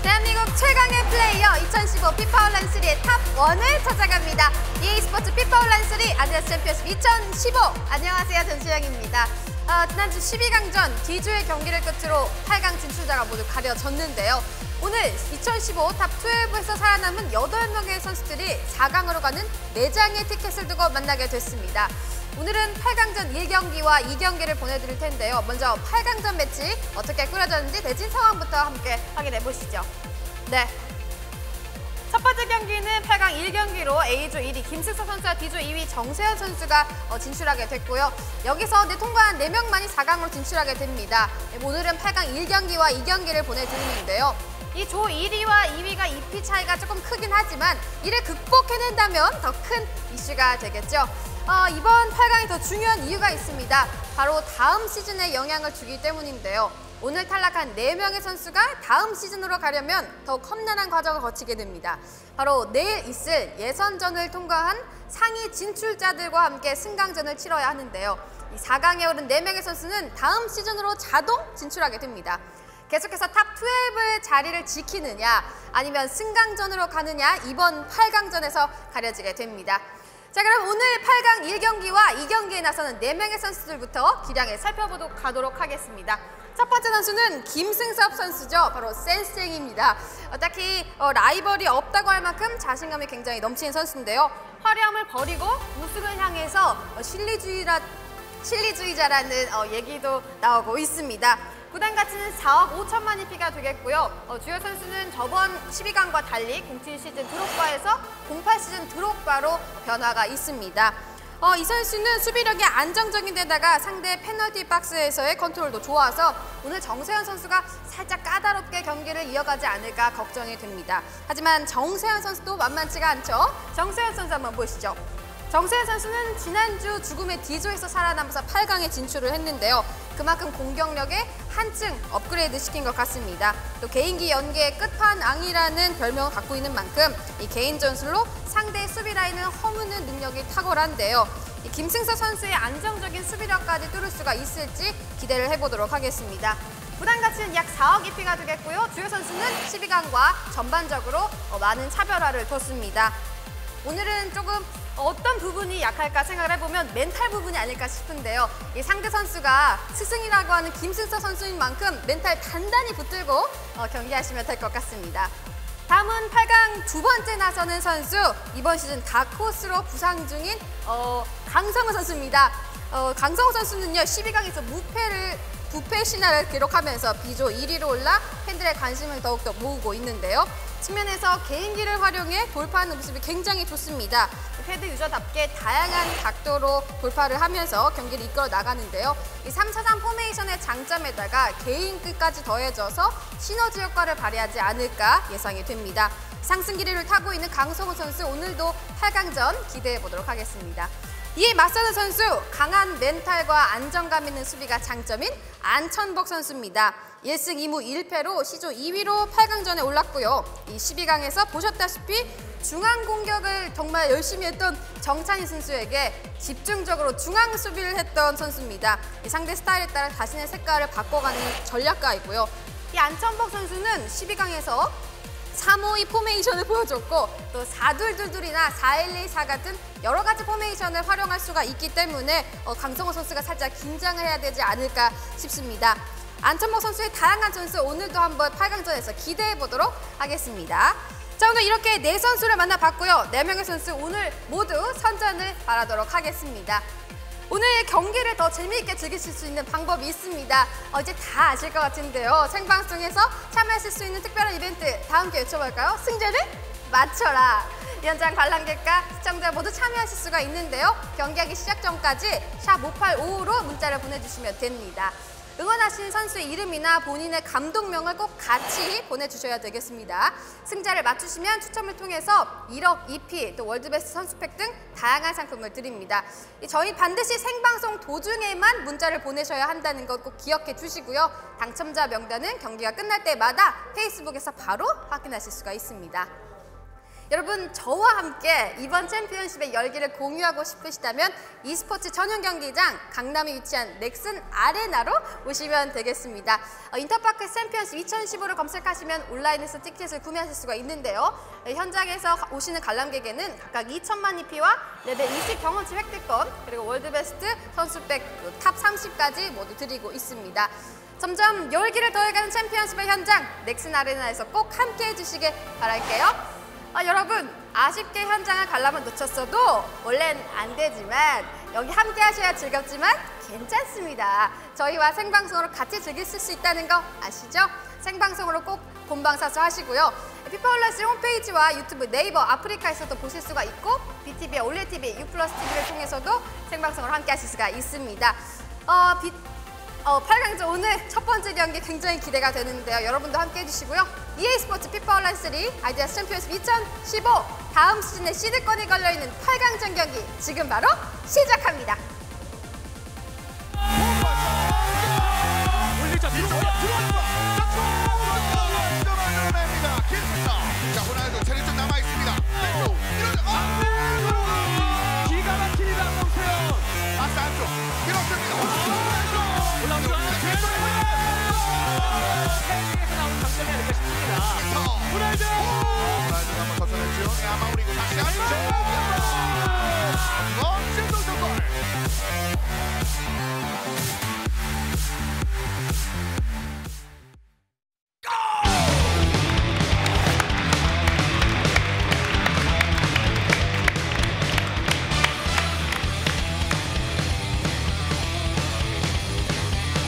대한민국 최강의 플레이어 2015 피파 온라인 3의 탑 1을 찾아갑니다. EA 스포츠 피파 온라인 3 아디다스 챔피언십 2015. 안녕하세요, 전수영입니다. 지난주 12강전 D조의 경기를 끝으로 8강 진출자가 모두 가려졌는데요. 오늘 2015 탑 12에서 살아남은 8명의 선수들이 4강으로 가는 4장의 티켓을 두고 만나게 됐습니다. 오늘은 8강전 1경기와 2경기를 보내드릴 텐데요. 먼저 8강전 매치 어떻게 꾸려졌는지 대진 상황부터 함께 확인해 보시죠. 네. 첫 번째 경기는 8강 1경기로 A조 1위 김승서 선수와 D조 2위 정세현 선수가 진출하게 됐고요. 여기서 통과한 4명만이 4강으로 진출하게 됩니다. 오늘은 8강 1경기와 2경기를 보내드리는데요. 이 조 1위와 2위가 2피 차이가 조금 크긴 하지만 이를 극복해낸다면 더 큰 이슈가 되겠죠. 이번 8강이 더 중요한 이유가 있습니다. 바로 다음 시즌에 영향을 주기 때문인데요. 오늘 탈락한 4명의 선수가 다음 시즌으로 가려면 더욱 험난한 과정을 거치게 됩니다. 바로 내일 있을 예선전을 통과한 상위 진출자들과 함께 승강전을 치러야 하는데요. 이 4강에 오른 4명의 선수는 다음 시즌으로 자동 진출하게 됩니다. 계속해서 탑 12의 자리를 지키느냐 아니면 승강전으로 가느냐 이번 8강전에서 가려지게 됩니다. 자, 그럼 오늘 8강 1경기와 2경기에 나서는 4명의 선수들부터 기량을 살펴보도록 하겠습니다. 첫 번째 선수는 김승섭 선수죠. 바로 센스쟁입니다. 딱히 라이벌이 없다고 할 만큼 자신감이 굉장히 넘치는 선수인데요. 화려함을 버리고 우승을 향해서 실리주의자라는 얘기도 나오고 있습니다. 구단 가치는 4억 5천만 EP가 되겠고요. 주요 선수는 저번 12강과 달리 07 시즌 드록바에서 08 시즌 드록바로 변화가 있습니다. 이 선수는 수비력이 안정적인 데다가 상대 페널티 박스에서의 컨트롤도 좋아서 오늘 정세현 선수가 살짝 까다롭게 경기를 이어가지 않을까 걱정이 됩니다. 하지만 정세현 선수도 만만치가 않죠. 정세현 선수 한번 보시죠. 정세현 선수는 지난주 죽음의 D조에서 살아남아서 8강에 진출을 했는데요. 그만큼 공격력에 한층 업그레이드 시킨 것 같습니다. 또 개인기 연계의 끝판왕이라는 별명을 갖고 있는 만큼 이 개인 전술로 상대 수비 라인을 허무는 능력이 탁월한데요. 이 김승서 선수의 안정적인 수비력까지 뚫을 수가 있을지 기대를 해보도록 하겠습니다. 부담 가치는 약 4억 EP가 되겠고요. 주요 선수는 12강과 전반적으로 많은 차별화를 뒀습니다. 오늘은 조금 어떤 부분이 약할까 생각을 해보면 멘탈 부분이 아닐까 싶은데요. 이 상대 선수가 스승이라고 하는 김승서 선수인 만큼 멘탈 단단히 붙들고 경기하시면 될 것 같습니다. 다음은 8강 두 번째 나서는 선수, 이번 시즌 다크호스로 부상 중인 강성우 선수입니다. 강성우 선수는요, 12강에서 부패 신화를 기록하면서 B조 1위로 올라 팬들의 관심을 더욱더 모으고 있는데요. 측면에서 개인기를 활용해 돌파하는 모습이 굉장히 좋습니다. 패드 유저답게 다양한 각도로 돌파를 하면서 경기를 이끌어 나가는데요. 이 3-4-3 포메이션의 장점에다가 개인기까지 더해져서 시너지 효과를 발휘하지 않을까 예상이 됩니다. 상승 기류를 타고 있는 강성우 선수, 오늘도 8강전 기대해 보도록 하겠습니다. 이에 맞서는 선수, 강한 멘탈과 안정감 있는 수비가 장점인 안천복 선수입니다. 1승 2무 1패로 시조 2위로 8강전에 올랐고요. 이 12강에서 보셨다시피 중앙 공격을 정말 열심히 했던 정찬희 선수에게 집중적으로 중앙 수비를 했던 선수입니다. 이 상대 스타일에 따라 자신의 색깔을 바꿔가는 전략가이고요. 이 안천복 선수는 12강에서 3-5-2 포메이션을 보여줬고 또 4-2-2-2이나 4-1-2-4 같은 여러 가지 포메이션을 활용할 수가 있기 때문에 강성호 선수가 살짝 긴장을 해야 되지 않을까 싶습니다. 안천복 선수의 다양한 전술 오늘도 한번 8강전에서 기대해 보도록 하겠습니다. 자, 오늘 이렇게 4선수를 만나봤고요. 4명의 선수 오늘 모두 선전을 바라도록 하겠습니다. 오늘 경기를 더 재미있게 즐기실 수 있는 방법이 있습니다. 이제 다 아실 것 같은데요. 생방송에서 참여하실 수 있는 특별한 이벤트 다 함께 외쳐볼까요? 승자를 맞춰라. 현장 관람객과 시청자 모두 참여하실 수가 있는데요. 경기하기 시작 전까지 샵 5855로 문자를 보내주시면 됩니다. 응원하신 선수의 이름이나 본인의 감독명을 꼭 같이 보내주셔야 되겠습니다. 승자를 맞추시면 추첨을 통해서 1억 EP, 또 월드베스트 선수팩 등 다양한 상품을 드립니다. 저희 반드시 생방송 도중에만 문자를 보내셔야 한다는 것 꼭 기억해 주시고요. 당첨자 명단은 경기가 끝날 때마다 페이스북에서 바로 확인하실 수가 있습니다. 여러분 저와 함께 이번 챔피언십의 열기를 공유하고 싶으시다면 e스포츠 전용 경기장 강남에 위치한 넥슨 아레나로 오시면 되겠습니다. 인터파크 챔피언십 2015를 검색하시면 온라인에서 티켓을 구매하실 수가 있는데요. 현장에서 오시는 관람객에는 각각 2천만 EP와 레벨 20 경험치 획득권 그리고 월드베스트 선수백 탑 30까지 모두 드리고 있습니다. 점점 열기를 더해가는 챔피언십의 현장 넥슨 아레나에서 꼭 함께 해주시길 바랄게요. 여러분 아쉽게 현장을 관람을 놓쳤어도 원래는 안 되지만 여기 함께 하셔야 즐겁지만 괜찮습니다. 저희와 생방송으로 같이 즐길 수 있다는 거 아시죠? 생방송으로 꼭 본방사수 하시고요. 피파올라스 홈페이지와 유튜브, 네이버, 아프리카에서도 보실 수가 있고 BTV와 올레TV, U+TV를 통해서도 생방송으로 함께 하실 수가 있습니다. 8강전 오늘 첫 번째 경기 굉장히 기대가 되는데요. 여러분도 함께 해주시고요. EA스포츠 피파 온라인 3 아이디어스 챔피언십 2015 다음 시즌에 시드권이 걸려있는 8강전 경기 지금 바로 시작합니다. 자, 호날두 체력 좀 남아있습니다. 기가 막힙니다, 송세현. 아싸 안쪽 밀었습니다. 세계에서 나온 장점이 아닐까 싶습니다. 호날두 한번 걷어냈죠. 마무리고 다시 안쪽. 멋진 동점골.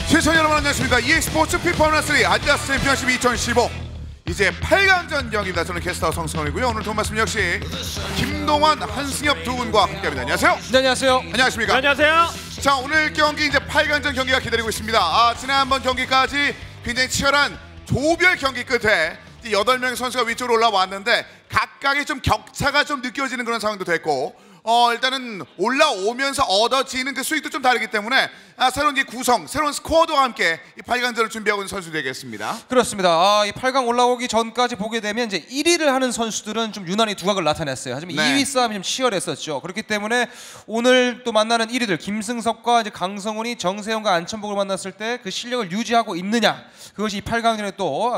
시청자 여러분 안녕하십니까. EA스포츠 피파 온라인 3 아디다스 챔피언십 2015 이제 8강전 경기입니다. 저는 캐스터 성승원이고요. 오늘 도움 말씀 역시 김동완, 한승엽 두 분과 함께합니다. 안녕하세요. 네, 안녕하세요. 안녕하십니까. 네, 안녕하세요. 자, 오늘 경기 이제 8강전 경기가 기다리고 있습니다. 지난번 경기까지 굉장히 치열한 조별 경기 끝에 8명의 선수가 위쪽으로 올라왔는데 각각의 좀 격차가 좀 느껴지는 그런 상황도 됐고 일단은 올라오면서 얻어지는 그 수익도 좀 다르기 때문에 새로운 이 구성, 새로운 스쿼드와 함께 이 8강전을 준비하고 있는 선수 되겠습니다. 그렇습니다. 이 8강 올라오기 전까지 보게 되면 이제 1위를 하는 선수들은 좀 유난히 두각을 나타냈어요. 하지만 네. 2위 싸움이 좀 치열했었죠. 그렇기 때문에 오늘 또 만나는 1위들 김승석과 이제 강성훈이 정세영과 안천복을 만났을 때 그 실력을 유지하고 있느냐, 그것이 이 8강전의 또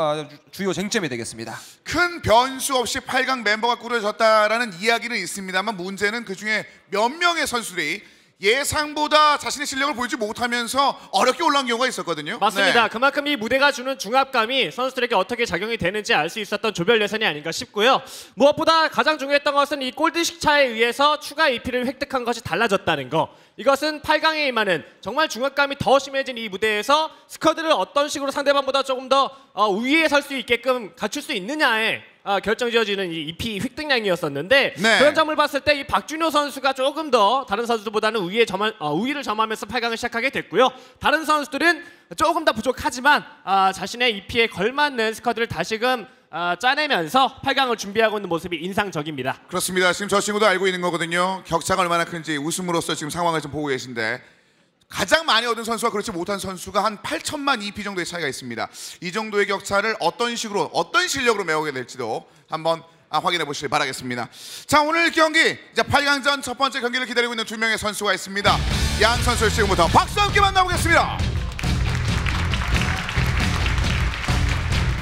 주요 쟁점이 되겠습니다. 큰 변수 없이 8강 멤버가 꾸려졌다라는 이야기는 있습니다만 문제는 그중에 몇 명의 선수들이 예상보다 자신의 실력을 보이지 못하면서 어렵게 올라온 경우가 있었거든요. 맞습니다. 네. 그만큼 이 무대가 주는 중압감이 선수들에게 어떻게 작용이 되는지 알 수 있었던 조별 예선이 아닌가 싶고요. 무엇보다 가장 중요했던 것은 이 골드식 차에 의해서 추가 EP를 획득한 것이 달라졌다는 거. 이것은 8강에 임하는 정말 중압감이 더 심해진 이 무대에서 스쿼드를 어떤 식으로 상대방보다 조금 더 우위에 설 수 있게끔 갖출 수 있느냐에 결정지어지는 이 EP 획득량이었었는데 네. 그런 점을 봤을 때 이 박준효 선수가 조금 더 다른 선수들보다는 우위를 점하면서 8강을 시작하게 됐고요. 다른 선수들은 조금 더 부족하지만 자신의 EP에 걸맞는 스쿼드를 다시금 짜내면서 8강을 준비하고 있는 모습이 인상적입니다. 그렇습니다. 지금 저 친구도 알고 있는 거거든요. 격차가 얼마나 큰지 웃음으로써 지금 상황을 좀 보고 계신데 가장 많이 얻은 선수와 그렇지 못한 선수가 한 8천만 EP 정도의 차이가 있습니다. 이 정도의 격차를 어떤 식으로 어떤 실력으로 메우게 될지도 한번 확인해 보시길 바라겠습니다. 자, 오늘 경기 이제 8강전 첫 번째 경기를 기다리고 있는 두 명의 선수가 있습니다. 양 선수 지금부터 박수와 함께 만나보겠습니다.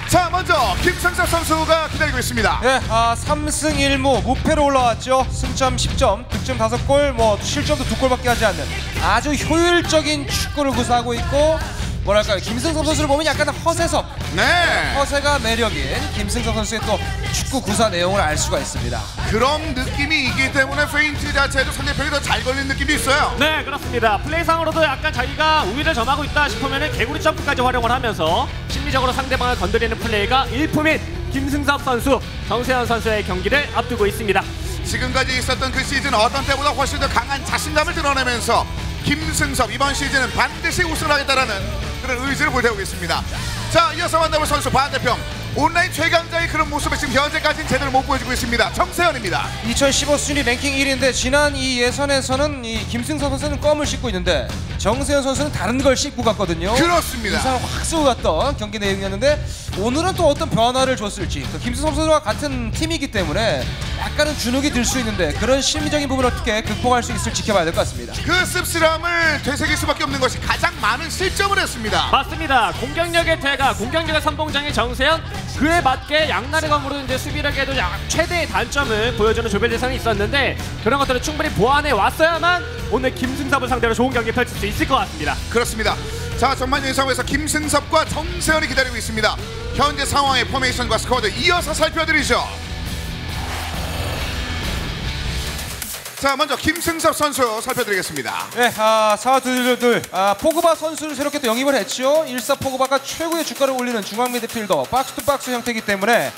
자, 먼저 김승석 선수가 기다리고 있습니다. 네, 3승 1무 무패로 올라왔죠. 승점 10점, 득점 5골, 실점도 2골밖에 하지 않는 아주 효율적인 축구를 구사하고 있고, 뭐랄까요, 김승석 선수를 보면 약간 허세석, 네, 허세가 매력인 김승석 선수의 또 축구 구사 내용을 알 수가 있습니다. 그런 느낌이 있기 때문에 페인트 자체도 상대편이 더 잘 걸리는 느낌이 있어요. 네, 그렇습니다. 플레이상으로도 약간 자기가 우위를 점하고 있다 싶으면 개구리 점프까지 활용을 하면서 심리적으로 상대방을 건드리는 플레이가 일품인 김승석 선수, 정세현 선수의 경기를 앞두고 있습니다. 지금까지 있었던 그 시즌 어떤 때보다 훨씬 더 강한 자신감을 드러내면서 김승석 이번 시즌은 반드시 우승을 하겠다라는 그런 의지를 보여주고 있습니다. 자, 이어서 만나볼 선수 반대편 온라인 최강자의 그런 모습을 지금 현재까지는 제대로 못 보여주고 있습니다. 정세현입니다. 2015 순위 랭킹 1위인데 지난 이 예선에서는 이 김승석 선수는 껌을 씹고 있는데 정세현 선수는 다른 걸 씹고 갔거든요. 그렇습니다. 이상을 확 쓰고 갔던 경기 내용이었는데 오늘은 또 어떤 변화를 줬을지, 또 김승석 선수와 같은 팀이기 때문에 약간은 주눅이 들 수 있는데 그런 심리적인 부분을 어떻게 극복할 수 있을지 지켜봐야 될 것 같습니다. 그 씁쓸함을 되새길 수밖에 없는 것이 가장 많은 실점을 했습니다. 맞습니다. 공격력의 대가, 공격력의 선봉장의 정세현, 그에 맞게 양날의 검으로 이제 수비력에도 최대의 단점을 보여주는 조별 예선이 있었는데 그런 것들을 충분히 보완해 왔어야만 오늘 김승섭을 상대로 좋은 경기 펼칠 수 있을 것 같습니다. 그렇습니다. 자, 전반적인 상황에서 김승섭과 정세현이 기다리고 있습니다. 현재 상황의 포메이션과 스쿼드 이어서 살펴드리죠. 자, 먼저 김승섭 선수 살펴드리겠습니다. 네, 4-2-2 포그바 선수를 새롭게 또 영입을 했죠. 1사 포그바가 최고의 주가를 올리는 중앙 미드필더, 박스투박스 형태이기 때문에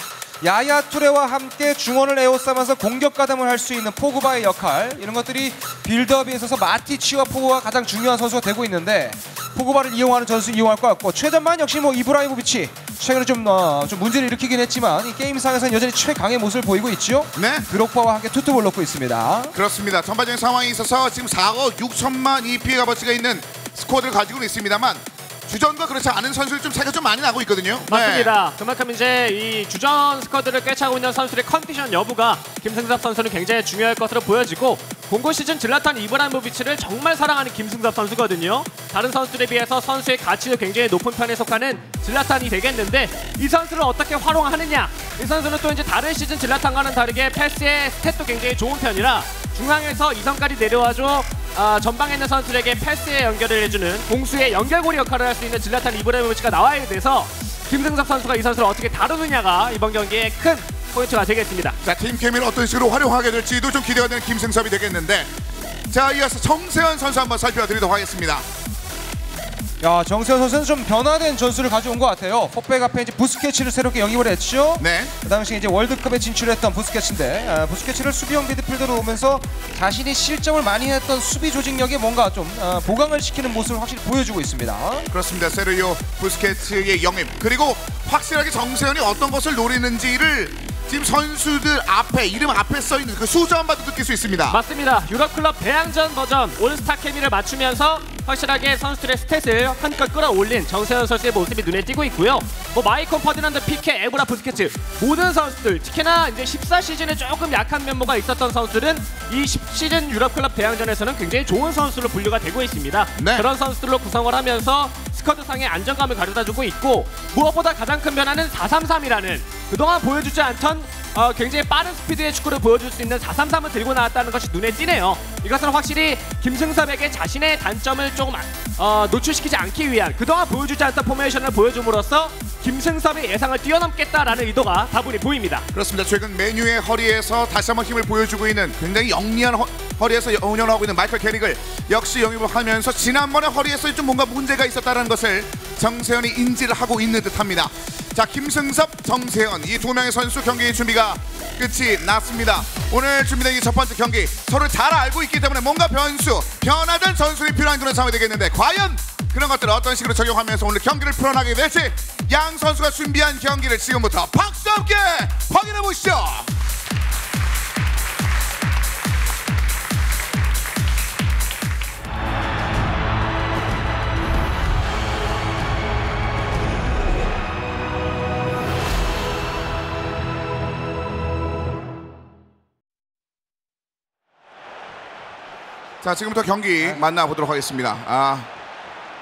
야야 투레와 함께 중원을 에워싸면서 공격 가담을 할 수 있는 포그바의 역할, 이런 것들이 빌드업에 있어서 마티치와 포그바가 가장 중요한 선수가 되고 있는데 포그바를 이용하는 전술 이용할 것 같고, 최전반 역시 이브라이모비치 최근에 좀 문제를 일으키긴 했지만 이 게임상에서는 여전히 최강의 모습을 보이고 있죠. 네, 드록바와 함께 투톱을 놓고 있습니다. 그렇습니다. 전반적인 상황에 있어서 지금 4억 6천만 EP의 값어치가 있는 스쿼드를 가지고는 있습니다만 주전과 그렇지 않은 선수들 좀 차이가 좀 많이 나고 있거든요. 맞습니다. 그만큼 이제 이 주전 스쿼드를 꿰차고 있는 선수들의 컨디션 여부가 김승섭 선수는 굉장히 중요할 것으로 보여지고, 공고 시즌 질라탄 이브라이모비치를 정말 사랑하는 김승섭 선수거든요. 다른 선수들에 비해서 선수의 가치도 굉장히 높은 편에 속하는 질라탄이 되겠는데 이 선수를 어떻게 활용하느냐. 이 선수는 또 이제 다른 시즌 질라탄과는 다르게 패스의 스탯도 굉장히 좋은 편이라 중앙에서 2선까지 내려와줘 전방에 있는 선수들에게 패스에 연결을 해주는 공수의 연결고리 역할을 할 수 있는 질라탄 이브라이모비치가 나와야 돼서 김승섭 선수가 이 선수를 어떻게 다루느냐가 이번 경기의 큰 포인트가 되겠습니다. 자, 팀 케미를 어떤 식으로 활용하게 될지도 좀 기대가 되는 김승섭이 되겠는데, 자, 이어서 정세현 선수 한번 살펴드리도록 하겠습니다. 야, 정세현 선수는 좀 변화된 전술을 가져온 것 같아요. 포백 앞에 이제 부스케치를 새롭게 영입을 했죠. 네, 그 당시 이제 월드컵에 진출했던 부스케치인데 부스케치를 수비형 미드필더로 오면서 자신이 실점을 많이 했던 수비 조직력에 뭔가 좀 보강을 시키는 모습을 확실히 보여주고 있습니다. 그렇습니다. 세르히오 부스케츠의 영입, 그리고 확실하게 정세현이 어떤 것을 노리는지를 지금 선수들 앞에, 이름 앞에 써있는 그 수저만 봐도 느낄 수 있습니다. 맞습니다. 유럽클럽 대항전 버전 올스타 케미를 맞추면서 확실하게 선수들의 스탯을 한껏 끌어올린 정세현 선수의 모습이 눈에 띄고 있고요. 마이콘 퍼디난드, 피케, 에브라, 부스케츠 모든 선수들, 특히나 이제 14시즌에 조금 약한 면모가 있었던 선수들은 이 10시즌 유럽클럽 대항전에서는 굉장히 좋은 선수로 분류가 되고 있습니다. 네. 그런 선수들로 구성을 하면서 스쿼드상의 안정감을 가져다주고 있고, 무엇보다 가장 큰 변화는 4-3-3이라는 그동안 보여주지 않던 굉장히 빠른 스피드의 축구를 보여줄 수 있는 4-3-3을 들고 나왔다는 것이 눈에 띄네요. 이것은 확실히 김승섭에게 자신의 단점을 조금 노출시키지 않기 위한, 그동안 보여주지 않던 포메이션을 보여줌으로써 김승섭의 예상을 뛰어넘겠다라는 의도가 다분히 보입니다. 그렇습니다. 최근 메뉴의 허리에서 다시 한번 힘을 보여주고 있는, 굉장히 영리한 허리에서 운영하고 있는 마이클 캐릭을 역시 영입을 하면서 지난번에 허리에서 좀 뭔가 문제가 있었다는 것을 정세현이 인지를 하고 있는 듯합니다. 자, 김승섭, 정세현 이 두 명의 선수 경기 준비가 끝이 났습니다. 오늘 준비된 이 첫 번째 경기 서로 잘 알고 있기 때문에 뭔가 변화된 전술이 필요한 그런 상황이 되겠는데, 과연 그런 것들을 어떤 식으로 적용하면서 오늘 경기를 풀어나가게 될지 양 선수가 준비한 경기를 지금부터 박수 함께 확인해 보시죠. 자, 지금부터 경기 만나보도록 하겠습니다.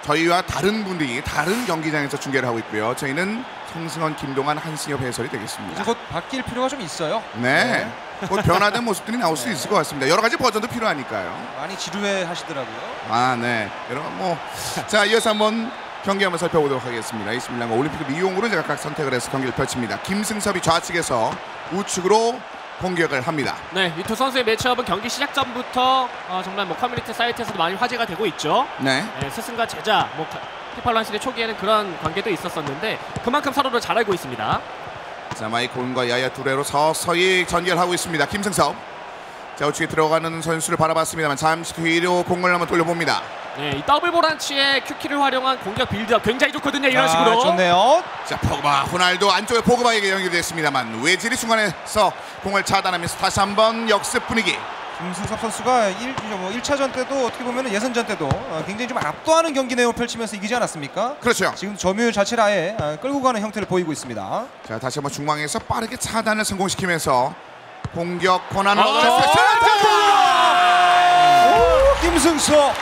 저희와 다른 분들이 다른 경기장에서 중계를 하고 있고요. 저희는 성승원, 김동환, 한승엽 해설이 되겠습니다. 이제 곧 바뀔 필요가 좀 있어요. 네, 곧 변화된 모습들이 나올 수 있을 것 같습니다. 여러 가지 버전도 필요하니까요. 많이 지루해 하시더라고요. 네, 여러분 자, 이어서 한번 경기 한번 살펴보도록 하겠습니다. AC 밀란과 올림픽 리옹으로 제가 각 선택을 해서 경기를 펼칩니다. 김승섭이 좌측에서 우측으로 공격을 합니다. 네, 이 두 선수의 매치업은 경기 시작 전부터 정말 커뮤니티 사이트에서도 많이 화제가 되고 있죠. 네, 스승과 제자, 피팔란실의 초기에는 그런 관계도 있었었는데 그만큼 서로를 잘 알고 있습니다. 자, 마이콘과 야야 두레로 서서히 전개하고 있습니다. 김승섭. 자, 우측에 들어가는 선수를 바라봤습니다만 잠시 뒤로 공을 한번 돌려봅니다. 네, 이 더블 보란치의 큐키를 활용한 공격 빌드업 굉장히 좋거든요. 이런 식으로. 좋네요. 자, 포그바, 호날두 안쪽에 포그바에게 연결됐습니다만 외질이 중간에서 공을 차단하면서 다시 한번 역습 분위기. 김승섭 선수가 1차전 때도 어떻게 보면 예선전 때도 굉장히 좀 압도하는 경기 내용을 펼치면서 이기지 않았습니까? 그렇죠. 지금 점유율 자체를 아예 끌고 가는 형태를 보이고 있습니다. 자, 다시 한번 중앙에서 빠르게 차단을 성공시키면서 공격 권한으로 김승섭.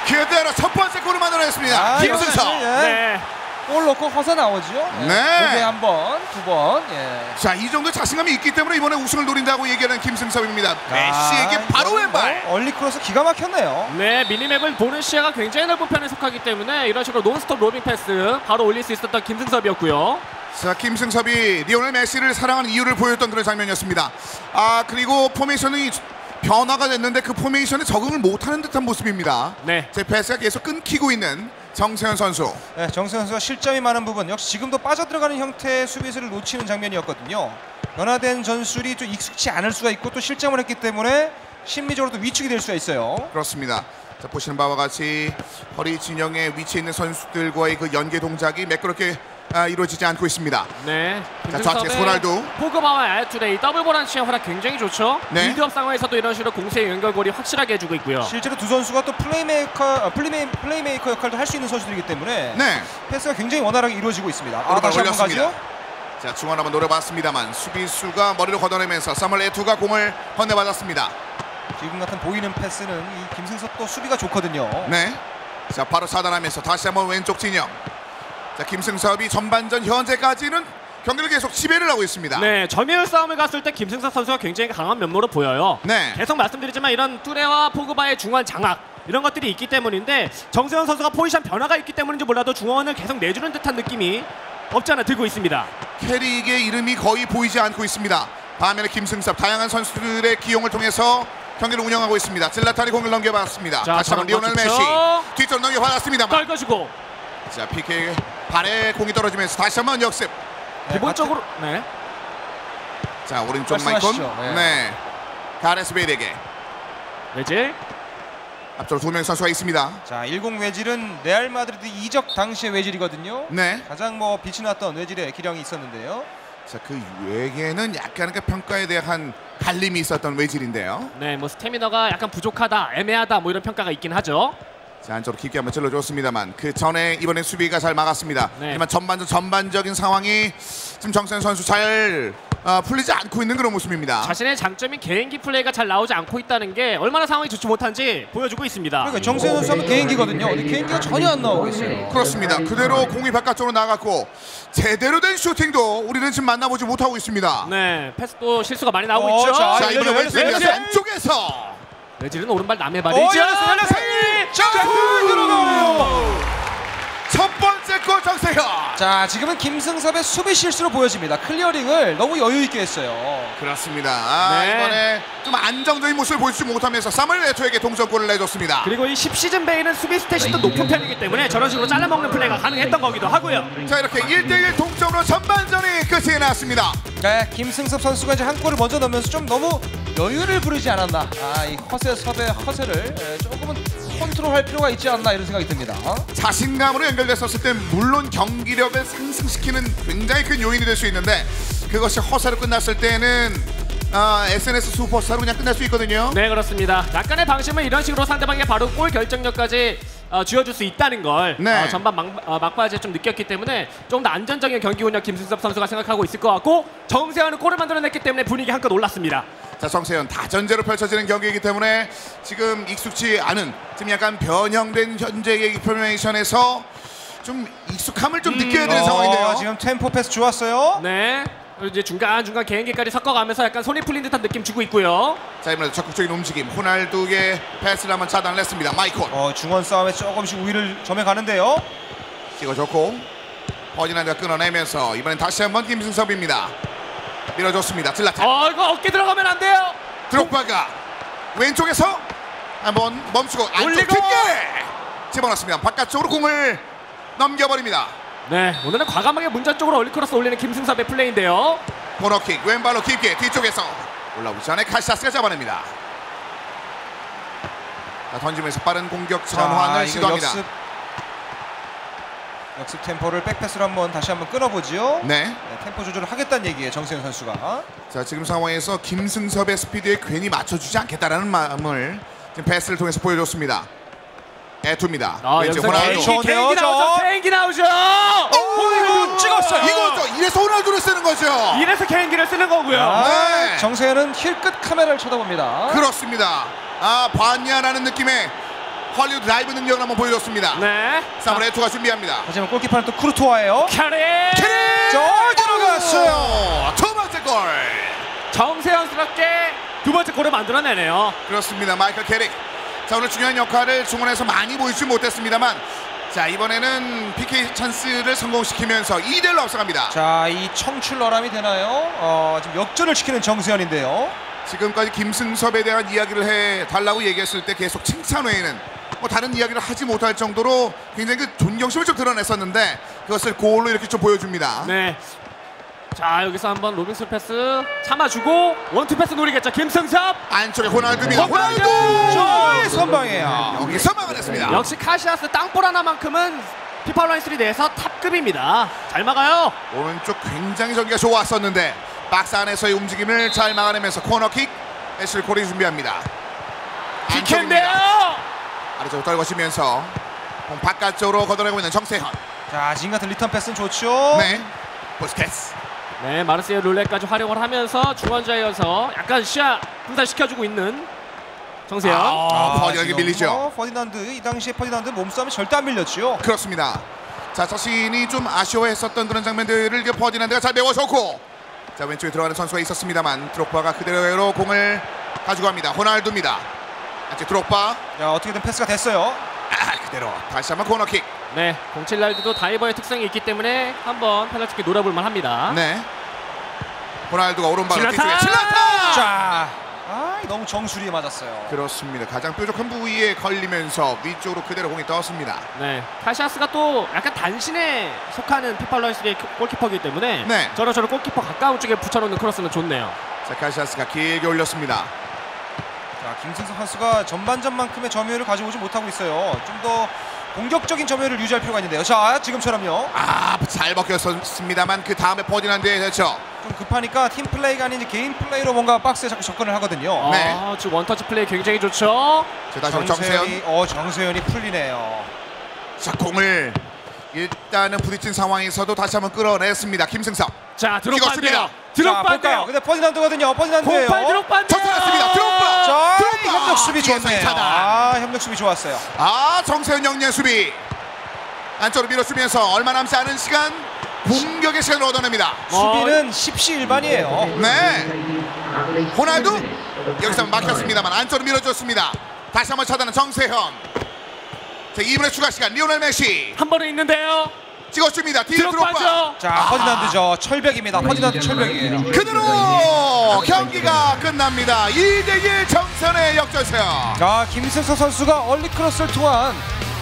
그대로 첫 번째 골을 만들어냈습니다. 김승섭. 네. 골 넣고 허세 나오죠. 네. 여기 한 번, 두 번. 예. 자, 이 정도 자신감이 있기 때문에 이번에 우승을 노린다고 얘기하는 김승섭입니다. 메시에게 바로 왼발. 얼리 크로스 기가 막혔네요. 네, 미니맵을 보는 시야가 굉장히 넓은 편에 속하기 때문에 이런 식으로 논스톱 로빙 패스 바로 올릴 수 있었던 김승섭이었고요. 자, 김승섭이 리오넬 메시를 사랑하는 이유를 보였던 그런 장면이었습니다. 아, 그리고 포메이션이 변화가 됐는데 그 포메이션에 적응을 못하는 듯한 모습입니다. 네. 제 패스가 계속 끊기고 있는 정세현 선수. 네, 정세현 선수가 실점이 많은 부분 역시 지금도 빠져들어가는 형태의 수비수를 놓치는 장면이었거든요. 변화된 전술이 좀 익숙치 않을 수가 있고 또 실점을 했기 때문에 심리적으로도 위축이 될 수가 있어요. 그렇습니다. 자, 보시는 바와 같이 허리 진영에 위치해 있는 선수들과의 그 연계 동작이 매끄럽게 이루어지지 않고 있습니다. 네. 자, 좌측에서 호날두. 포그바와 야야투데이 더블 보란치의 활약 굉장히 좋죠. 네. 빌드업 상황에서도 이런 식으로 공세의 연결고리 확실하게 해주고 있고요. 실제로 두 선수가 또 플레이메이커 역할도 할 수 있는 선수들이기 때문에 네. 패스가 굉장히 원활하게 이루어지고 있습니다. 오른발 다시 한번 올렸습니다. 가죠. 자, 중원 한번 노려봤습니다만 수비수가 머리를 걷어내면서 사무엘 에투가 공을 건네받았습니다. 지금 같은 보이는 패스는 이 김승섭도 수비가 좋거든요. 네. 자, 바로 차단하면서 다시 한번 왼쪽 진영. 자, 김승섭이 전반전 현재까지는 경기를 계속 지배를 하고 있습니다. 네, 점유율 싸움을 갔을 때 김승섭 선수가 굉장히 강한 면모로 보여요. 네. 계속 말씀드리지만 이런 뚜레와 포그바의 중원 장악 이런 것들이 있기 때문인데 정세현 선수가 포지션 변화가 있기 때문인지 몰라도 중원을 계속 내주는 듯한 느낌이 없지 않아 들고 있습니다. 캐릭의 이름이 거의 보이지 않고 있습니다. 반면에 김승섭 다양한 선수들의 기용을 통해서 경기를 운영하고 있습니다. 질라탄이 공을 넘겨받았습니다. 자, 다시 한번 리오넬 메시 뒤쪽으로 넘겨받았습니다만. 떨궈주고 자, PK 발에 공이 떨어지면서 다시 한번 역습. 기본적으로 네. 자, 오른쪽 마이콘. 말씀하시죠. 네. 네. 가레스 베일에게 외질 앞쪽으로 두 명 선수가 있습니다. 자, 10 외질은 레알 마드리드 이적 당시의 외질이거든요. 네. 가장 뭐 빛이 났던 외질의 기량이 있었는데요. 자, 그 외에는 약간 그 평가에 대한 갈림이 있었던 외질인데요. 네, 뭐 스태미너가 약간 부족하다, 애매하다 뭐 이런 평가가 있긴 하죠. 자, 안쪽으로 깊게 한번 찔러줬습니다만 그 전에 이번엔 수비가 잘 막았습니다. 네. 하지만 전반적인 상황이 지금 정세현 선수 잘 풀리지 않고 있는 그런 모습입니다. 자신의 장점인 개인기 플레이가 잘 나오지 않고 있다는 게 얼마나 상황이 좋지 못한지 보여주고 있습니다. 그러니까 정세현 선수 하면 개인기거든요. 근데 개인기가 전혀 안 나오고 있어요. 그렇습니다. 그대로 공이 바깥쪽으로 나갔고 제대로 된 슈팅도 우리는 지금 만나보지 못하고 있습니다. 네, 패스도 실수가 많이 나오고 있죠. 자, 자, 이번에 열렸어요. 왼쪽에서 안쪽에서 외질은 오른발 남의 발이죠. 열렸어요. 자, 들어가요. 첫 번째 골 정세현. 자, 지금은 김승섭의 수비 실수로 보여집니다. 클리어링을 너무 여유 있게 했어요. 그렇습니다. 네. 이번에 좀 안정적인 모습을 보여주지 못하면서 사무엘 에토에게 동점골을 내줬습니다. 그리고 이 10시즌 베이는 수비 스탯이 높은 편이기 때문에 저런 식으로 잘라먹는 플레이가 가능했던 거기도 하고요. 자, 이렇게 1대1 동점으로 전반전이 끝이 났습니다. 네, 김승섭 선수가 이제 한 골을 먼저 넣으면서 좀 너무 여유를 부리지 않았나. 이 허세섭의 허세를 조금은 컨트롤할 필요가 있지 않나 이런 생각이 듭니다. 자신감으로 연결됐었을 때 물론 경기력을 상승시키는 굉장히 큰 요인이 될 수 있는데 그것이 허세로 끝났을 때는 SNS 슈퍼스타로 그냥 끝날 수 있거든요. 네, 그렇습니다. 약간의 방심은 이런 식으로 상대방에게 바로 골 결정력까지 쥐어줄 수 있다는 걸 네. 전반 막바지에 좀 느꼈기 때문에 좀 더 안전적인 경기 운영 김승섭 선수가 생각하고 있을 것 같고 정세현은 골을 만들어냈기 때문에 분위기 한껏 올랐습니다. 자, 정세현 다전제로 펼쳐지는 경기이기 때문에 지금 익숙치 않은 지금 약간 변형된 현재의 포메이션에서 좀 익숙함을 좀 느껴야 되는 상황인데요. 지금 템포 패스 좋았어요. 네. 그리고 이제 중간중간 개인기까지 섞어가면서 약간 손이 풀린 듯한 느낌 주고 있고요. 자, 이번에도 적극적인 움직임. 호날두의 패스를 한번 차단을 했습니다. 마이콘 중원 싸움에 조금씩 우위를 점해가는데요. 찍어줬고 버디나드가 끊어내면서 이번엔 다시 한번 김승섭입니다. 밀어줬습니다. 질라탄. 이거 어깨 들어가면 안 돼요. 드록바가 왼쪽에서 한번 멈추고 안쪽 올리고! 깊게 집어넣습니다. 바깥쪽으로 공을 넘겨버립니다. 네, 오늘은 과감하게 문전 쪽으로 얼리크로스 올리는 김승섭의 플레이인데요. 코너킥 왼발로 깊게 뒤쪽에서 올라오기 전에 카시아스가 잡아냅니다. 자, 던지면서 빠른 공격 전환을 이거 시도합니다. 역습 템포를 백패스로 다시 한번 끊어보죠. 네. 템포 조절을 하겠다는 얘기예요, 정세현 선수가. 자, 지금 상황에서 김승섭의 스피드에 괜히 맞춰주지 않겠다라는 마음을 지금 패스를 통해서 보여줬습니다. 에투입니다. 아, 왼쪽 여기서 호날두. 개인기 좋네요, 나오죠. 저. 개인기 나오죠. 이거 찍었어요. 이거죠. 이래서 호날두를 쓰는 거죠. 이래서 개인기를 쓰는 거고요. 네. 정세현은 힐끝 카메라를 쳐다봅니다. 그렇습니다. 아, 봤냐라는 느낌의 헐리우드 라이브 능력을 한번 보여줬습니다. 네. 사무엘 에투가 준비합니다. 하지만 골키퍼는 또 쿠르토아예요. 캐리. 저 들어갔어요. 두 번째 골. 정세현스럽게 두 번째 골을 만들어내네요. 그렇습니다. 마이클 캐릭. 자, 오늘 중요한 역할을 중원에서 많이 보이지 못했습니다만, 자, 이번에는 PK 찬스를 성공시키면서 2대1로 앞서갑니다. 자, 이 청출너람이 되나요? 지금 역전을 시키는 정세현인데요. 지금까지 김승섭에 대한 이야기를 해달라고 얘기했을 때 계속 칭찬 외에는 뭐 다른 이야기를 하지 못할 정도로 굉장히 그 존경심을 좀 드러냈었는데, 그것을 골로 이렇게 좀 보여줍니다. 네. 자, 여기서 한번 로빙스 패스 참아주고 원투 패스 노리겠죠. 김승섭. 안쪽에 호날두입니다. 호날두! 호날두! 선방이에요. 여기서 막아냈습니다. 역시 카시아스 땅볼 하나만큼은 피파 온라인 3 내에서 탑급입니다. 잘 막아요. 오른쪽 굉장히 전개가 좋았었는데 박스 안에서의 움직임을 잘 막아내면서 코너킥. 애슐 콜이 준비합니다. 피켄데요. 아래쪽으로 떨궈지면서 공 바깥쪽으로 걷어내고 있는 정세현. 자, 지금 같은 리턴 패스는 좋죠. 네, 부스케츠. 네, 마르세유 룰렛까지 활용을 하면서 중원자이어서 약간 시야 분산시켜주고 있는 정세현. 퍼디난드 밀리죠. 퍼디난드, 이 당시에 퍼디난드 몸싸움이 절대 안 밀렸죠. 그렇습니다. 자, 자신이 좀 아쉬워했었던 그런 장면들을 이제 퍼디난드가 잘 메워줬고, 자, 왼쪽에 들어가는 선수가 있었습니다만 드록바가 그대로 공을 가지고 갑니다. 호날두입니다. 안쪽 드록바. 야, 어떻게든 패스가 됐어요. 그대로 다시 한번 코너킥. 네, 07랄드도 다이버의 특성이 있기 때문에 한번 페널티킥 노려볼만 합니다. 네. 호날두가 오른발로 질라탄! 뒤쪽에 질라탄! 자, 너무 정수리에 맞았어요. 그렇습니다. 가장 뾰족한 부위에 걸리면서 위쪽으로 그대로 공이 떴습니다. 네, 카시아스가 또 약간 단신에 속하는 피파 온라인 3의 골키퍼이기 때문에 네. 저런 골키퍼 가까운 쪽에 붙여놓는 크로스는 좋네요. 자, 카시아스가 길게 올렸습니다. 자, 김승석 선수가 전반전만큼의 점유율을 가지고 오지 못하고 있어요. 좀 더 공격적인 점유율을 유지할 필요가 있는데요. 자, 지금처럼요. 잘 먹혔습니다만 그 다음에 퍼디난드에 됐죠. 좀 급하니까 팀 플레이가 아닌 이제 개인 플레이로 뭔가 박스에 자꾸 접근을 하거든요. 네. 지금 원터치 플레이 굉장히 좋죠. 자, 다시 한번 정세현. 정세현이 풀리네요. 자, 공을 일단은 부딪힌 상황에서도 다시 한번 끌어냈습니다. 김승섭. 자, 찍었습니다. 드롭바인데요. 자, 볼까요? 드롭바인데요. 근데 퍼디난드거든요. 퍼디난드예요. 08 드롭바인데요. 접근했습니다. 드롭바. 자, 드롭바. 협력 수비 뒤에서 좋네요. 차단. 협력 수비 좋았어요. 정세현 영리한 수비. 안쪽으로 밀어주면서 얼마 남지 않은 시간 공격의 시간을 얻어냅니다. 수비는 십시일반이에요. 네. 호날두 여기서 막혔습니다만 안쪽으로 밀어줬습니다. 다시 한번 차단한 정세현. 자, 2분의 추가 시간 리오넬 메시 한 번은 있는데요. 찍어줍니다. 뒤에 드롭바. 드롭바죠. 자, 퍼디난드죠. 철벽입니다. 퍼디난드 철벽이에요. 그대로 경기가 끝납니다. 2대1 정선의 역전승. 자, 김승석 선수가 얼리 크로스를 통한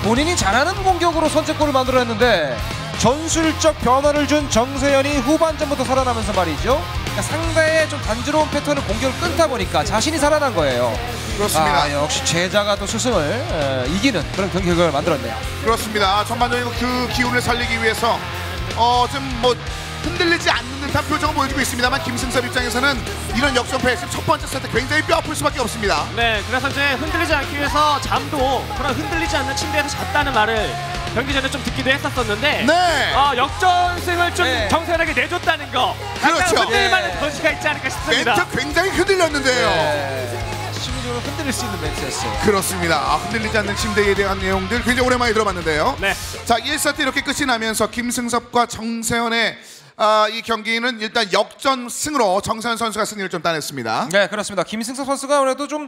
본인이 잘하는 공격으로 선제골을 만들어냈는데 전술적 변화를 준 정세현이 후반전부터 살아나면서 말이죠. 그러니까 상대의 좀 단조로운 패턴을 공격을 끊다 보니까 자신이 살아난 거예요. 그렇습니다. 역시 제자가 또 스승을 이기는 그런 경기 결과를 만들었네요. 그렇습니다. 전반적인 그 기운을 살리기 위해서 좀 뭐 흔들리지 않는 듯한 표정을 보여주고 있습니다만 김승섭 입장에서는 이런 역전패 첫 번째 세트 굉장히 뼈아플 수밖에 없습니다. 네, 그래서 이제 흔들리지 않기 위해서 잠도 그런 흔들리지 않는 침대에서 잤다는 말을 경기 전에 좀 듣기도 했었었는데 네. 역전승을 좀 네. 정세현에게 내줬다는 거. 약간 그렇죠. 흔들만한 네. 던지가 있지 않을까 싶습니다. 멘트 굉장히 흔들렸는데요. 심리적으로 흔들릴 수 있는 멘트였어요. 그렇습니다. 흔들리지 않는 침대에 대한 내용들 굉장히 오랜만에 들어봤는데요. 네. 자, 1세트 이렇게 끝이 나면서 김승섭과 정세현의 이 경기는 일단 역전승으로 정세현 선수가 승리를 좀 따냈습니다. 네, 그렇습니다. 김승석 선수가 아무래도 좀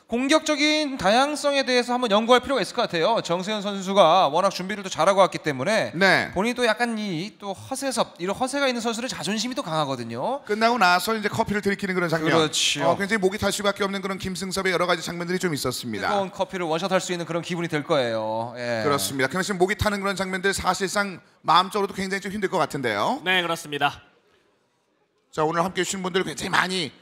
공격적인 다양성에 대해서 한번 연구할 필요가 있을 것 같아요. 정세현 선수가 워낙 준비를 또 잘하고 왔기 때문에 네. 본인도 약간 이 또 허세섭 이런 허세가 있는 선수는 자존심이 또 강하거든요. 끝나고 나서 이제 커피를 들이키는 그런 장면. 그렇죠. 굉장히 목이 탈 수밖에 없는 그런 김승섭의 여러 가지 장면들이 좀 있었습니다. 뜨거운 커피를 원샷할 수 있는 그런 기분이 될 거예요. 예. 그렇습니다. 그래서 목이 타는 그런 장면들 사실상 마음적으로도 굉장히 좀 힘들 것 같은데요. 네, 그렇습니다. 자, 오늘 함께 해주신 분들 굉장히 많이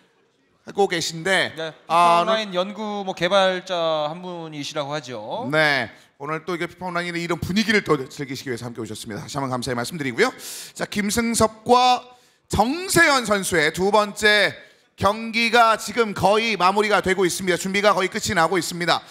하고 계신데 네, 피파 온라인 연구 뭐 개발자 한 분이시라고 하죠. 네. 오늘 또 이게 피파 온라인의 이런 분위기를 또 즐기시기 위해서 함께 오셨습니다. 다시 한번 감사의 말씀드리고요. 자, 김승섭과 정세현 선수의 두 번째 경기가 지금 거의 마무리가 되고 있습니다. 준비가 거의 끝이 나고 있습니다.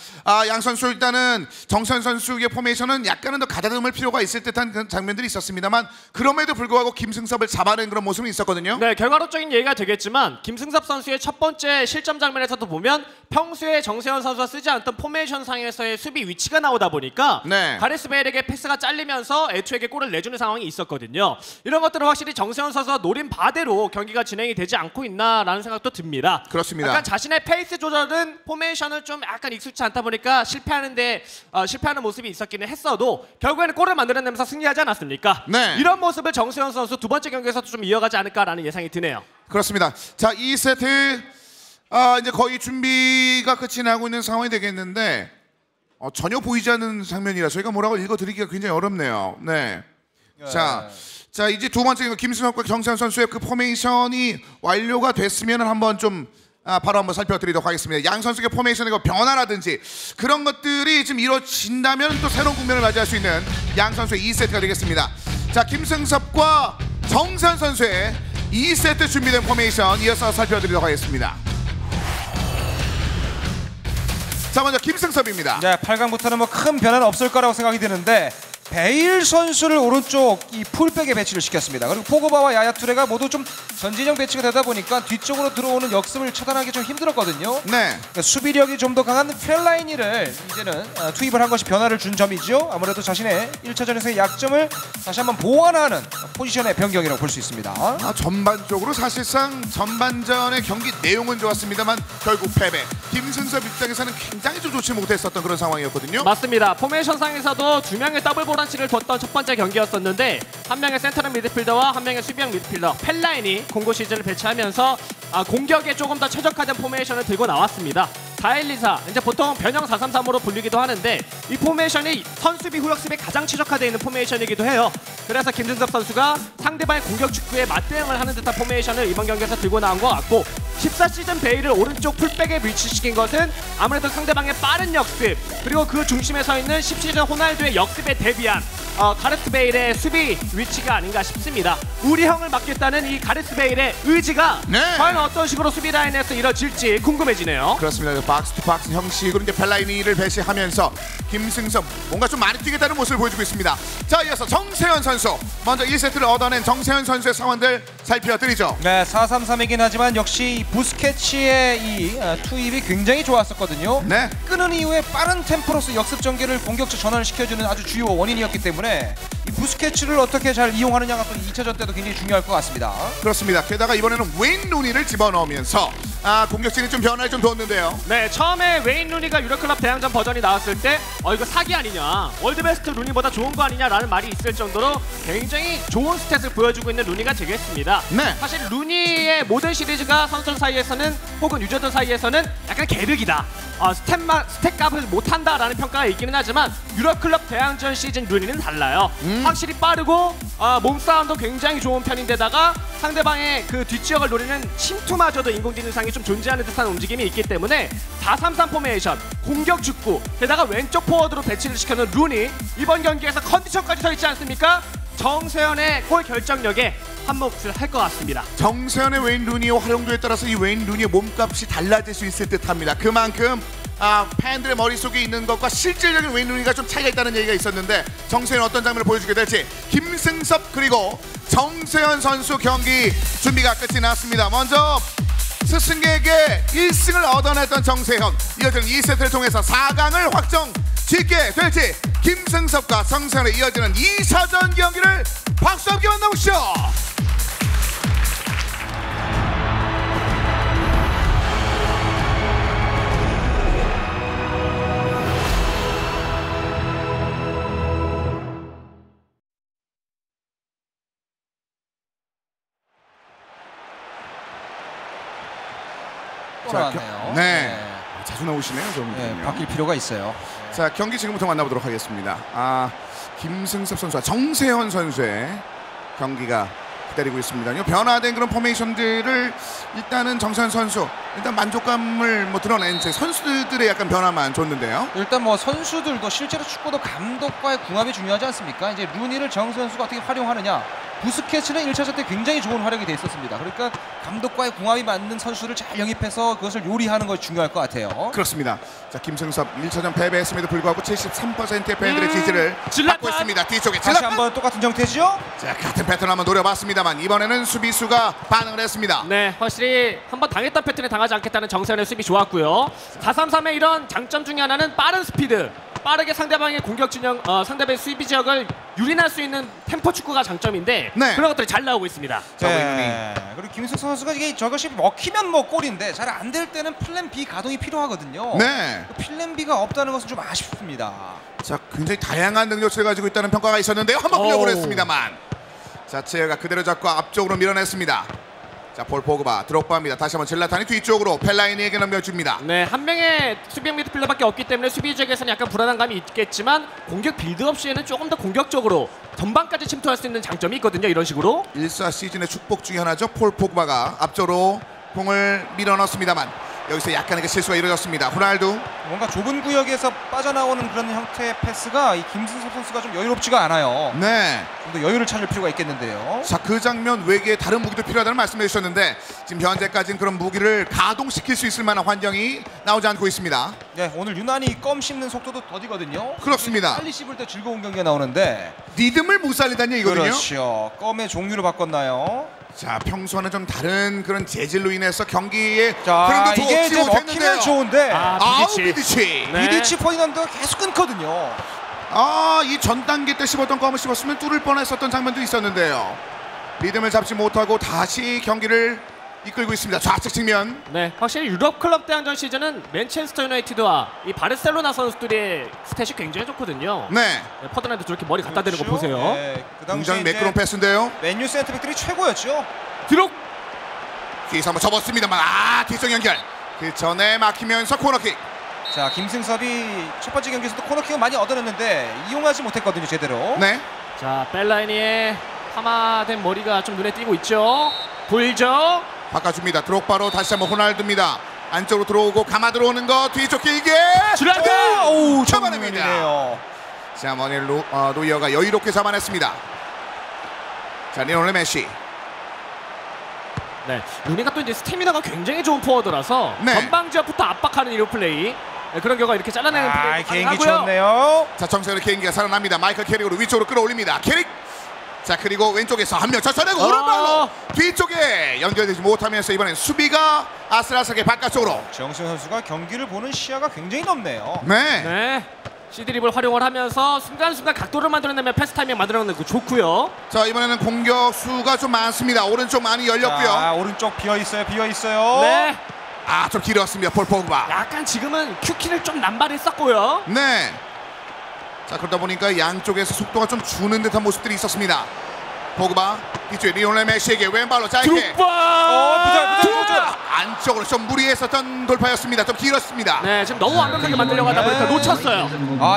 양 선수 일단은 정세현 선수의 포메이션은 약간은 더 가다듬을 필요가 있을 듯한 그런 장면들이 있었습니다만 그럼에도 불구하고 김승섭을 잡아낸 그런 모습이 있었거든요. 네, 결과론적인 얘기가 되겠지만 김승섭 선수의 첫 번째 실점 장면에서도 보면 평소에 정세현 선수가 쓰지 않던 포메이션 상에서의 수비 위치가 나오다 보니까 네. 가레스 베일에게 패스가 잘리면서 애초에게 골을 내주는 상황이 있었거든요. 이런 것들은 확실히 정세현 선수가 노린 바대로 경기가 진행이 되지 않고 있나라는 생각도 듭니다. 그렇습니다. 약간 자신의 페이스 조절은 포메이션을 좀 약간 익숙치 않다 보니까 실패하는 모습이 있었기는 했어도 결국에는 골을 만들어내면서 승리하지 않았습니까? 네. 이런 모습을 정세현 선수 두 번째 경기에서도 좀 이어가지 않을까라는 예상이 드네요. 그렇습니다. 자, 2세트 이제 거의 준비가 끝이 나고 있는 상황이 되겠는데 전혀 보이지 않는 장면이라 저희가 뭐라고 읽어드리기가 굉장히 어렵네요. 네. 자 이제 두 번째 김승섭과 정세현 선수의 그 포메이션이 완료가 됐으면 한번 좀 바로 한번 살펴드리도록 하겠습니다. 양 선수의 포메이션의 변화라든지 그런 것들이 지금 이루어진다면 또 새로운 국면을 맞이할 수 있는 양 선수의 2세트가 되겠습니다. 자, 김승섭과 정세현 선수의 2세트 준비된 포메이션 이어서 살펴드리도록 하겠습니다. 자, 먼저 김승섭입니다. 네, 8강부터는 뭐 큰 변화는 없을 거라고 생각이 드는데 베일 선수를 오른쪽 이 풀백에 배치를 시켰습니다. 그리고 포그바와 야야 투레가 모두 좀 전진형 배치가 되다 보니까 뒤쪽으로 들어오는 역습을 차단하기 좀 힘들었거든요. 네. 그러니까 수비력이 좀 더 강한 펠라이니를 이제는 투입을 한 것이 변화를 준 점이죠. 아무래도 자신의 1차전에서의 약점을 다시 한번 보완하는 포지션의 변경이라고 볼 수 있습니다. 전반적으로 사실상 전반전의 경기 내용은 좋았습니다만 결국 패배. 김승섭 입장에서는 굉장히 좀 좋지 못했었던 그런 상황이었거든요. 맞습니다. 포메이션상에서도 두 명의 더블 보란치를 뒀던 첫 번째 경기였었는데 한 명의 센터럴 미드필더와 한 명의 수비형 미드필더 펠라인이 공고 시즌을 배치하면서 공격에 조금 더 최적화된 포메이션을 들고 나왔습니다. 4-1-2-4 이제 보통 변형 4-3-3으로 불리기도 하는데 이 포메이션이 선수비 후역습에 가장 최적화되어 있는 포메이션이기도 해요. 그래서 김승섭 선수가 상대방의 공격 축구에 맞대응을 하는 듯한 포메이션을 이번 경기에서 들고 나온 것 같고 14시즌 베일을 오른쪽 풀백에 위치시킨 것은 아무래도 상대방의 빠른 역습 그리고 그 중심에 서 있는 10시즌 호날두의 역습에 대비한 가레스 베일의 수비 위치가 아닌가 싶습니다. 우리 형을 맡겠다는 이 가레스 베일의 의지가 과연 어떤 식으로 수비 라인에서 이뤄질지 궁금해지네요. 그렇습니다. 박스 투 박스 형식으로 이제 펠라이니를 배치하면서 김승섭 뭔가 좀 많이 뛰겠다는 모습을 보여주고 있습니다. 자, 이어서 정세현 선수 먼저 1세트를 얻어낸 정세현 선수의 상황들 살펴드리죠. 네, 4-3-3이긴 하지만 역시 부스케치의 이 투입이 굉장히 좋았었거든요. 네. 끄는 이후에 빠른 템포로서 역습 전개를 공격적 전환을 시켜주는 아주 주요 원인이었기 때문에 이 부스케치를 어떻게 잘 이용하느냐가 또 2차전 때도 굉장히 중요할 것 같습니다. 그렇습니다. 게다가 이번에는 웨인 루니를 집어넣으면서 공격진이 좀 변화를 좀 뒀는데요. 네, 처음에 웨인 루니가 유럽클럽 대항전 버전이 나왔을 때 이거 사기 아니냐, 월드베스트 루니보다 좋은 거 아니냐라는 말이 있을 정도로 굉장히 좋은 스탯을 보여주고 있는 루니가 되겠습니다. 네. 사실 루니의 모든 시리즈가 선수들 사이에서는 혹은 유저들 사이에서는 약간 계륵이다, 스탯 값을 못한다라는 평가가 있기는 하지만 유럽클럽 대항전 시즌 루니는 달라요. 확실히 빠르고 몸싸움도 굉장히 좋은 편인데다가 상대방의 그 뒷지역을 노리는 침투마저도 인공지능상이 좀 존재하는 듯한 움직임이 있기 때문에 4-3-3 포메이션, 공격 축구, 게다가 왼쪽 포워드로 배치를 시켜놓은 루니, 이번 경기에서 컨디션까지 서 있지 않습니까? 정세현의 골 결정력에 한몫을 할 것 같습니다. 정세현의 웨인 루니의 활용도에 따라서 이 웨인 루니의 몸값이 달라질 수 있을 듯합니다. 그만큼 팬들의 머릿속에 있는 것과 실질적인 웨인 루니가 좀 차이가 있다는 얘기가 있었는데 정세현 어떤 장면을 보여주게 될지 김승섭 그리고 정세현 선수 경기 준비가 끝이 났습니다. 먼저 스승에게 1승을 얻어냈던 정세현, 이어지는 2세트를 통해서 4강을 확정 짓게 될지 김승섭과 정세현에 이어지는 2차전 경기를 박수 함께 만나보시죠. 나왔네요. 네. 자주 나오시네요, 저분은요. 네, 바뀔 필요가 있어요. 자, 경기 지금부터 만나보도록 하겠습니다. 김승섭 선수와 정세현 선수의 경기가 기다리고 있습니다. 변화된 그런 포메이션들을 일단은 정세현 선수 일단 만족감을 드러낸 제 선수들의 약간 변화만 줬는데요. 일단 뭐 선수들도 실제로 축구도 감독과의 궁합이 중요하지 않습니까? 이제 루니를 정세현 선수가 어떻게 활용하느냐, 부스케츠는 1차전 때 굉장히 좋은 활약이 돼 있었습니다. 그러니까 감독과의 궁합이 맞는 선수를 잘 영입해서 그것을 요리하는 것이 중요할 것 같아요. 그렇습니다. 자, 김승섭 1차전 패배했음에도 불구하고 73%의 팬들의 지지를 질라탄. 받고 있습니다. 뒤쪽에 다시 질라탄. 한번 똑같은 정태죠? 자, 같은 패턴 한번 노려봤습니다만 이번에는 수비수가 반응을 했습니다. 네, 확실히 한번 당했던 패턴에 당하지 않겠다는 정세현의 수비 좋았고요. 4-3-3의 이런 장점 중에 하나는 빠른 스피드. 빠르게 상대방의 공격 진영, 상대방의 수비 지역을 유린할 수 있는 템포 축구가 장점인데 네. 그런 것들이 잘 나오고 있습니다. 자, 네. 그리고 김승석 선수가 이게 저것이 먹히면 뭐 골인데 잘 안 될 때는 플랜 B 가동이 필요하거든요. 네. 그 플랜 B가 없다는 것은 좀 아쉽습니다. 자, 굉장히 다양한 능력치를 가지고 있다는 평가가 있었는데요. 한번 오우. 흘려보려 했습니다만. 자, 체어가 그대로 잡고 앞쪽으로 밀어냈습니다. 자, 폴 포그바 드롭바입니다. 다시 한번 질라탄이 뒤쪽으로 펠라이니에게 넘겨줍니다. 네, 한 명의 수비형 미드필더밖에 없기 때문에 수비 지역에서는 약간 불안한 감이 있겠지만 공격 빌드업 시에는 조금 더 공격적으로 전방까지 침투할 수 있는 장점이 있거든요. 이런 식으로. 1사 시즌의 축복 중에 하나죠. 폴 포그바가 앞쪽으로 공을 밀어넣습니다만 여기서 약간의 그 실수가 이루어졌습니다. 호날두. 뭔가 좁은 구역에서 빠져나오는 그런 형태의 패스가 이 김승석 선수가 좀 여유롭지가 않아요. 네. 좀 더 여유를 찾을 필요가 있겠는데요. 자, 그 장면 외에 다른 무기도 필요하다는 말씀해 주셨는데 지금 현재까지는 그런 무기를 가동시킬 수 있을 만한 환경이 나오지 않고 있습니다. 네, 오늘 유난히 껌 씹는 속도도 더디거든요. 그렇습니다. 빨리 씹을 때 즐거운 경기가 나오는데. 리듬을 못 살리다는 얘기거든요. 그렇죠. 껌의 종류를 바꿨나요? 자, 평소와는 좀 다른 그런 재질로 인해서 경기에 자, 흐름도 이게 좋지 이제 못했는데요. 먹히면 좋은데 아우, 비디치. 비디치. 네. 비디치 포디난드가 계속 끊거든요. 아, 이 전 단계 때 씹었던 껌을 씹었으면 뚫을 뻔했었던 장면도 있었는데요. 리듬을 잡지 못하고 다시 경기를 이끌고 있습니다. 좌측 측면. 네, 확실히 유럽 클럽 대항전 시즌은 맨체스터 유나이티드와 이 바르셀로나 선수들의 스탯이 굉장히 좋거든요. 네, 네, 퍼드난드 저렇게 머리 갖다 대는 거 그렇죠? 보세요. 네, 그 당시에 굉장히 이제 매끄러운 패스인데요. 맨유 센터백들이 최고였죠. 드록. 뒤에서 한번 접었습니다만 뒤쪽 연결. 그 전에 막히면서 코너킥. 자, 김승섭이 첫 번째 경기에서도 코너킥을 많이 얻어냈는데 이용하지 못했거든요, 제대로. 네, 자, 벨라이니의 파마된 머리가 좀 눈에 띄고 있죠. 보이죠? 바꿔줍니다. 드록바로 다시 한번 호날두입니다. 안쪽으로 들어오고 감아 들어오는 거 뒤쪽 길게. 줄라탄! 오우, 잡아냅니다. 정면이네요. 자, 머니엘 노이어가 여유롭게 잡아냈습니다. 자, 리오넬 메시. 네, 루니가 또 이제 스태미나가 굉장히 좋은 포워드라서 네. 전방 지역부터 압박하는 이런 플레이. 네, 그런 경우가 이렇게 잘라내는 플레이 개인기 좋네요. 자, 정세현의 개인기가 살아납니다. 마이클 캐릭으로 위쪽으로 끌어올립니다. 캐릭. 자, 그리고 왼쪽에서 한 명 젖혀내고 오른발로 뒤쪽에 연결되지 못하면서 이번엔 수비가 아슬아슬하게 바깥쪽으로. 정수현 선수가 경기를 보는 시야가 굉장히 넓네요. 네. 네, C드립을 활용을 하면서 순간순간 각도를 만들어내면 패스 타이밍 만들어내는 거 좋고요. 자, 이번에는 공격수가 좀 많습니다. 오른쪽 많이 열렸고요. 자, 오른쪽 비어 있어요. 네, 좀 길었습니다. 폴 포그바. 약간 지금은 큐키를 좀 남발했었고요. 네. 자, 그러다 보니까 양쪽에서 속도가 좀 주는 듯한 모습들이 있었습니다. 포그바 뒤쪽에 리오넬 메시에게 왼발로 짧게. 드롭바! 안쪽으로 좀 무리했었던 돌파였습니다. 좀 길었습니다. 네, 지금 너무 완벽하게 만들려고 하다 보니까 놓쳤어요.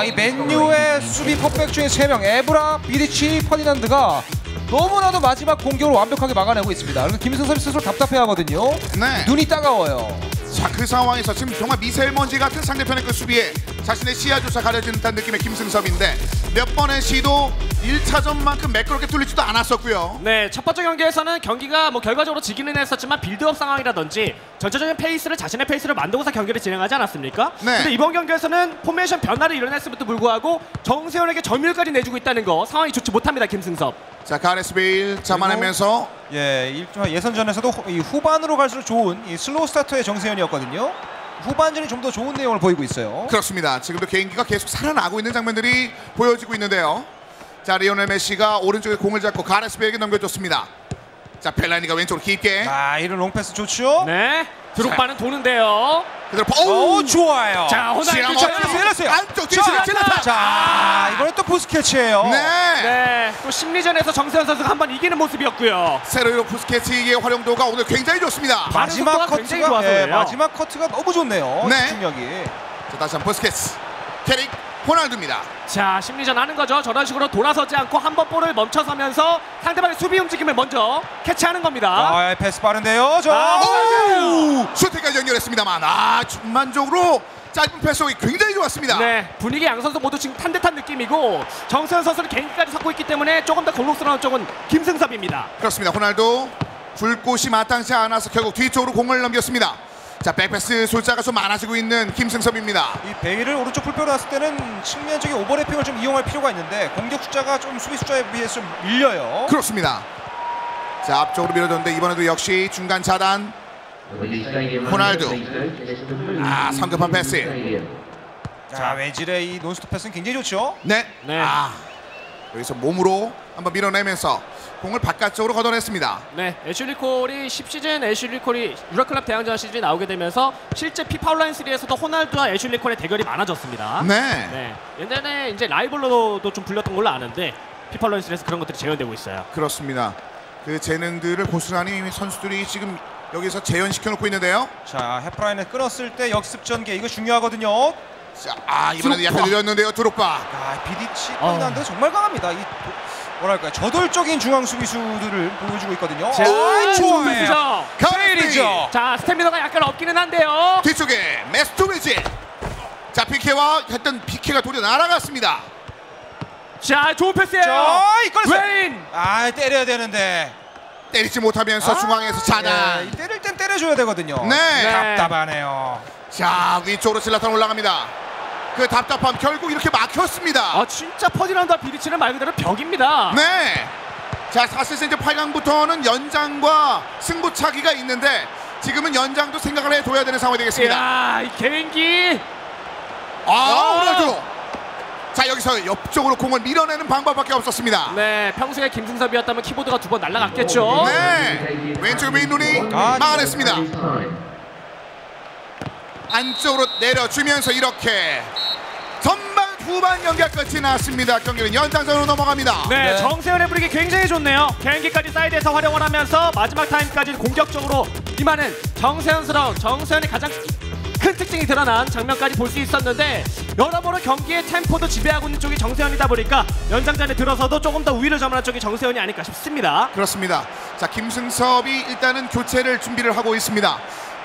이 맨유의 수비 퍼펙 중에 3명, 에브라, 비디치, 퍼디난드가 너무나도 마지막 공격을 완벽하게 막아내고 있습니다. 그래서 김승섭이 스스로 답답해하거든요. 네. 눈이 따가워요. 자, 그 상황에서 지금 정말 미세먼지 같은 상대편의 그 수비에 자신의 시야조차 가려지는 듯한 느낌의 김승섭인데 몇 번의 시도 1차전만큼 매끄럽게 뚫리지도 않았었고요. 네, 첫 번째 경기에서는 경기가 뭐 결과적으로 지기는 했었지만 빌드업 상황이라든지 전체적인 페이스를 자신의 페이스를 만들고서 경기를 진행하지 않았습니까? 네. 근데 이번 경기에서는 포메이션 변화를 일어냈음에도 불구하고 정세현에게 점유율까지 내주고 있다는 거 상황이 좋지 못합니다, 김승섭. 자, 가레스 베일 잡아내면서 예선전에서도 이 후반으로 갈수록 좋은 이 슬로우 스타터의 정세현이었거든요. 후반전이 좀 더 좋은 내용을 보이고 있어요. 그렇습니다. 지금도 개인기가 계속 살아나고 있는 장면들이 보여지고 있는데요. 자, 리오넬 메시가 오른쪽에 공을 잡고 가레스 베일에게 넘겨줬습니다. 자, 펠라니가 왼쪽으로 깊게. 이런 롱패스 좋죠? 네, 드록바는 도는데요. 그대로 오, 좋아요. 자, 호날두 열렸어요. 안쪽 뒤쪽에 찔렀다. 자, 이번엔 또 부스케츠예요. 네. 네, 또 심리전에서 정세현 선수가 한번 이기는 모습이었고요. 세르히오 부스케츠의 활용도가 오늘 굉장히 좋습니다. 마지막 속도가 굉장히 좋아서 커트가 그래요. 마지막 커트가 너무 좋네요. 네. 집중력이. 자, 다시 한번 부스케츠. 캐릭 호날두입니다. 자, 심리전 하는 거죠. 저런 식으로 돌아서지 않고 한 번 볼을 멈춰서면서 상대방의 수비 움직임을 먼저 캐치하는 겁니다. 패스 빠른데요. 슈팅까지 연결했습니다만 중간적으로 짧은 패스이 굉장히 좋았습니다. 네, 분위기 양 선수 모두 지금 탄 듯한 느낌이고 정세현 선수는 개인기까지 섞고 있기 때문에 조금 더 공격스러운 쪽은 김승섭입니다. 그렇습니다. 호날두 불꽃이 마땅치 않아서 결국 뒤쪽으로 공을 넘겼습니다. 자, 백패스 숫자가 좀 많아지고 있는 김승섭입니다. 이 베일을 오른쪽 풀뼈로 놨을 때는 측면적인 오버래핑을 좀 이용할 필요가 있는데 공격 숫자가 좀 수비 숫자에 비해서 좀 밀려요. 그렇습니다. 자, 앞쪽으로 밀어줬는데 이번에도 역시 중간 차단. 호날두. 성급한 패스. 자, 웨질의 이 논스톱 패스는 굉장히 좋죠. 네. 네. 여기서 몸으로 한번 밀어내면서 공을 바깥쪽으로 걷어냈습니다. 네, 애슐리 콜이 10시즌 애슐리 콜이 유럽클럽 대항전 시즌이 나오게 되면서 실제 피파 온라인 3에서도 호날두와 애슐리 콜의 대결이 많아졌습니다. 네. 네, 옛날에 이제 라이벌로도 좀 불렸던 걸로 아는데 피파 온라인 3에서 그런 것들이 재현되고 있어요. 그렇습니다. 그 재능들을 고스란히 선수들이 지금 여기서 재현시켜 놓고 있는데요. 자, 헤프라인을 끊었을 때 역습 전개 이거 중요하거든요. 자, 이번에도 약간 느렸는데요. 드록바. 야, 비디치 포디난드가 정말 강합니다. 이 뭐랄까 저돌적인 중앙 수비수들을 보여주고 있거든요. 좋은 패스죠. 베일이죠. 자, 스태미너가 약간 없기는 한데요. 뒤쪽에 메스토베지. 자, 피케와 했던 피케가 도려 날아갔습니다. 자, 좋은 패스예요. 자, 이걸 웨인. 때려야 되는데 때리지 못하면서 중앙에서 차단. 이 때릴 땐 때려줘야 되거든요. 네. 답답하네요. 자, 위쪽으로 질라탄 올라갑니다. 그 답답함 결국 이렇게 막혔습니다. 진짜 퍼디난드와 비리치는 말 그대로 벽입니다. 네. 자, 사실상 이제 8강부터는 연장과 승부차기가 있는데 지금은 연장도 생각을 해둬야 되는 상황이 되겠습니다. 이야, 이 개인기. 호날두. 자, 여기서 옆쪽으로 공을 밀어내는 방법밖에 없었습니다. 네, 평소에 김승섭이었다면 키보드가 2번 날아갔겠죠. 네. 왼쪽 왼눈이 막아냈습니다. 안쪽으로 내려주면서 이렇게 전반 후반 경기가 끝이 났습니다. 경기는 연장전으로 넘어갑니다. 네, 네. 정세현의 분위기 굉장히 좋네요. 개인기까지 사이드에서 활용을 하면서 마지막 타임까지 공격적으로 임하는 정세현스러운 정세현의 가장 큰 특징이 드러난 장면까지 볼 수 있었는데 여러모로 경기의 템포도 지배하고 있는 쪽이 정세현이다 보니까 연장전에 들어서도 조금 더 우위를 점하는 쪽이 정세현이 아닐까 싶습니다. 그렇습니다. 자, 김승섭이 일단은 교체를 준비를 하고 있습니다.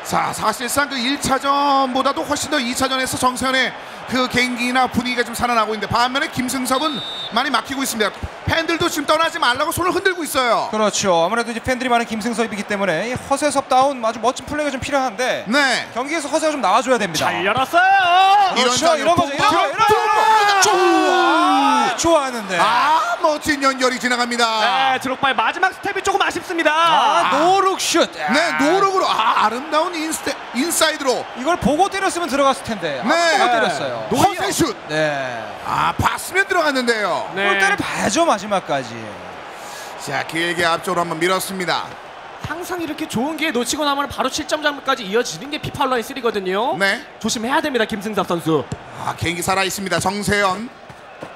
자, 사실상 그 1차전보다도 훨씬 더 2차전에서 정세현의 그 개인기나 분위기가 좀 살아나고 있는데 반면에 김승섭은 많이 막히고 있습니다. 팬들도 지금 떠나지 말라고 손을 흔들고 있어요. 그렇죠. 아무래도 이제 팬들이 많은 김승섭이기 때문에 이 허세섭다운 아주 멋진 플레이가 좀 필요한데 네. 경기에서 허세가 좀 나와줘야 됩니다. 잘 열었어요. 그렇죠. 이런 거죠. 좋아하는데. 멋진 연결이 지나갑니다. 네, 드록바의 마지막 스텝이 조금 아쉽습니다. 노룩 슛. 네, 노력으로 아름다운 인사이드로. 이걸 보고 때렸으면 들어갔을 텐데. 네. 보고 때렸어요. 허세슛. 네. 봤으면 들어갔는데요. 네. 골대를 봐야죠 마지막까지. 자, 길게 앞쪽으로 한번 밀었습니다. 항상 이렇게 좋은 기회 놓치고 나면 바로 실점장면까지 이어지는 게 피파 온라인 3거든요. 네. 조심해야 됩니다, 김승섭 선수. 개인기 살아있습니다. 정세현.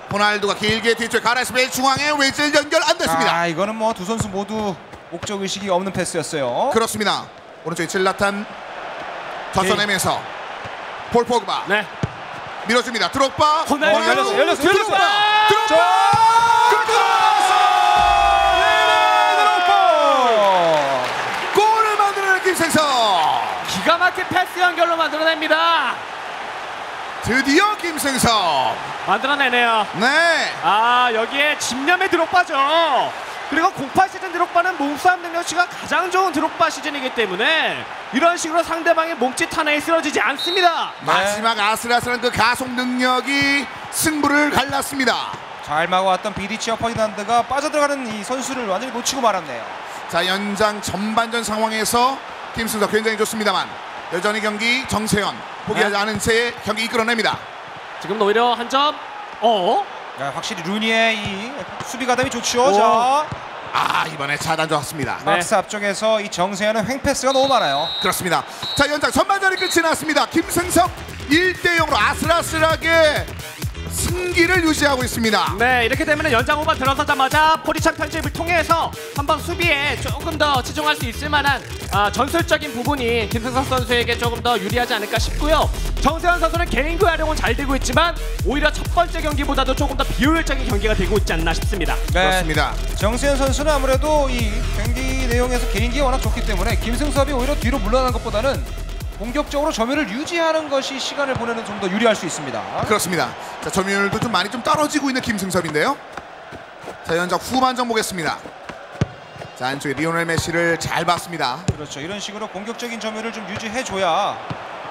호날두가 길게 뒤쪽에 가라스베 중앙에 외질 연결 안 됐습니다. 이거는 뭐 두 선수 모두 목적 의식이 없는 패스였어요. 그렇습니다. 오른쪽에 질라탄 젖어내면서 폴 포그바. 네. 밀어줍니다. 드록바. 호날두. 열렸어. 드록바. 골을 만들어낸 김승섭. 기가 막힌 패스 연결로 만들어냅니다. 드디어 김승섭. 만들어내네요. 네. 여기에 집념의 드록바죠. 그리고 08 시즌 드록바는 몸싸움 능력치가 가장 좋은 드록바 시즌이기 때문에 이런 식으로 상대방의 몸짓 하나에 쓰러지지 않습니다. 마지막 아슬아슬한 그 가속 능력이 승부를 갈랐습니다. 잘 막아왔던 비디치와 퍼디난드가 빠져들어가는 이 선수를 완전히 놓치고 말았네요. 자, 연장 전반전 상황에서 김승섭 굉장히 좋습니다만 여전히 경기 정세현 포기하지 않은 채 경기 이끌어냅니다. 지금 오히려 한 점. 확실히 루니의 이 수비 가담이 좋죠. 자, 이번에 차단 좋았습니다. 박스 앞쪽에서 이 정세현은 횡패스가 너무 많아요. 그렇습니다. 자, 연장 전반전이 끝이 났습니다. 김승섭 1대0으로 아슬아슬하게 승기를 유지하고 있습니다. 네, 이렇게 되면 연장 후반 들어서자마자 포리창 편집을 통해서 한번 수비에 조금 더 치중할 수 있을 만한 전술적인 부분이 김승섭 선수에게 조금 더 유리하지 않을까 싶고요. 정세현 선수는 개인기 활용은 잘 되고 있지만 오히려 첫 번째 경기보다도 조금 더 비효율적인 경기가 되고 있지 않나 싶습니다. 그렇습니다. 정세현 선수는 아무래도 이 경기 내용에서 개인기가 워낙 좋기 때문에 김승섭이 오히려 뒤로 물러나는 것보다는 공격적으로 점유를 유지하는 것이 시간을 보내는 좀 더 유리할 수 있습니다. 그렇습니다. 자, 점유율도 좀 많이 좀 떨어지고 있는 김승섭인데요. 자, 연장 후반전 보겠습니다. 자, 안쪽에 리오넬 메시를 잘 봤습니다. 그렇죠. 이런 식으로 공격적인 점유를 좀 유지해줘야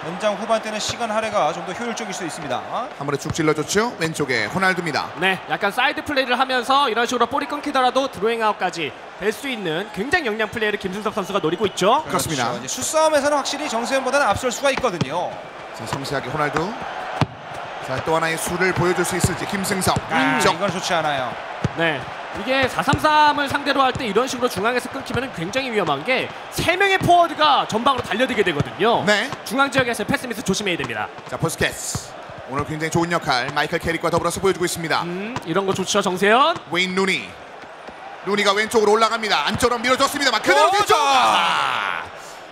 연장 후반 때는 시간 할애가 좀 더 효율적일 수 있습니다. 한번에 쭉 찔러줬죠. 왼쪽에 호날두입니다. 네, 약간 사이드 플레이를 하면서 이런 식으로 볼이 끊기더라도 드로잉 아웃까지 될 수 있는 굉장히 영리한 플레이를 김승섭 선수가 노리고 있죠. 그렇습니다. 그렇죠. 이제 슛싸움에서는 확실히 정세현보다는 앞설 수가 있거든요. 자, 섬세하게 호날두. 자, 또 하나의 수를 보여줄 수 있을지 김승섭. 이건 좋지 않아요. 네, 이게 4-3-3을 상대로 할 때 이런 식으로 중앙에서 끊기면 굉장히 위험한 게 3명의 포워드가 전방으로 달려들게 되거든요. 네. 중앙 지역에서 패스 미스 조심해야 됩니다. 자, 포스케츠. 오늘 굉장히 좋은 역할 마이클 캐릭과 더불어서 보여주고 있습니다. 이런 거 좋죠, 정세현. 웨인 루니. 루니가 왼쪽으로 올라갑니다. 안쪽으로 밀어줬습니다만 그대로 뒤쪽.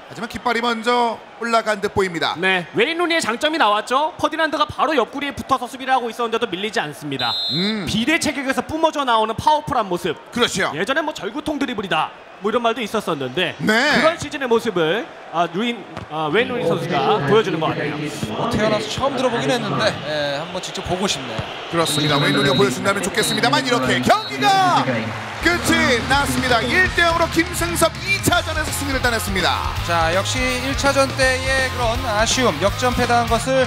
하지만 깃발이 먼저 올라간 듯 보입니다. 네, 웨인 루니의 장점이 나왔죠. 퍼디난드가 바로 옆구리에 붙어서 수비를 하고 있었는데도 밀리지 않습니다. 비대 체격에서 뿜어져 나오는 파워풀한 모습. 그렇죠. 예전에 뭐 절구통 드리블이다 뭐 이런 말도 있었었는데 네. 그런 시즌의 모습을 웨인 루니 선수가 보여주는 것 같아요. 태어나서 처음 들어보긴 했는데 한번 직접 보고 싶네요. 그렇습니다. 웨인 루니가 보여준다면 좋겠습니다만 이렇게 경기가 끝이 났습니다. 1대0으로 김승섭 2차전에서 승리를 따냈습니다. 자, 역시 1차전 때의 그런 아쉬움, 역전패당한 것을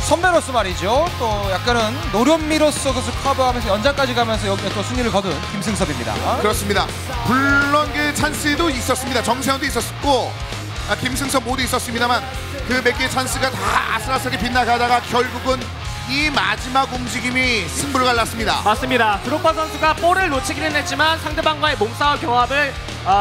선배로서 말이죠. 또 약간은 노련미로서 그것을 커버하면서 연장까지 가면서 여기에 또 승리를 거둔 김승섭입니다. 그렇습니다. 물론 그 찬스도 있었습니다. 정세현도 있었고 김승섭 모두 있었습니다만 그 몇 개의 찬스가 다 아슬아슬하게 빗나가다가 결국은 이 마지막 움직임이 승부를 갈랐습니다. 맞습니다. 드록바 선수가 볼을 놓치기는 했지만 상대방과의 몸싸움 경합을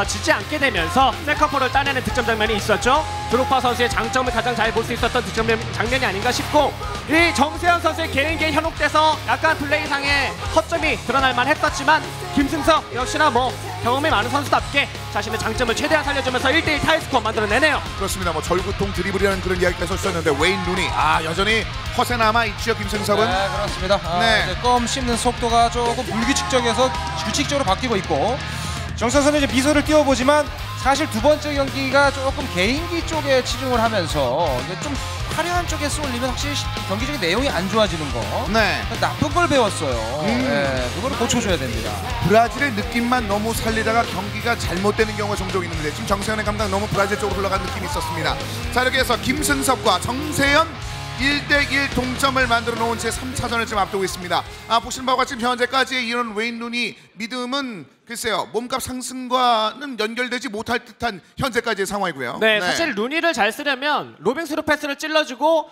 짓지 않게 되면서 세컨볼을 따내는 득점 장면이 있었죠. 드록바 선수의 장점을 가장 잘 볼 수 있었던 득점 장면이 아닌가 싶고, 이 정세현 선수의 개인기에 현혹돼서 약간 플레이상의 허점이 드러날 만했었지만 김승섭 역시나 뭐 경험이 많은 선수답게 자신의 장점을 최대한 살려주면서 1대1 타이스코어 만들어내네요. 그렇습니다. 뭐 절구통 드리블이라는 그런 이야기까지 썼었는데 웨인 루니 여전히 허세 남아 있죠. 김승섭은. 네, 그렇습니다. 네. 이제 껌 씹는 속도가 조금 불규칙적에서 규칙적으로 바뀌고 있고, 정선 선수 이제 미소를 띄워보지만 사실 두 번째 경기가 조금 개인기 쪽에 치중을 하면서 이제 좀 화려한 쪽에 쏠리면 확실히 경기적인 내용이 안 좋아지는 거. 네. 나쁜 걸 배웠어요. 네, 그거를 고쳐줘야 됩니다. 브라질의 느낌만 너무 살리다가 경기가 잘못되는 경우가 종종 있는데 지금 정세현의 감각 너무 브라질 쪽으로 흘러간 느낌이 있었습니다. 자, 이렇게 해서 김승섭과 정세현 1대1 동점을 만들어 놓은 제 3차전을 지금 앞두고 있습니다. 보시는 바와 같이 현재까지의 이런 웨인 루니 믿음은 글쎄요, 몸값 상승과는 연결되지 못할 듯한 현재까지의 상황이고요. 네, 사실 루니를 잘 쓰려면 로빙 스루 패스를 찔러주고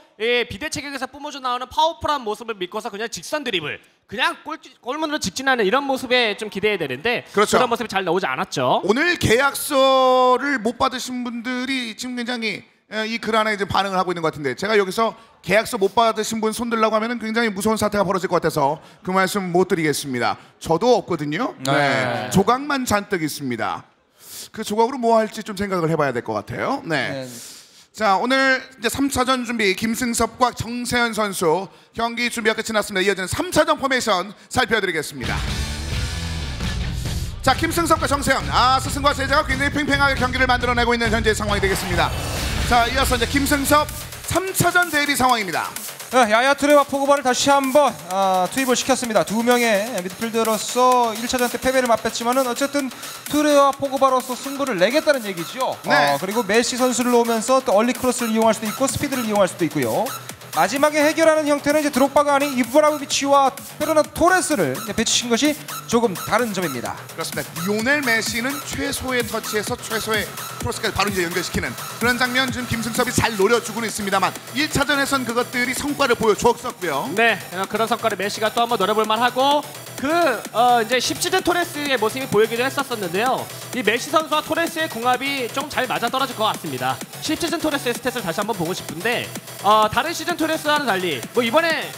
비대 체격에서 뿜어져 나오는 파워풀한 모습을 믿고서 그냥 직선 드리블, 그냥 골문으로 직진하는 이런 모습에 좀 기대해야 되는데, 그렇죠. 그런 모습이 잘 나오지 않았죠. 오늘 계약서를 못 받으신 분들이 지금 굉장히 이 글 안에 이제 반응을 하고 있는 것 같은데, 제가 여기서 계약서 못 받으신 분 손들라고 하면은 굉장히 무서운 사태가 벌어질 것 같아서 그 말씀 못 드리겠습니다. 저도 없거든요. 네. 조각만 잔뜩 있습니다. 그 조각으로 뭐 할지 좀 생각을 해봐야 될 것 같아요. 네. 자, 오늘 이제 3차전 준비 김승섭과 정세현 선수 경기 준비가 끝이 났습니다. 이어지는 3차전 포메이션 살펴드리겠습니다. 자, 김승섭과 정세현, 스승과 제자가 굉장히 팽팽하게 경기를 만들어내고 있는 현재의 상황이 되겠습니다. 자, 이어서 이제 김승섭 3차전 데뷔 상황입니다. 야야 투레와 포그바를 다시 한번 투입을 시켰습니다. 두 명의 미드필더로서 1차전 때 패배를 맛봤지만은 어쨌든 투레와 포그바로서 승부를 내겠다는 얘기죠. 네. 그리고 메시 선수를 놓으면서 또 얼리 크로스를 이용할 수도 있고 스피드를 이용할 수도 있고요. 마지막에 해결하는 형태는 이제 드록바가 아닌 이브라모비치와 페르난 토레스를 배치신 것이 조금 다른 점입니다. 그렇습니다. 리오넬 메시는 최소의 터치에서 최소의 크로스까지 바로 이제 연결시키는 그런 장면 지금 김승섭이 잘 노려주고는 있습니다만 1차전에선 그것들이 성과를 보여줬었고요. 네, 그런 성과를 메시가 또 한번 노려볼 만하고, 이제 10시즌 토레스의 모습이 보이기도 했었는데요. 이 메시 선수와 토레스의 궁합이 좀 잘 맞아떨어질 것 같습니다. 10시즌 토레스의 스탯을 다시 한번 보고 싶은데, 다른 시즌 토레스와는 달리 뭐 이번에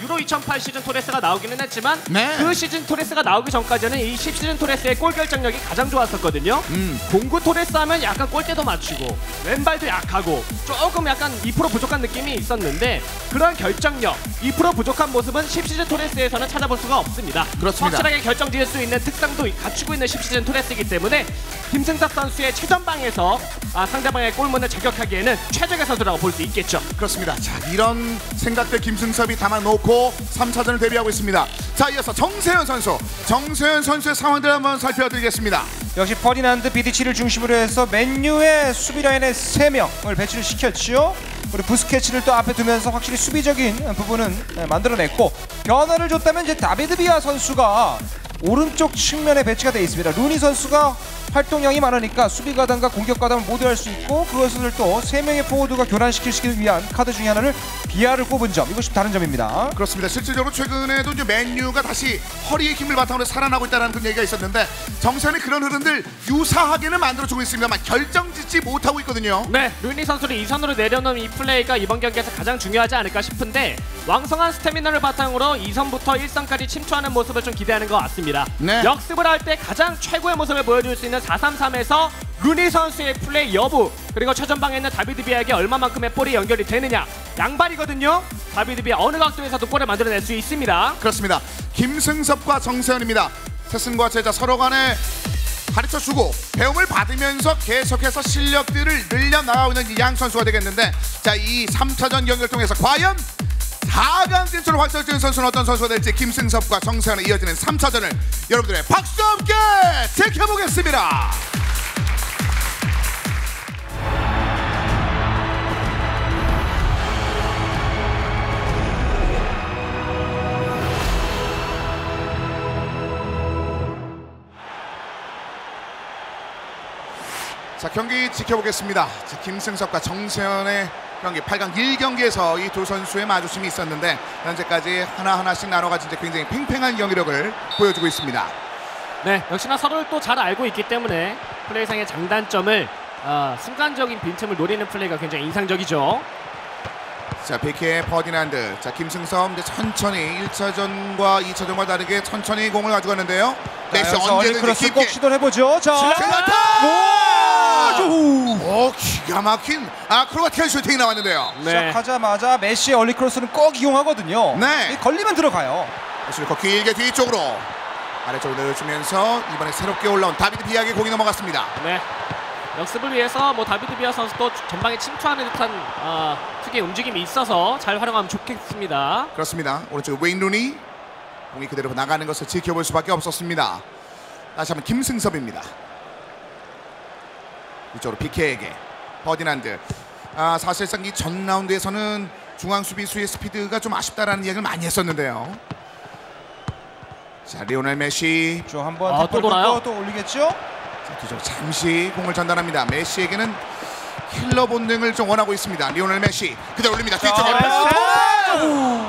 유로 2008 시즌 토레스가 나오기는 했지만 네. 그 시즌 토레스가 나오기 전까지는 이 10시즌 토레스의 골 결정력이 가장 좋았었거든요. 공구 토레스 하면 약간 골대도 맞추고 왼발도 약하고 조금 약간 2% 부족한 느낌이 있었는데 그런 결정력 2% 부족한 모습은 10시즌 토레스에서는 찾아볼 수가 없습니다. 그렇습니다. 확실하게 결정 지을 수 있는 특성도 갖추고 있는 10시즌 토레스이기 때문에 김승섭 선수의 최전방에서 상대방의 골문을 저격하기에는 최적의 선수라고 볼 수 있겠죠. 그렇습니다. 자, 이런 생각들 김승섭이 담아놓고 3차전을 데뷔하고 있습니다. 자, 이어서 정세현 선수. 정세현 선수의 상황들 한번 살펴드리겠습니다. 역시 퍼디난드, 비디치를 중심으로 해서 맨유의 수비 라인에 3명을 배치를 시켰죠. 그리고 부스케츠를 또 앞에 두면서 확실히 수비적인 부분은 만들어냈고 변화를 줬다면 이제 다비드 비아 선수가 오른쪽 측면에 배치가 되어 있습니다. 루니 선수가 활동량이 많으니까 수비 가담과 공격 가담을 모두 할 수 있고 그것을 또 3명의 포워드가 교란시키기 위한 카드 중에 하나를 비아를 꼽은 점, 이것이 다른 점입니다. 그렇습니다. 실질적으로 최근에도 이제 맨유가 다시 허리의 힘을 바탕으로 살아나고 있다는 그런 얘기가 있었는데 정세현이 그런 흐름들 유사하게는 만들어주고 있습니다만 결정짓지 못하고 있거든요. 네, 루니 선수를 2선으로 내려놓은 이 플레이가 이번 경기에서 가장 중요하지 않을까 싶은데 왕성한 스태미나를 바탕으로 2선부터 1선까지 침투하는 모습을 좀 기대하는 것 같습니다. 네. 역습을 할 때 가장 최고의 모습을 보여줄 수 있는 4-3-3에서 루니 선수의 플레이 여부 그리고 최전방에 있는 다비드 비아에게 얼마만큼의 볼이 연결이 되느냐 양발이거든요. 다비드 비아 어느 각도에서도 골을 만들어낼 수 있습니다. 그렇습니다. 김승섭과 정세현입니다. 스승과 제자 서로 간에 가르쳐주고 배움을 받으면서 계속해서 실력들을 늘려나가고 있는 이 양 선수가 되겠는데 자, 이 3차전 경기를 통해서 과연 4강 진출을 확정지은 선수는 어떤 선수가 될지 김승섭과 정세현에 이어지는 3차전을 여러분들의 박수와 함께 지켜보겠습니다. 자, 경기 지켜보겠습니다. 자, 김승섭과 정세현의 경기 8강 1경기에서 이 두 선수의 마주침이 있었는데 현재까지 하나하나씩 나눠가지고 이제 굉장히 팽팽한 경기력을 보여주고 있습니다. 네, 역시나 서로를 또 잘 알고 있기 때문에 플레이상의 장단점을 순간적인 빈틈을 노리는 플레이가 굉장히 인상적이죠. 자, BK의 퍼디난드. 자, 김승섭 이제 천천히 1차전과 2차전과 다르게 천천히 공을 가져가는데요. 메시 언제든지 크로스 꼭 깊게. 시도를 해보죠. 자, 오, 기가 막힌 아크로바티안 슈팅이 나왔는데요. 네. 시작하자마자 메시의 얼리 크로스는 꼭 이용하거든요. 네. 걸리면 들어가요. 메시를 길게 뒤쪽으로 아래쪽으로 내려주면서 이번에 새롭게 올라온 다비드 비아에게 공이 넘어갔습니다. 네. 역습을 위해서 뭐 다비드 비아 선수도 전방에 침투하는 듯한 특유의 움직임이 있어서 잘 활용하면 좋겠습니다. 그렇습니다. 오른쪽 웨인 루니 공이 그대로 나가는 것을 지켜볼 수밖에 없었습니다. 다시 한번 김승섭입니다. 이쪽으로 PK에게 퍼디난드. 사실상 이 전 라운드에서는 중앙 수비수의 스피드가 좀 아쉽다라는 이야기를 많이 했었는데요. 자, 리오넬 메시. 한번 또 돌아요? 또 올리겠죠? 자, 뒤쪽으로 잠시 공을 전달합니다. 메시에게는 킬러 본능을 좀 원하고 있습니다. 리오넬 메시 그대로 올립니다. 뒤쪽으로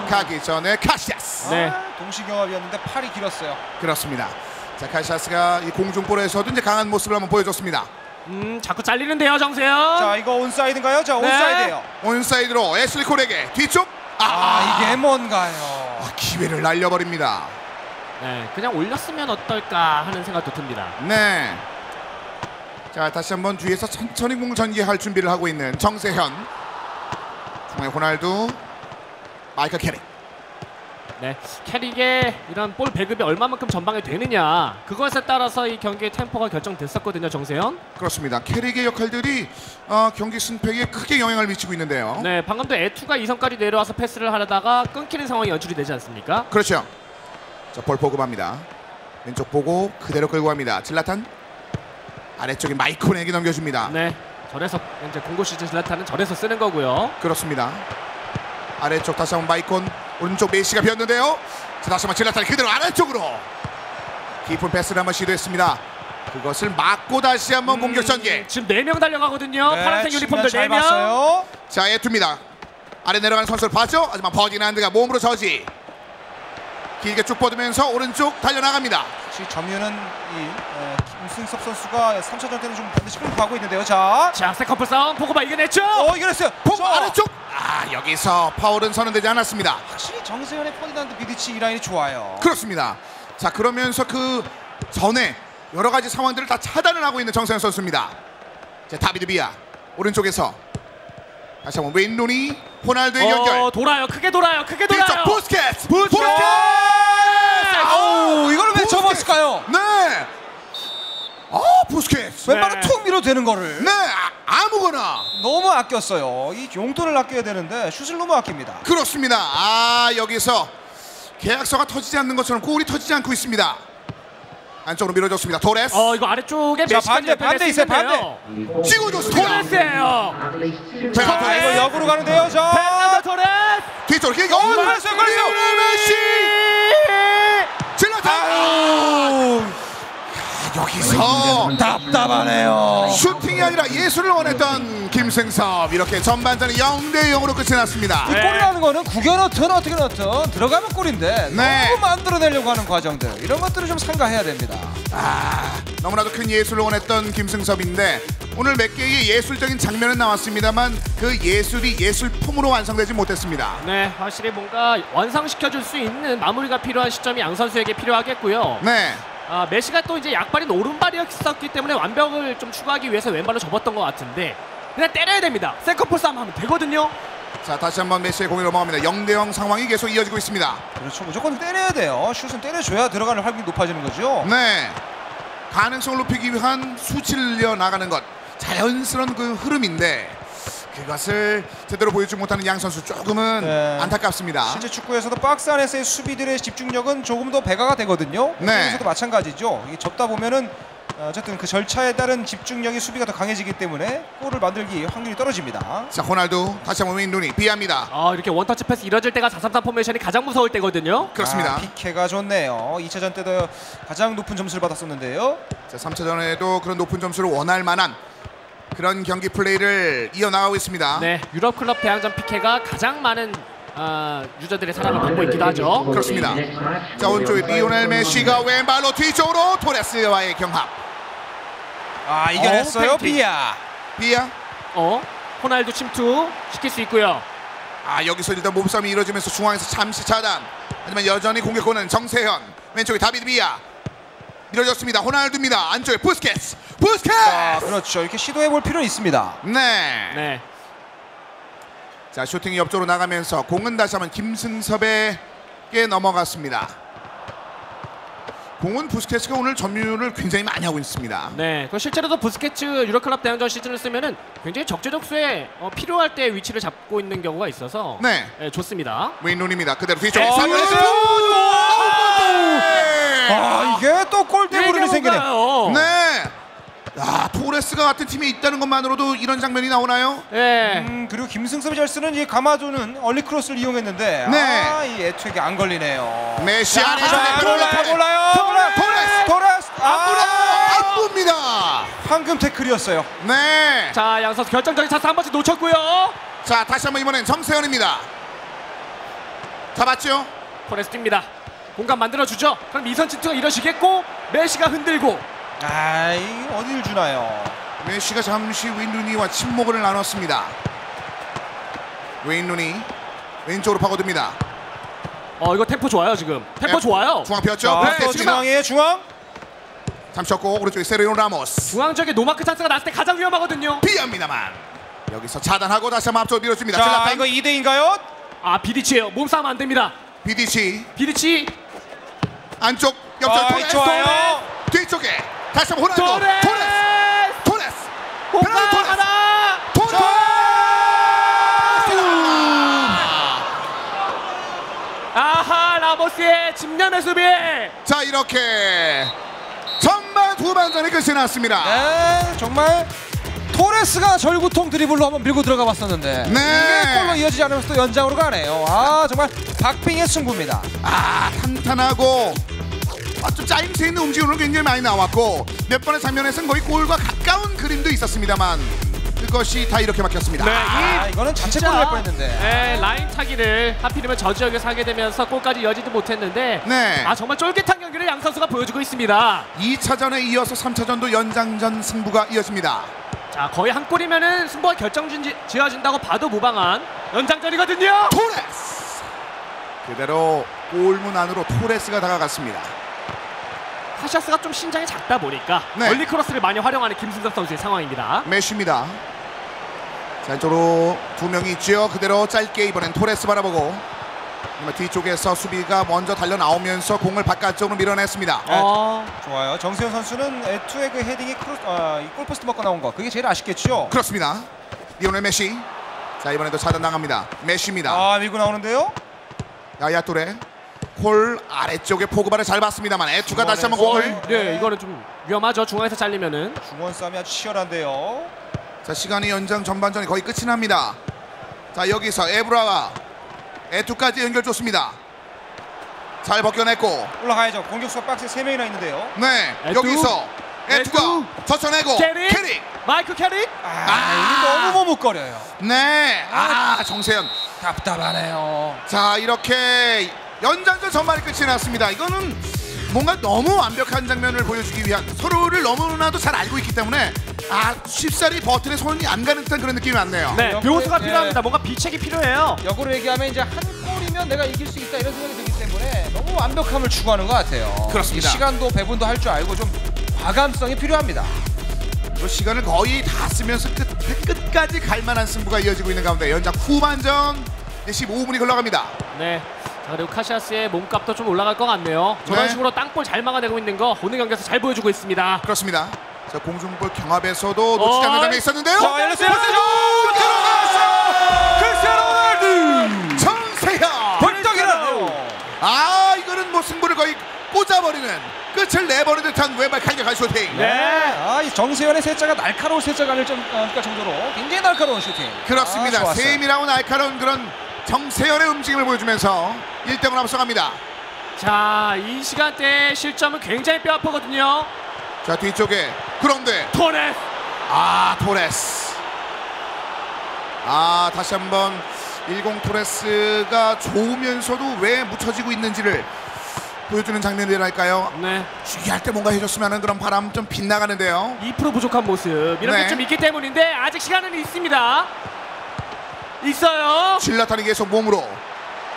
가기 전에 카시아스. 네. 동시경합이었는데 팔이 길었어요. 그렇습니다. 자, 카시아스가 이 공중볼에서도 이제 강한 모습을 한번 보여줬습니다. 자꾸 잘리는데요, 정세현. 자, 이거 온사이드인가요? 자, 네. 온사이드예요. 온사이드로 애슐리 콜에게 뒤쪽. 이게 뭔가요? 기회를 날려버립니다. 네, 그냥 올렸으면 어떨까 하는 생각도 듭니다. 네. 자, 다시 한번 뒤에서 천천히 공을 전개할 준비를 하고 있는 정세현. 중앙에 호날두, 마이클 캐릭. 네, 캐릭의 이런 볼 배급이 얼마만큼 전방에 되느냐 그것에 따라서 이 경기의 템포가 결정됐었거든요, 정세현. 그렇습니다. 캐릭의 역할들이 경기 승패에 크게 영향을 미치고 있는데요. 네, 방금도 에투가 2선까지 내려와서 패스를 하려다가 끊기는 상황이 연출이 되지 않습니까? 그렇죠. 자, 볼 보급합니다. 왼쪽 보고 그대로 끌고 갑니다. 질라탄 아래쪽에 마이콘에게 넘겨줍니다. 네, 저래서 이제 공고 시즌 질라탄은 저래서 쓰는 거고요. 그렇습니다. 아래쪽 다시 한번 마이콘, 오른쪽 메시가 비었는데요. 자, 다시 한번 질라탄이 그대로 아래쪽으로 깊은 패스를 한번 시도했습니다. 그것을 막고 다시 한번 공격 전개. 지금 4명 달려가거든요. 파란색 유니폼들 잘 4명. 봤어요. 자, 에투입니다. 아래 내려가는 선수를 봤죠? 하지만 버디난드가 몸으로 저지. 길게 쭉 뻗으면서 오른쪽 달려나갑니다. 혹시 점유는 이 김승섭 선수가 3차전 때는 좀 반드시 끌고 가고 있는데요. 자, 세컨플 싸움 포그바 이겨냈죠. 이겨냈어요. 폭 자, 아래쪽. 여기서 파울은 선언되지 않았습니다. 확실히 정세현의 퍼디난드 비디치 이 라인이 좋아요. 그렇습니다. 자, 그러면서 그 전에 여러 가지 상황들을 다 차단을 하고 있는 정세현 선수입니다. 자, 다비드 비아 오른쪽에서 다시 한번 웨인 루니 호날두의 연결. 돌아요. 크게 돌아요. 뒤쪽 부스케츠. 아우, 이걸 왜 접었을까요? 네. 부스케츠. 왼발로 네. 툭 밀어도 되는 거를. 네, 아무거나. 너무 아꼈어요. 이 용돈을 아껴야 되는데 슛을 너무 아낍니다. 그렇습니다. 여기서 계약서가 터지지 않는 것처럼 골이 터지지 않고 있습니다. 안쪽으로 밀어줬습니다. 토레스. 이거 아래쪽에 자, 반대 있어요. 찍어줬습니다. 토레스예요. 자, 이거 역으로 가는데요. 자, 페르난도 토레스. 뒤쪽으로 길게. 걸렸어요. 메시. 질렀다. 여기서 답답하네요. 슈팅이 아니라 예술을 원했던 김승섭. 이렇게 전반전이 0대 0으로 끝이 났습니다. 이 골이라는 거는 구겨 넣든 어떻게 넣든 들어가면 골인데 네. 너무 만들어내려고 하는 과정들 이런 것들을 좀 삼가해야 됩니다. 너무나도 큰 예술을 원했던 김승섭인데 오늘 몇 개의 예술적인 장면은 나왔습니다만 그 예술이 예술품으로 완성되지 못했습니다. 네, 확실히 뭔가 완성시켜줄 수 있는 마무리가 필요한 시점이 양 선수에게 필요하겠고요. 네. 메시가 또 이제 약발인 오른발이었기 때문에 완벽을 좀 추구하기 위해서 왼발로 접었던 것 같은데 그냥 때려야 됩니다. 세컨볼 싸움 하면 되거든요. 자, 다시 한번 메시의 공이 넘어갑니다. 0대 0 상황이 계속 이어지고 있습니다. 그렇죠. 무조건 때려야 돼요. 슛은 때려줘야 들어가는 확률이 높아지는 거죠. 네. 가능성을 높이기 위한 수치를 이어나가는 것. 자연스러운 그 흐름인데 그것을 제대로 보여주지 못하는 양 선수 조금은 네. 안타깝습니다. 실제 축구에서도 박스 안에서의 수비들의 집중력은 조금 더 배가가 되거든요. 네. 여기서도 마찬가지죠. 이게 접다 보면은 어쨌든 그 절차에 따른 집중력이 수비가 더 강해지기 때문에 골을 만들기 확률이 떨어집니다. 자, 호날두 다시 한번 웨인 루니 비합니다. 이렇게 원터치 패스 이뤄질 때가 4-3-3 포메이션이 가장 무서울 때거든요. 그렇습니다. 피케가 좋네요. 2차전 때도 가장 높은 점수를 받았었는데요. 자, 3차전에도 그런 높은 점수를 원할 만한 그런 경기 플레이를 이어나가고 있습니다. 네, 유럽 클럽 대항전 피케가 가장 많은 유저들의 사랑을 받고 있기도 하죠. 그렇습니다. 자, 오른쪽에 리오넬 메시가 왼발로 뒤쪽으로 토레스와의 경합. 이겨냈어요. 팬티. 비아. 호날두 침투 시킬 수 있고요. 여기서 일단 몸싸움이 이루어지면서 중앙에서 잠시 차단. 하지만 여전히 공격권은 정세현. 왼쪽에 다비드 비아. 밀어졌습니다. 호날두입니다. 안쪽에 부스케츠. 그렇죠. 이렇게 시도해 볼 필요는 있습니다. 네. 자, 슈팅이 옆쪽으로 나가면서 공은 다시 한번 김승섭에게 넘어갔습니다. 공은 부스케츠가 오늘 점유를 굉장히 많이 하고 있습니다. 네, 실제로도 부스케츠 유럽클럽 대항전 시즌을 쓰면은 굉장히 적재적소에 필요할 때 위치를 잡고 있는 경우가 있어서 네. 좋습니다. 웨인 루니입니다. 그대로 뒤쪽에 이게 또 골대물이 생기네. 네. 토레스가 같은 팀에 있다는 것만으로도 이런 장면이 나오나요? 네. 그리고 김승섭이 잘 쓰는 이 가마조는 얼리 크로스를 이용했는데 네. 이 애투에게 안 걸리네요. 메시 안에 몰라요. 토레스 안 봅니다. 황금 태클이었어요. 네. 자, 양 선수 결정적인 찬스 한 번씩 놓쳤고요. 자, 다시 한번 이번엔 정세현입니다. 잡았죠? 토레스 뜁니다. 공간 만들어주죠. 그럼 이선 침투가 이뤄지겠고 메시가 흔들고 이 어디를 주나요? 메시가 잠시 웨인 루니와 침묵을 나눴습니다. 웨인 루니 왼쪽으로 파고듭니다. 이거 템포 좋아요 지금. 템포 좋아요. 중앙 폈죠? 또 부스케츠가 중앙이에요. 중앙. 잠시 었고 오른쪽에 세르히오 라모스. 중앙 지역에 노마크 찬스가 났을 때 가장 위험하거든요. 비합니다만 여기서 차단하고 다시 한번 앞쪽으로 밀어줍니다. 자, 젤라탄. 이거 2대인가요? 비디치예요. 몸싸움 안 됩니다. BDC 비디치 안쪽 옆쪽 토레스. 좋아요. 뒤쪽에 다시 한번 호날두. 토레스. 공간 토레스. 하나. 라모스의 집념의 수비. 자, 이렇게 전반 후반전이 끝이 났습니다. 네, 정말 토레스가 절구통 드리블로 한번 밀고 들어가 봤었는데 네. 이게 골로 이어지지 않으면서 또 연장으로 가네요. 정말 박빙의 승부입니다. 탄탄하고 좀 짜임새 있는 움직임으로 굉장히 많이 나왔고 몇 번의 장면에서는 거의 골과 가까운 그림도 있었습니다만 것이 다 이렇게 막혔습니다. 아, 이거는 자책골을 낼 뻔했는데. 네, 라인 타기를 하필이면 저 지역에서 하게 되면서 골까지 이어지도 못했는데 네. 정말 쫄깃한 경기를 양 선수가 보여주고 있습니다. 2차전에 이어서 3차전도 연장전 승부가 이어집니다. 자, 거의 한 골이면은 승부가 결정지어진다고 봐도 무방한 연장전이거든요. 토레스! 그대로 골문 안으로 토레스가 다가갔습니다. 카시아스가 좀 신장이 작다 보니까 네. 얼리 크로스를 많이 활용하는 김승섭 선수의 상황입니다. 메시입니다. 자, 이쪽으로 두 명이 있죠. 그대로 짧게 이번엔 토레스 바라보고 뒤쪽에서 수비가 먼저 달려 나오면서 공을 바깥쪽으로 밀어냈습니다. 좋아요. 정세현 선수는 에투의 그 헤딩이 이 골포스트 먹고 나온 거 그게 제일 아쉽겠죠. 그렇습니다. 리오넬 메시. 자, 이번에도 차단 당합니다. 메시입니다. 아, 밀고 나오는데요. 야야 또레. 콜 아래쪽에 포그바를 잘 봤습니다만 에투가 다시 한번 공을. 네, 이거는 좀 위험하죠. 중앙에서 잘리면은. 중원 싸움이 아주 치열한데요. 자, 시간이 연장 전반전이 거의 끝이 납니다. 자, 여기서 에브라와 에투까지 연결 좋습니다. 잘 벗겨냈고. 올라가야죠. 공격수가 박스에 3명이나 있는데요. 네, 에투. 여기서 에투가 젖혀내고 캐릭. 마이크 캐릭. 이게 너무 머뭇거려요. 네, 정세현. 답답하네요. 자, 이렇게 연장전 전반이 끝이 났습니다. 이거는 뭔가 너무 완벽한 장면을 보여주기 위한, 서로를 너무나도 잘 알고 있기 때문에 쉽사리 버튼에 손이 안 가는 듯한 그런 느낌이 왔네요. 네, 묘수가 네. 필요합니다. 뭔가 비책이 필요해요. 역으로 얘기하면 이제 한 골이면 내가 이길 수 있다 이런 생각이 들기 때문에 너무 완벽함을 추구하는 것 같아요. 그렇습니다. 이 시간도 배분도 할 줄 알고 좀 과감성이 필요합니다. 또 시간을 거의 다 쓰면서 끝까지 갈 만한 승부가 이어지고 있는 가운데 연장 후반전 15분이 흘러갑니다. 네. 자, 그리고 카시아스의 몸값도 좀 올라갈 것 같네요. 저런 네. 식으로 땅볼 잘 막아내고 있는 거 오늘 경기에서 잘 보여주고 있습니다. 그렇습니다. 자, 공중볼 경합에서도 놓치지 않는 장면이 있었는데요. 자, 열렸어요. 들어갔어요. 크리스티아노 로날두 정세현 벌떡 일어나요. 이거는 뭐 승부를 거의 꽂아버리는, 끝을 내버리는 듯한 왼발 강력한 슈팅. 네. 이 정세현의 세자가 날카로운 세자가 아닐 정도로 굉장히 날카로운 슈팅. 그렇습니다. 좋았어요. 세밀하고 날카로운 그런 정세현의 움직임을 보여주면서 1등을 앞서갑니다. 자, 이 시간대에 실점은 굉장히 뼈아프거든요. 자, 뒤쪽에 그런데 토레스. 토레스. 다시 한번 10 토레스가 좋으면서도 왜 묻혀지고 있는지를 보여주는 장면이랄까요. 네. 중요할 때 뭔가 해줬으면 하는 그런 바람 좀 빗나가는데요. 2% 부족한 모습 이런 네. 게 좀 있기 때문인데 아직 시간은 있습니다. 있어요. 질라탄이 계속 몸으로.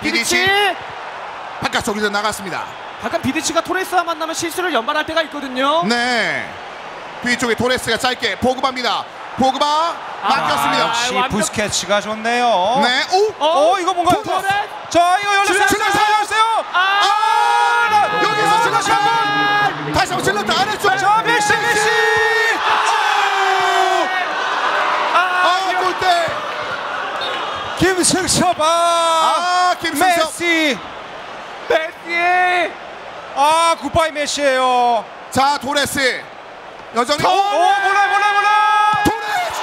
비디치 바깥쪽에서 나갔습니다. 가끔 비디치가 토레스와 만나면 실수를 연발할 때가 있거든요. 네. 뒤쪽에 토레스가 짧게 포그바입니다. 포그바 막혔습니다. 역시 완벽- 부스케츠가 좋네요. 네. 이거 뭔가요? 토레스. 자, 이거 열렸어요. 열렸어요. 여기서 질라탄 한번 다시 한번 질라탄 아래쪽. 자, 메시. 골대. 김승섭. 김승섭. 메시. 메시. 굿바이 메시예요. 자, 토레스 여전히 몰라. 토레스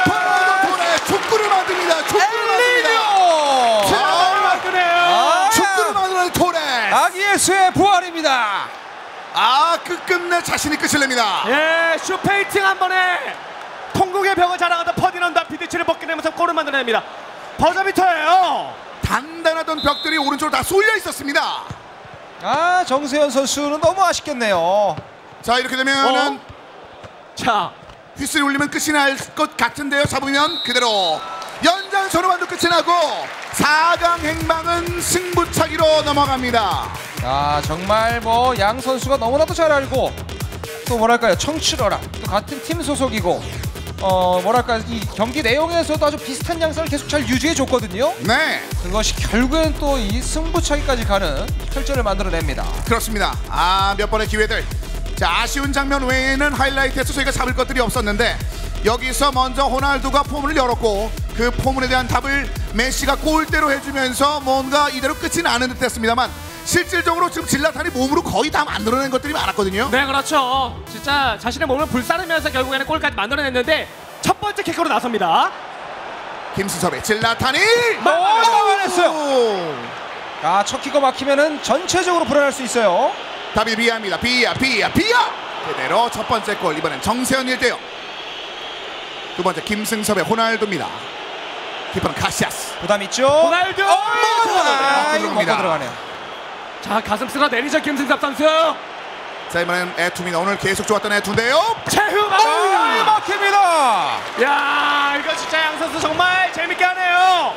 토레스 축구를 만듭니다. 축구를 만드는 토레스. 아기예수의 부활입니다. 끝끝내 자신이 끝을 냅니다. 예, 슈페이팅 한 번에 통곡의 병을 자랑하던 퍼디넌다 비디치를 벗겨내면서 골을 만들어냅니다. 버저비터예요. 단단하던 벽들이 오른쪽으로 다 쏠려 있었습니다. 정세현 선수는 너무 아쉽겠네요. 자, 이렇게 되면은 자, 휘슬이 울리면 끝이 날 것 같은데요. 잡으면 그대로 연장선으로만도 끝이 나고 4강 행방은 승부차기로 넘어갑니다. 정말 양 선수가 너무나도 잘 알고 또 뭐랄까요, 청출어랑 또 같은 팀 소속이고 이 경기 내용에서도 아주 비슷한 양상을 계속 잘 유지해 줬거든요. 네, 그것이 결국엔 또 이 승부차기까지 가는 혈전을 만들어냅니다. 그렇습니다. 몇 번의 기회들. 자, 아쉬운 장면 외에는 하이라이트에서 저희가 잡을 것들이 없었는데 여기서 먼저 호날두가 포문을 열었고 그 포문에 대한 답을 메시가 골대로 해주면서 뭔가 이대로 끝이 나는 듯했습니다만 실질적으로 지금 질라탄이 몸으로 거의 다 만들어낸 것들이 많았거든요. 네, 그렇죠. 진짜 자신의 몸을 불사르면서 결국에는 골까지 만들어냈는데 첫 번째 킥으로 나섭니다. 김수섭의 질라탄이 막아냈어요. 첫 키가 막히면은 전체적으로 불안할 수 있어요. 다비드 비아입니다. 비아 그대로 첫 번째 골. 이번엔 정세현 1대0. 두 번째 김승섭의 호날두입니다. 키퍼는 카시아스. 부담 있죠? 호날두! 이거 먹고 들어갑니다. 들어가네요. 자, 가슴 쓸어 내리죠, 김승섭 선수. 자, 이번엔 에투입니다. 오늘 계속 좋았던 에투인데요. 최후 막힙니다. 야, 이거 진짜 양 선수 정말 재밌게 하네요.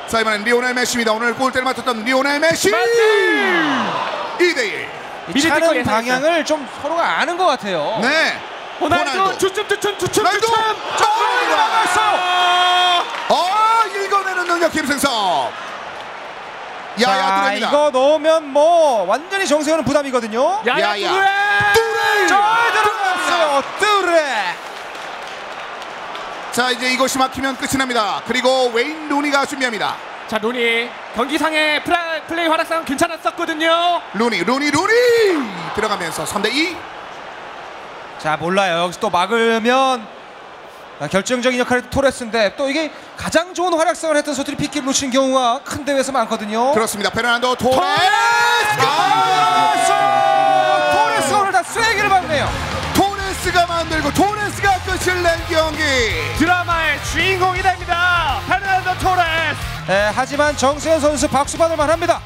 자, 이번엔 리오넬 메시입니다. 오늘 골대를 맡았던 리오넬 메시. 2대1. 이 차는 예상했어요. 방향을 좀 서로가 아는 것 같아요. 네. 호날두 주춤. 호날두! 읽어내는 능력 김승섭. 야야 자, 뚜레입니다. 이거 넣으면 뭐 완전히 정세현은 부담이거든요. 야야 뚜레! 뚜레! 잘 들어갔어요. 뚜레. 자, 이제 이것이 막히면 끝이 납니다. 그리고 웨인 루니가 준비합니다. 자, 루니 경기상의 플레이 활약상 괜찮았었거든요. 루니 들어가면서 3대2. 자, 몰라요. 여기서 또 막으면 결정적인 역할을 토레스인데 또 이게 가장 좋은 활약상을 했던 선수들이 핏길 놓친 경우가 큰 대회에서 많거든요. 그렇습니다. 페르난도 토레스. 토레스 오늘 다 쐐기를 박네요. 토레스가 만들고 토레스가 끝을 낸 경기. 드라마의 주인공이 됩니다. 페르난도 토레스. 네, 하지만 정세현 선수 박수 받을 만합니다.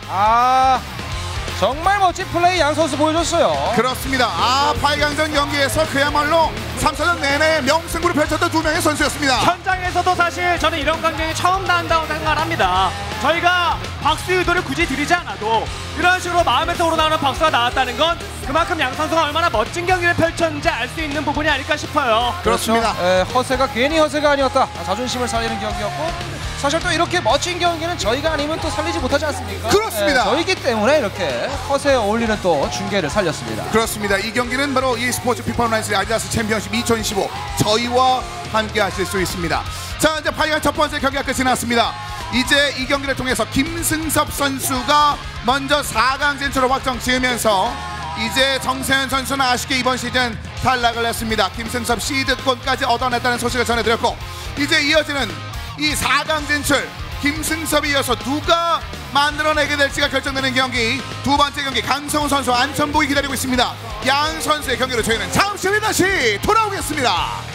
정말 멋진 플레이 양 선수 보여줬어요. 그렇습니다. 8강전 경기에서 그야말로 3차전 내내 명승부를 펼쳤던 두 명의 선수였습니다. 현장에서도 사실 저는 이런 광경이 처음 나온다고 생각을 합니다. 저희가 박수 유도를 굳이 드리지 않아도 이런 식으로 마음에서 우러나오는 박수가 나왔다는 건 그만큼 양 선수가 얼마나 멋진 경기를 펼쳤는지 알 수 있는 부분이 아닐까 싶어요. 그렇습니다. 허세가 괜히 허세가 아니었다. 자존심을 살리는 경기였고 사실 또 이렇게 멋진 경기는 저희가 아니면 또 살리지 못하지 않습니까? 그렇습니다. 저희기 때문에 이렇게 허세에 어울리는 또 중계를 살렸습니다. 그렇습니다. 이 경기는 바로 e스포츠 피파 온라인 아디다스 챔피언십 2015 저희와 함께 하실 수 있습니다. 자, 이제 8강 첫 번째 경기가 끝이 났습니다. 이제 이 경기를 통해서 김승섭 선수가 먼저 4강 진출을 확정 지으면서 이제 정세현 선수는 아쉽게 이번 시즌 탈락을 했습니다. 김승섭 시드권까지 얻어냈다는 소식을 전해드렸고 이제 이어지는 이 4강 진출 김승섭에 이어서 누가 만들어내게 될지가 결정되는 경기 두 번째 경기 강성훈 선수 안천복이 기다리고 있습니다. 양 선수의 경기로 저희는 잠시 후에 다시 돌아오겠습니다.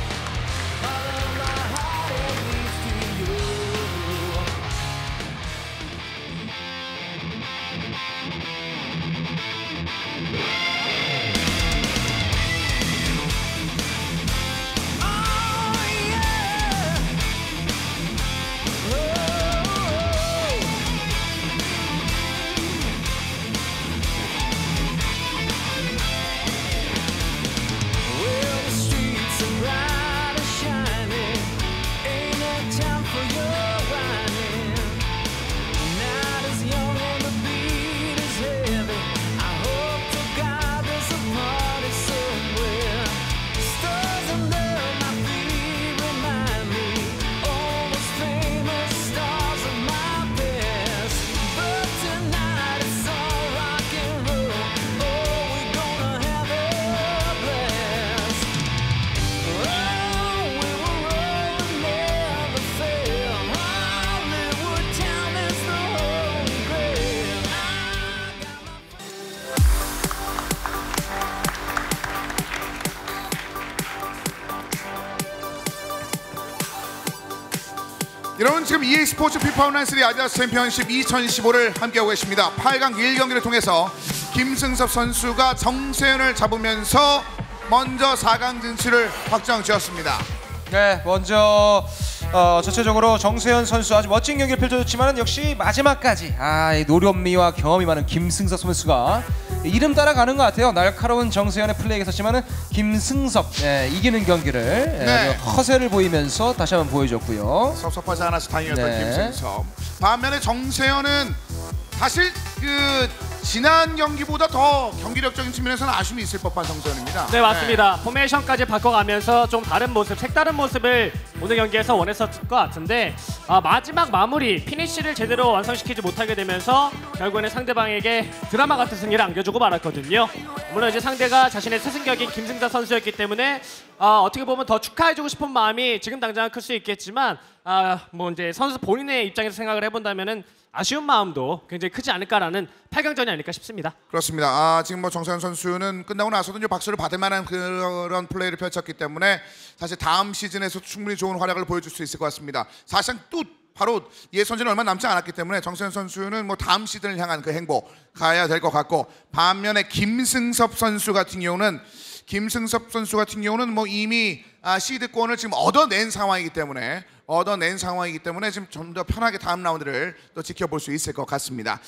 여러분 지금 e스포츠 피파 온라인 3 아디다스 챔피언십 2015를 함께하고 계십니다. 8강 1경기를 통해서 김승섭 선수가 정세현을 잡으면서 먼저 4강 진출을 확정 지었습니다. 네, 먼저 전체적으로 정세현 선수 아주 멋진 경기를 펼쳐줬지만 역시 마지막까지 이 노련미와 경험이 많은 김승섭 선수가 이름 따라가는 것 같아요. 날카로운 정세현의 플레이가 있었지만은 김승섭 이기는 경기를 허세를 보이면서 다시 한번 보여줬고요. 섭섭하지 않아서 다행이었던 김승섭. 반면에 정세현은 사실 지난 경기보다 더 경기력적인 측면에서는 아쉬움이 있을 법한 정세현입니다. 네, 맞습니다. 포메이션까지 바꿔가면서 좀 다른 모습, 색다른 모습을 오늘 경기에서 원했었을 것 같은데 마지막 마무리, 피니쉬를 제대로 완성시키지 못하게 되면서 결국에는 상대방에게 드라마 같은 승리를 안겨주고 말았거든요. 물론 이제 상대가 자신의 스승격인 김승섭 선수였기 때문에 어떻게 보면 더 축하해주고 싶은 마음이 지금 당장은 클 수 있겠지만 뭐 이제 선수 본인의 입장에서 생각을 해본다면은 아쉬운 마음도 굉장히 크지 않을까라는 8강전이 아닐까 싶습니다. 그렇습니다. 지금 뭐 정세현 선수는 끝나고 나서도 이제 박수를 받을 만한 그런 플레이를 펼쳤기 때문에 사실 다음 시즌에서 충분히 좋은 활약을 보여줄 수 있을 것 같습니다. 사실상 또 바로 예선전이 얼마 남지 않았기 때문에 정세현 선수는 뭐 다음 시즌을 향한 그 행보 가야 될 것 같고, 반면에 김승섭 선수 같은 경우는 뭐 이미 시드권을 지금 얻어낸 상황이기 때문에 지금 좀 더 편하게 다음 라운드를 또 지켜볼 수 있을 것 같습니다.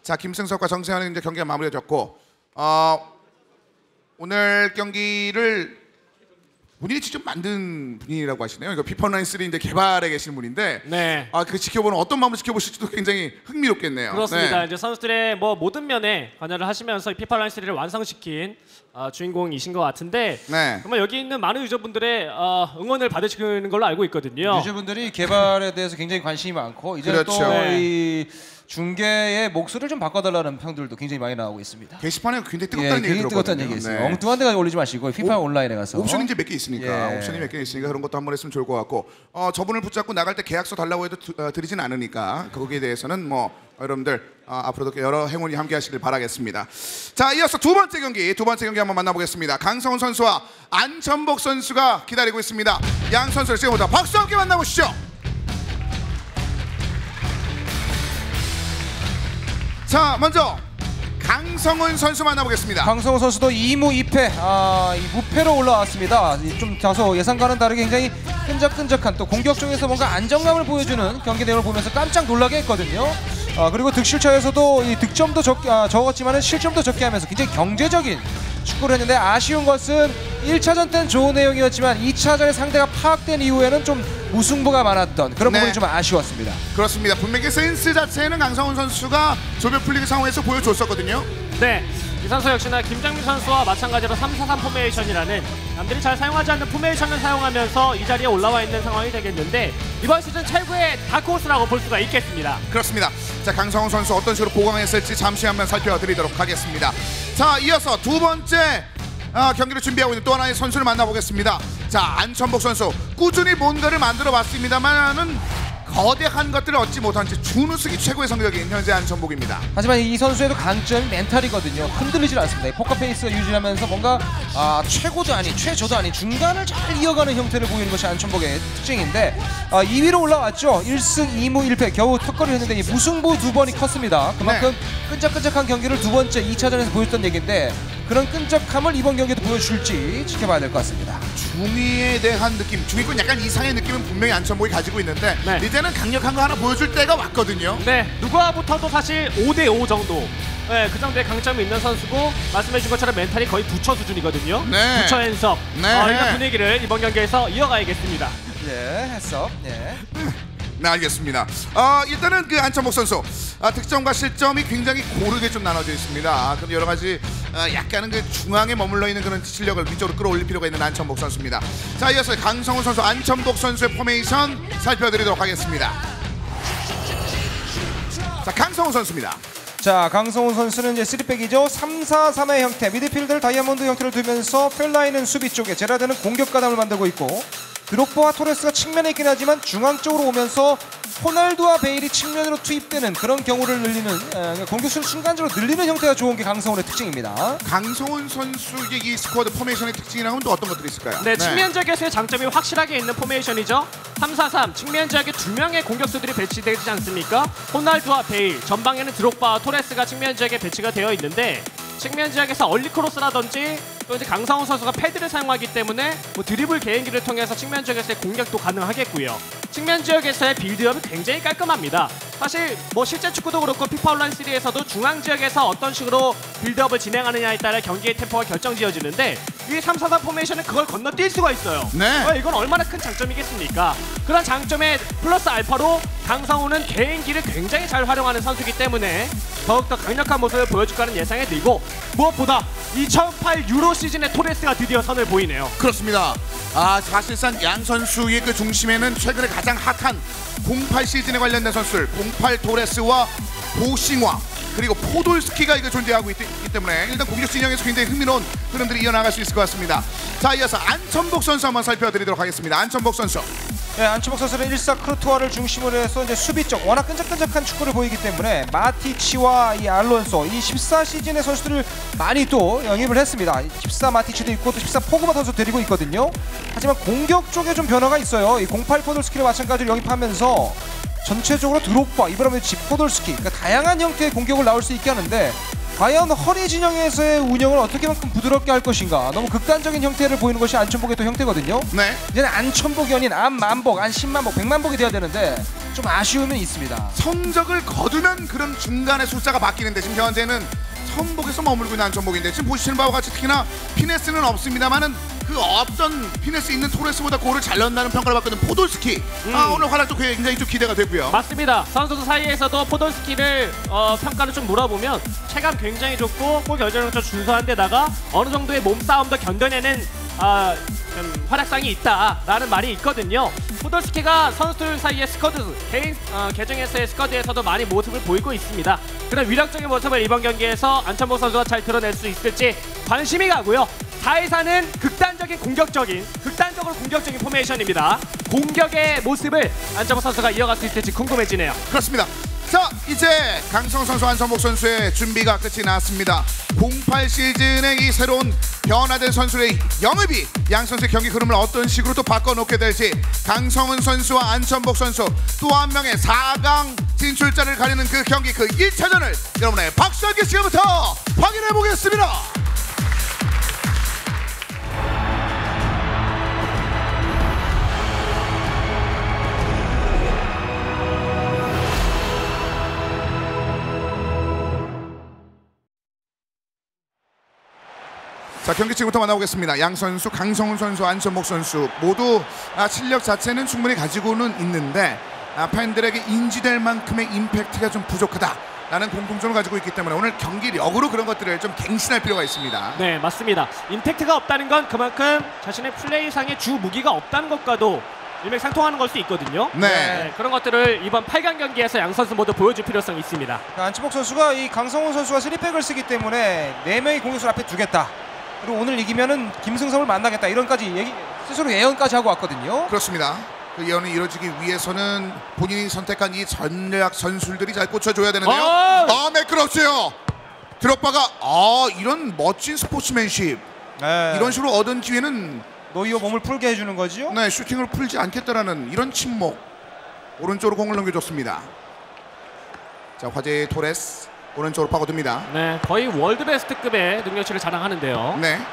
자, 김승섭과 정세현은 이제 경기가 마무리되었고, 오늘 경기를 본인이 직접 만든 분이라고 하시네요. 이거 피파 온라인 3인데 개발에 계신 분인데, 네. 그 지켜보는 어떤 마음으로 지켜보실지도 굉장히 흥미롭겠네요. 그렇습니다. 네. 이제 선수들의 뭐 모든 면에 관여를 하시면서 이 피파 온라인 3를 완성시킨 주인공이신 것 같은데, 네. 정말 여기 있는 많은 유저분들의 응원을 받으시는 걸로 알고 있거든요. 유저분들이 개발에 대해서 굉장히 관심이 많고, 이제 그렇죠. 또 네. 이 중계의 목소리를 좀 바꿔달라는 평들도 굉장히 많이 나오고 있습니다. 게시판에 굉장히 뜨겁다는 얘기 굉장히 들었거든요. 뜨겁다는 얘기 있어요. 네. 엉뚱한 데 올리지 마시고 피파 온라인에 가서 옵션이 이제 몇 개 있으니까 예. 옵션이 몇 개 있으니까 그런 것도 한번 했으면 좋을 것 같고, 저분을 붙잡고 나갈 때 계약서 달라고 해도 드리진 않으니까 거기에 대해서는 뭐 여러분들 앞으로도 여러 행운이 함께하시길 바라겠습니다. 자, 이어서 두 번째 경기 한번 만나보겠습니다. 강성훈 선수와 안천복 선수가 기다리고 있습니다. 양 선수를 지금부터 박수와 함께 만나보시죠. 자, 먼저 강성훈 선수 만나보겠습니다. 강성호 선수도 2무 2패, 이 무패로 올라왔습니다. 좀 다소 예상과는 다르게 굉장히 끈적끈적한, 또 공격 쪽에서 뭔가 안정감을 보여주는 경기 내용을 보면서 깜짝 놀라게 했거든요. 그리고 득실차에서도 이 득점도 적었지만 실점도 적게 하면서 굉장히 경제적인 축구를 했는데, 아쉬운 것은 1차전 때는 좋은 내용이었지만 2차전에 상대가 파악된 이후에는 좀 무승부가 많았던 그런 네. 부분이 좀 아쉬웠습니다. 그렇습니다. 분명히 센스 자체는 강성훈 선수가 조별 풀리그 상황에서 보여줬었거든요. 네, 이 선수 역시나 김정민 선수와 마찬가지로 3-4-3 포메이션이라는 남들이 잘 사용하지 않는 포메이션을 사용하면서 이 자리에 올라와 있는 상황이 되겠는데, 이번 시즌 최고의 다크호스라고 볼 수가 있겠습니다. 그렇습니다. 자, 강성훈 선수 어떤 식으로 보강했을지 잠시 한번 살펴드리도록 하겠습니다. 자, 이어서 두 번째 경기를 준비하고 있는 또 하나의 선수를 만나보겠습니다. 자, 안천복 선수 꾸준히 뭔가를 만들어 봤습니다만은 거대한 것들을 얻지 못한 채 준우승이 최고의 성적인 현재 안천복입니다. 하지만 이 선수에도 강점이 멘탈이거든요. 흔들리질 않습니다. 포커페이스가 유지하면서 뭔가 최고도 아닌 최저도 아닌 중간을 잘 이어가는 형태를 보이는 것이 안천복의 특징인데, 2위로 올라왔죠. 1승 2무 1패 겨우 턱걸이를 했는데 이 무승부 2번이 컸습니다. 그만큼 끈적끈적한 경기를 두 번째 2차전에서 보였던 얘기인데, 그런 끈적함을 이번 경기도 보여줄지 지켜봐야 될 것 같습니다. 중위에 대한 느낌, 중위권 약간 이상의 느낌은 분명히 안천복이 가지고 있는데, 네. 이제는 강력한 거 하나 보여줄 때가 왔거든요. 네, 누가 붙어도 사실 5대5 정도, 그 정도의 강점이 있는 선수고, 말씀해준 것처럼 멘탈이 거의 부처 수준이거든요. 네. 부처 연습. 네. 이런 분위기를 이번 경기에서 이어가야겠습니다. 예, 했어. 예. 네, 알겠습니다. 일단은 그 안천복 선수 득점과 실점이 굉장히 고르게 좀 나눠져 있습니다. 그럼 여러 가지 약간은 그 중앙에 머물러 있는 그런 실력을 위쪽으로 끌어올릴 필요가 있는 안천복 선수입니다. 자, 이어서 강성훈 선수, 안천복 선수의 포메이션 살펴드리도록 하겠습니다. 자, 강성훈 선수입니다. 자, 강성훈 선수는 이제 3백이죠. 3-4-3의 형태, 미드필더를 다이아몬드 형태를 두면서 펠라인은 수비 쪽에, 제라드는 공격 가담을 만들고 있고, 드록바와 토레스가 측면에 있긴 하지만 중앙 쪽으로 오면서 호날두와 베일이 측면으로 투입되는 그런 경우를 늘리는, 공격수를 순간적으로 늘리는 형태가 좋은 게 강성훈의 특징입니다. 강성훈 선수의 이 스쿼드 포메이션의 특징이라면 또 어떤 것들이 있을까요? 네, 측면 지역에서의 장점이 확실하게 있는 포메이션이죠. 3-4-3, 측면 지역에 2명의 공격수들이 배치되지 않습니까? 호날두와 베일, 전방에는 드록바와 토레스가 측면 지역에 배치가 되어 있는데, 측면 지역에서 얼리 크로스라든지 또 이제 강성훈 선수가 패드를 사용하기 때문에 뭐 드리블 개인기를 통해서 측면 지역에서의 공격도 가능하겠고요. 측면 지역에서의 빌드업이 굉장히 깔끔합니다. 사실 뭐 실제 축구도 그렇고 피파 온라인 3에서도 중앙 지역에서 어떤 식으로 빌드업을 진행하느냐에 따라 경기의 템포가 결정지어지는데, 이 3-4-3 포메이션은 그걸 건너뛸 수가 있어요. 네. 이건 얼마나 큰 장점이겠습니까? 그런 장점에 플러스 알파로 강성훈은 개인기를 굉장히 잘 활용하는 선수이기 때문에 더욱더 강력한 모습을 보여줄 거라는 예상이 들고, 무엇보다 2008 유로 시즌의 토레스가 드디어 선을 보이네요. 그렇습니다. 사실상 양 선수의 그 중심에는 최근에 가장 핫한 08 시즌에 관련된 선수들, 08 토레스와 보싱화 그리고 포돌스키가 이거 존재하고 있기 때문에 일단 공격 진영에서 굉장히 흥미로운 흐름들이 이어나갈 수 있을 것 같습니다. 자, 이어서 안천복 선수 한번 살펴드리도록 하겠습니다. 안천복 선수. 네, 안치복 선수는 1사 크루토아를 중심으로 해서 이제 수비 쪽 워낙 끈적끈적한 축구를 보이기 때문에 마티치와 이 알론소 이 14 시즌의 선수들을 많이 또 영입을 했습니다. 14 마티치도 있고 또 14 포그바 선수 데리고 있거든요. 하지만 공격 쪽에 좀 변화가 있어요. 이 08 포돌스키를 마찬가지로 영입하면서 전체적으로 드록바, 이브라모비치, 포돌스키 그러니까 다양한 형태의 공격을 나올 수 있게 하는데 과연 허리 진영에서의 운영을 어떻게만큼 부드럽게 할 것인가. 너무 극단적인 형태를 보이는 것이 안천복의 또 형태거든요. 네. 이제는 안천복이 아닌 안만복, 안10만복, 100만복이 돼야 되는데 좀 아쉬움은 있습니다. 성적을 거두면 그런 중간에 숫자가 바뀌는데 지금 현재는 천복에서 머물고 있는 안천복인데 지금 보시는 바와 같이 특히나 피네스는 없습니다만은 그 어떤 피네스 있는 토레스보다 골을 잘 넣는다는 평가를 받거든 포돌스키. 오늘 활약도 굉장히 좀 기대가 되고요. 맞습니다. 선수들 사이에서도 포돌스키를 평가를 좀 물어보면 체감 굉장히 좋고 골 결정력도 준수한 데다가 어느 정도의 몸싸움도 견뎌내는 활약상이 있다라는 말이 있거든요. 포돌스키가 선수들 사이의 스쿼드 개인 계정에서의 스쿼드에서도 많이 모습을 보이고 있습니다. 그런 위력적인 모습을 이번 경기에서 안천복 선수가 잘 드러낼 수 있을지 관심이 가고요. 4-2-4는 극단적으로 공격적인 포메이션입니다. 공격의 모습을 안천복 선수가 이어갈 수 있을지 궁금해지네요. 그렇습니다. 자, 이제 강성호 선수, 안천복 선수의 준비가 끝이 났습니다. 08 시즌의 이 새로운 변화된 선수의 영입이 양 선수의 경기 흐름을 어떤 식으로 또 바꿔놓게 될지 강성훈 선수와 안천복 선수 또 한 명의 4강 진출자를 가리는 그 경기 그 1차전을 여러분의 박수함께 지금부터 확인해 보겠습니다. 자, 경기 지금부터 만나보겠습니다. 양 선수, 강성훈 선수, 안천복 선수 모두 실력 자체는 충분히 가지고는 있는데 팬들에게 인지될 만큼의 임팩트가 좀 부족하다라는 공통점을 가지고 있기 때문에 오늘 경기력으로 그런 것들을 좀 갱신할 필요가 있습니다. 네, 맞습니다. 임팩트가 없다는 건 그만큼 자신의 플레이상의 주 무기가 없다는 것과도 일맥상통하는 걸 수 있거든요. 네. 그런 것들을 이번 8강 경기에서 양 선수 모두 보여줄 필요성이 있습니다. 안치복 선수가 이 강성훈 선수가 3백을 쓰기 때문에 4명의 공격수를 앞에 두겠다. 그리고 오늘 이기면은 김승섭을 만나겠다. 이런까지 스스로 예언까지 하고 왔거든요. 그렇습니다. 그 예언이 이루어지기 위해서는 본인이 선택한 이 전략 선수들이 잘 꽂혀줘야 되는데요. 매끄럽죠. 드록바가 이런 멋진 스포츠맨십. 네. 이런 식으로 얻은 기회는 노이어 몸을 풀게 해주는 거죠. 네, 슈팅을 풀지 않겠다라는 이런 침묵. 오른쪽으로 공을 넘겨줬습니다. 자, 화제의 토레스 오른쪽으로 파고듭니다. 네, 거의 월드 베스트급의 능력치를 자랑하는데요. 네.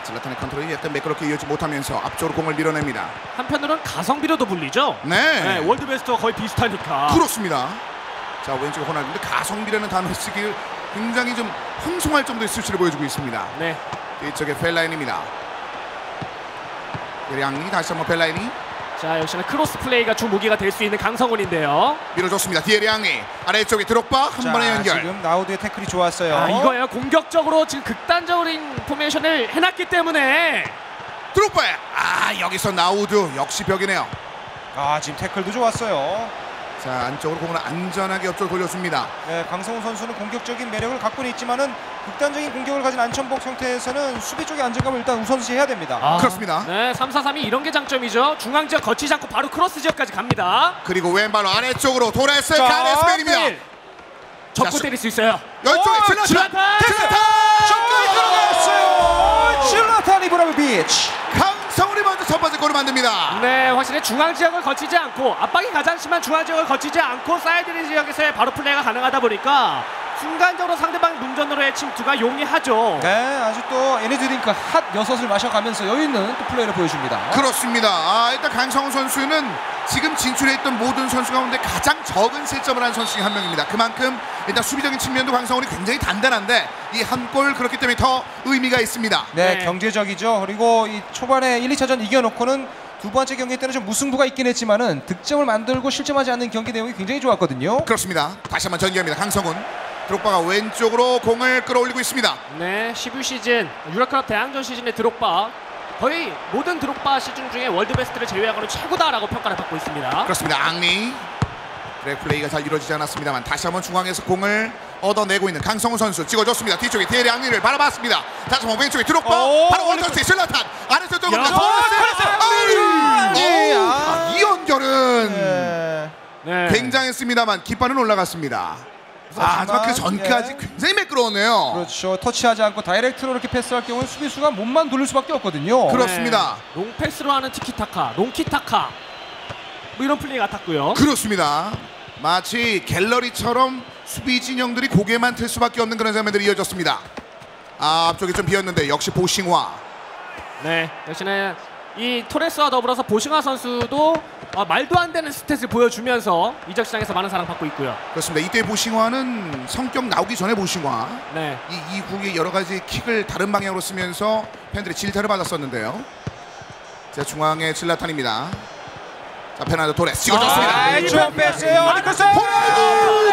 질라탄의 컨트롤이 약간 매끄럽게 이어지지 못하면서 앞쪽으로 공을 밀어냅니다. 한편으로는 가성비로도 불리죠. 네. 월드 베스트와 거의 비슷하니까. 그렇습니다. 자, 왼쪽에 호날두인데 가성비라는 단어를 쓰기 굉장히 좀 황송할 정도의 수치를 보여주고 있습니다. 네. 뒤쪽에 펠라인입니다. 양이 다시 한번 펠라인이. 자, 역시나 크로스 플레이가 주 무기가 될 수 있는 강성훈인데요. 밀어줬습니다. 디에리앙이 아래쪽에 드록바 한 번에 연결. 지금 나우드의 태클이 좋았어요. 이거예요. 공격적으로 지금 극단적인 포메이션을 해놨기 때문에. 드록바에 여기서 나우드 역시 벽이네요. 지금 태클도 좋았어요. 자, 안쪽으로 공을 안전하게 옆쪽으로 돌려줍니다. 네, 강성훈 선수는 공격적인 매력을 갖고는 있지만은 극단적인 공격을 가진 안천복 형태에서는 수비 쪽의 안정감을 일단 우선시해야 됩니다. 그렇습니다. 네, 3-4-3이 이런 게 장점이죠. 중앙 지역 거치지 않고 바로 크로스 지역까지 갑니다. 그리고 왼발로 아래쪽으로 토레스 가레스맨입니다. 접고 때릴 수 있어요. 왼쪽에 질라탄! 점까지 들어갔어요. 질라탄 이브라모비치. 강성훈이 먼저 첫 번째 골을 만듭니다. 네, 확실히 중앙 지역을 거치지 않고 압박이 가장 심한 중앙 지역을 거치지 않고 사이드 지역에서의 바로 플레이가 가능하다 보니까 순간적으로 상대방 눈전으로의 침투가 용이하죠. 네, 아주 또 에너지 드링크 핫 6을 마셔가면서 여유있는 또 플레이를 보여줍니다. 그렇습니다. 일단 강성훈 선수는 지금 진출했던 모든 선수 가운데 가장 적은 실점을 한 선수 중 한 명입니다. 그만큼 일단 수비적인 측면도 강성훈이 굉장히 단단한데 이 한 골 그렇기 때문에 더 의미가 있습니다. 네, 경제적이죠. 그리고 이 초반에 1, 2차전 이겨놓고는 두 번째 경기 때는 좀 무승부가 있긴 했지만은 득점을 만들고 실점하지 않는 경기 내용이 굉장히 좋았거든요. 그렇습니다. 다시 한번 전개합니다. 강성훈. 드록바가 왼쪽으로 공을 끌어올리고 있습니다. 네, 12 시즌 유럽컵 대항전 시즌의 드록바 거의 모든 드록바 시즌 중에 월드 베스트를 제외하고는 최고다라고 평가를 받고 있습니다. 그렇습니다. 앙리. 드랙 플레이가 잘 이루어지지 않았습니다만 다시 한번 중앙에서 공을 얻어내고 있는 강성훈 선수 찍어줬습니다. 뒤쪽에 디에리 앙리를 바라봤습니다. 다시 한번 왼쪽에 드록바 바로 원터치 질라탄 아래쪽 들어갑니다. 당했습니다만 깃발은 올라갔습니다. 하지만 그 전까지 예. 굉장히 매끄러웠네요. 그렇죠. 터치하지 않고 다이렉트로 이렇게 패스할 경우는 수비수가 몸만 돌릴 수밖에 없거든요. 그렇습니다. 네. 롱패스로 하는 티키타카, 롱키타카 뭐 이런 플레이 같았고요. 그렇습니다. 마치 갤러리처럼 수비 진영들이 고개만 틀 수밖에 없는 그런 장면들이 이어졌습니다. 앞쪽이 좀 비었는데 역시 보싱화. 네, 역시나 이 토레스와 더불어서 보싱화 선수도 말도 안 되는 스탯을 보여주면서 이적 시장에서 많은 사랑받고 있고요. 그렇습니다. 이때 보싱화는 성격 나오기 전에 보싱화. 네, 이 이후에 여러 가지 킥을 다른 방향으로 쓰면서 팬들의 질타를 받았었는데요. 자, 중앙에 질라탄입니다. 자, 페르난도 토레스 찍어줬습니다. 좋은 패스예요. 니콜슨. 호날두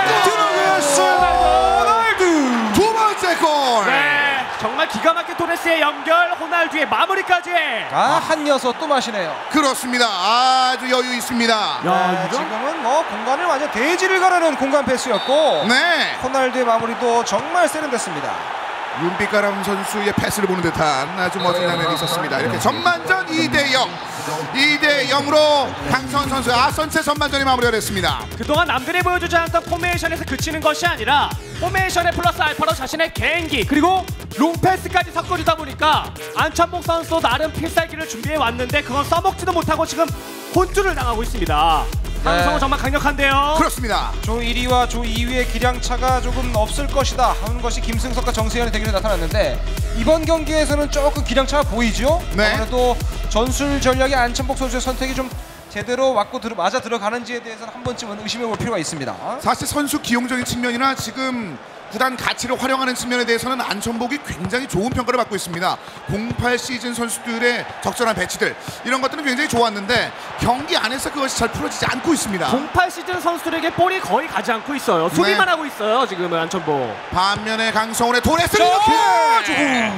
두 번째 골. 네, 정말 기가 막힌 토레스의 연결, 호날두의 마무리까지. 한 녀석 또 마시네요. 그렇습니다. 아주 여유 있습니다. 야, 이건 지금은 뭐 공간을 완전 대지를 가르는 공간 패스였고 네. 호날두의 마무리도 정말 세련됐습니다. 윤빛가람 선수의 패스를 보는 듯한 아주 멋진 장면이 있었습니다. 이렇게 전반전 2대0 2대0으로 강선 선수의 아선체 전반전이 마무리가 됐습니다. 그동안 남들이 보여주지 않았던 포메이션에서 그치는 것이 아니라 포메이션에 플러스 알파로 자신의 개인기 그리고 롱패스까지 섞어주다 보니까 안찬복 선수도 나름 필살기를 준비해 왔는데 그건 써먹지도 못하고 지금 혼쭐을 당하고 있습니다. 강성은 정말 강력한데요. 그렇습니다. 조 1위와 조 2위의 기량차가 조금 없을 것이다 하는 것이 김승석과 정세현의 대결에 나타났는데 이번 경기에서는 조금 기량차가 보이죠? 네. 아무래도 전술 전략의 안찬복 선수의 선택이 좀 제대로 맞아 들어가는지에 대해서는 한 번쯤은 의심해 볼 필요가 있습니다. 사실 선수 기용적인 측면이나 지금 구단 가치를 활용하는 측면에 대해서는 안천복이 굉장히 좋은 평가를 받고 있습니다. 08 시즌 선수들의 적절한 배치들 이런 것들은 굉장히 좋았는데 경기 안에서 그것이 잘 풀어지지 않고 있습니다. 08 시즌 선수들에게 볼이 거의 가지 않고 있어요. 수비만 하고 있어요. 지금은 안천복. 반면에 강성훈의 도레스를 이렇게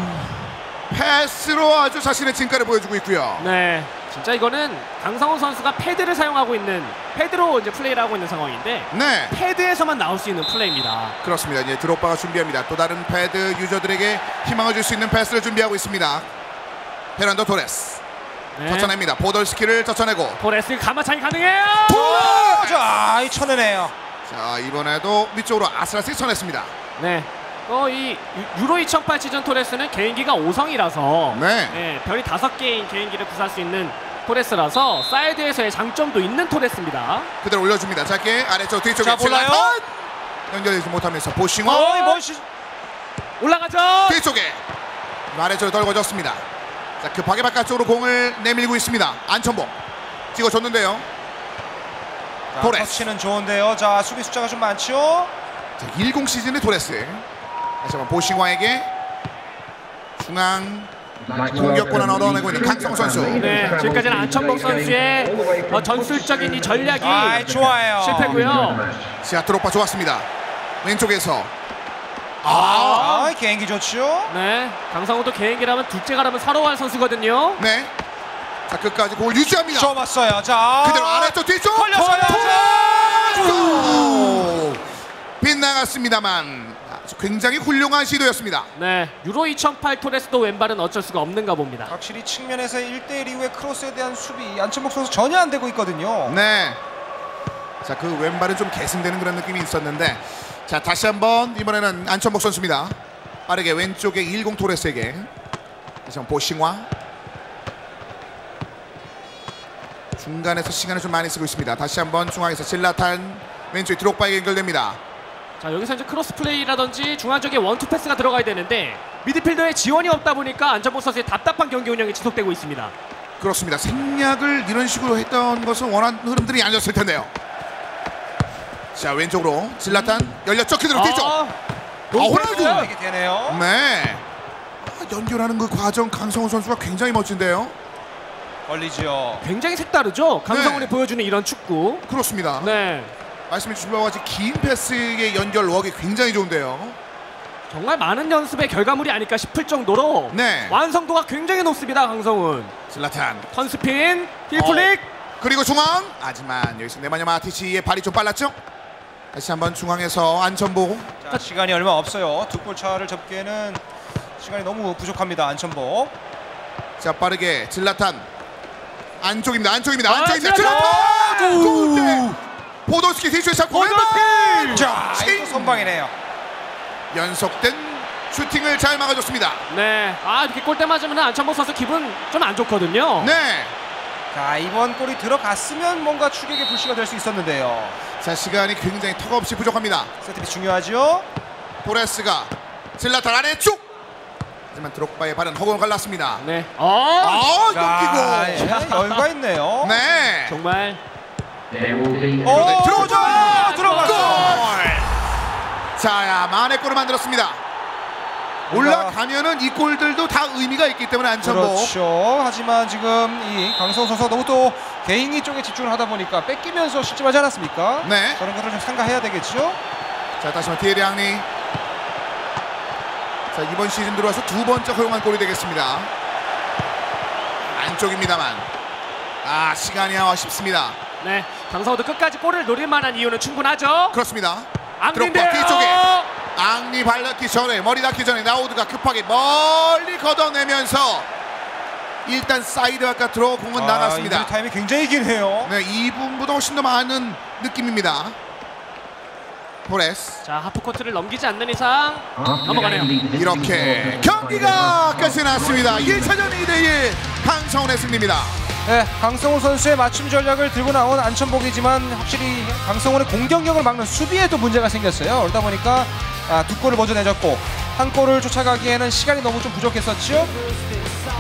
패스로 아주 자신의 진가를 보여주고 있고요. 네, 진짜 이거는 강성훈 선수가 패드를 사용하고 있는 패드로 이제 플레이를 하고 있는 상황인데 네, 패드에서만 나올 수 있는 플레이입니다. 그렇습니다. 이제 드롭바가 준비합니다. 또 다른 패드 유저들에게 희망을 줄 수 있는 패스를 준비하고 있습니다. 페르난도 토레스 네. 젖혀냅니다. 보덜스키를 젖혀내고 토레스 가마차기 가능해요. 자, 이 쳐내네요. 자, 이번에도 위쪽으로 아슬아슬 쳐냈습니다. 네. 이 유로 2008 시즌 토레스는 개인기가 5성이라서 네. 별이 5개인 개인기를 구사할 수 있는 토레스라서 사이드에서의 장점도 있는 토레스입니다. 그대로 올려줍니다. 짧게 아래쪽 뒤쪽에 자, 몰라요. 연결되지 못하면서 보싱어 올라가죠. 뒤쪽에 아래쪽에 떨궈졌습니다. 자, 급하게 바깥쪽으로 공을 내밀고 있습니다. 안천복 찍어줬는데요. 토레스. 터치는 좋은데요. 자, 수비 숫자가 좀 많죠? 자, 10 시즌의 토레스. 다시 한번 보싱화에게 중앙 공격권을 얻어내고 있는 강성호 선수. 네, 지금까지는 안천복 선수의 전술적인 이 전략이 좋아요. 실패고요. 자, 드롭바 좋았습니다. 왼쪽에서 개인기 좋죠? 네, 강성호도 개인기라면 둘째 가라면 서러워할 선수거든요. 네. 자, 끝까지 공을 유지합니다. 좋았어요. 자, 그대로 아래쪽 뒤쪽 걸렸어요. 토레스! 빗나갔습니다만 아주 굉장히 훌륭한 시도였습니다. 네, 유로 2008 토레스도 왼발은 어쩔 수가 없는가 봅니다. 확실히 측면에서 1대1 이후에 크로스에 대한 수비 안천복 선수 전혀 안 되고 있거든요. 네. 자, 그 왼발은 좀 계승되는 그런 느낌이 있었는데 자, 다시 한번 이번에는 안천복 선수입니다. 빠르게 왼쪽에 10 토레스에게 다시 한번 보싱화 중간에서 시간을 좀 많이 쓰고 있습니다. 다시 한번 중앙에서 질라탄 왼쪽에 드록바에게 연결됩니다. 자, 여기서 이제 크로스 플레이라든지 중앙 쪽에 원투 패스가 들어가야 되는데 미드필더의 지원이 없다 보니까 안천복 선수의 답답한 경기 운영이 지속되고 있습니다. 그렇습니다. 생략을 이런 식으로 했던 것은 원하는 흐름들이 아니었을 텐데요. 자, 왼쪽으로 질라탄 열렸죠. 그대로 뒤쪽. 호날두. 이게 되네요. 네. 연결하는 그 과정 강성훈 선수가 굉장히 멋진데요. 걸리죠. 굉장히 색다르죠. 강성훈이 네. 보여주는 이런 축구. 그렇습니다. 네, 말씀해 주신 바와 같이 긴 패스의 연결 웍이 굉장히 좋은데요. 정말 많은 연습의 결과물이 아닐까 싶을 정도로 네. 완성도가 굉장히 높습니다. 강성훈 질라탄 턴스핀 힐플릭. 그리고 중앙. 하지만 여기서 네마냐 마티치의 발이 좀 빨랐죠. 다시 한번 중앙에서 안천복. 자, 시간이 얼마 없어요. 두 골 차를 접기에는 시간이 너무 부족합니다. 안천복. 자, 빠르게 질라탄 안쪽입니다. 안쪽입니다. 질라탄! 질라탄! 포도스키 뒤쪽에서 포도스키! 자, 이거 선방이네요. 연속된 슈팅을 잘 막아줬습니다. 네, 이렇게 골대 맞으면 안천복 선수 기분 좀 안 좋거든요. 네. 자, 이번 골이 들어갔으면 뭔가 추격의 불씨가 될 수 있었는데요. 자, 시간이 굉장히 턱없이 부족합니다. 세트피 중요하죠. 토레스가 질라탄 아래 쭉. 하지만 드록바의 발은 허공을 갈랐습니다. 네. 자, 넘기고. 예, 여유가 있네요. 네. 정말 들어오죠. 들어갔어. 골. 자, 만의 골을 만들었습니다. 올라가면은 이 골들도 다 의미가 있기 때문에 안천복. 그렇죠. 하지만 지금 이 강성호 선수가 너무 또 개인기 쪽에 집중을 하다 보니까 뺏기면서 실점하지 않았습니까? 네. 그런 것을 좀 삼가해야 되겠죠. 자, 다시 한번 디에리 앙리. 자, 이번 시즌 들어와서 두 번째 허용한 골이 되겠습니다. 안쪽입니다만 시간이 아쉽습니다. 네, 강성호도 끝까지 골을 노릴 만한 이유는 충분하죠. 그렇습니다. 앙리인데요. 드록바 뒤쪽에 앙리 발닿기 전에 머리 닿기 전에 나우드가 급하게 멀리 걷어내면서 일단 사이드 바깥으로 공은 나갔습니다. 이 타임이 굉장히 기네요. 네, 2분보다 훨씬 더 많은 느낌입니다. 토레스. 자, 하프코트를 넘기지 않는 이상 넘어가네요. 이렇게 경기가 끝이 났습니다. 1차전 2대1 강성훈의 승리입니다. 네, 강성호 선수의 맞춤 전략을 들고 나온 안천복이지만 확실히 강성호의 공격력을 막는 수비에도 문제가 생겼어요. 그러다 보니까 두 골을 먼저 내줬고 한 골을 쫓아가기에는 시간이 너무 좀 부족했었죠.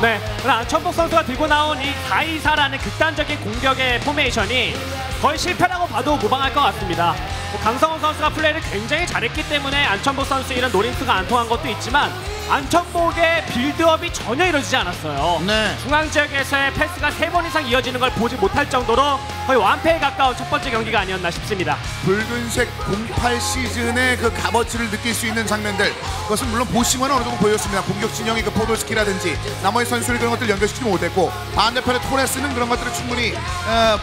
네, 안천복 선수가 들고 나온 이 4-2-4라는 극단적인 공격의 포메이션이 거의 실패라고 봐도 무방할 것 같습니다. 강성훈 선수가 플레이를 굉장히 잘했기 때문에 안천복 선수의 이런 노림수가 안 통한 것도 있지만 안천복의 빌드업이 전혀 이루어지지 않았어요. 네. 중앙 지역에서의 패스가 3번 이상 이어지는 걸 보지 못할 정도로 거의 완패에 가까운 첫 번째 경기가 아니었나 싶습니다. 붉은색 08 시즌의 그 값어치를 느낄 수 있는 장면들, 그것은 물론 보시면 어느 정도 보였습니다. 공격 진영의 그 포도스키라든지 나머지 선수들이 그런 것들을 연결시키지 못했고 반대편의 토레스는 그런 것들을 충분히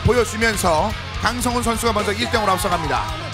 보여주면서 강성훈 선수가 먼저 1등으로 앞서갑니다.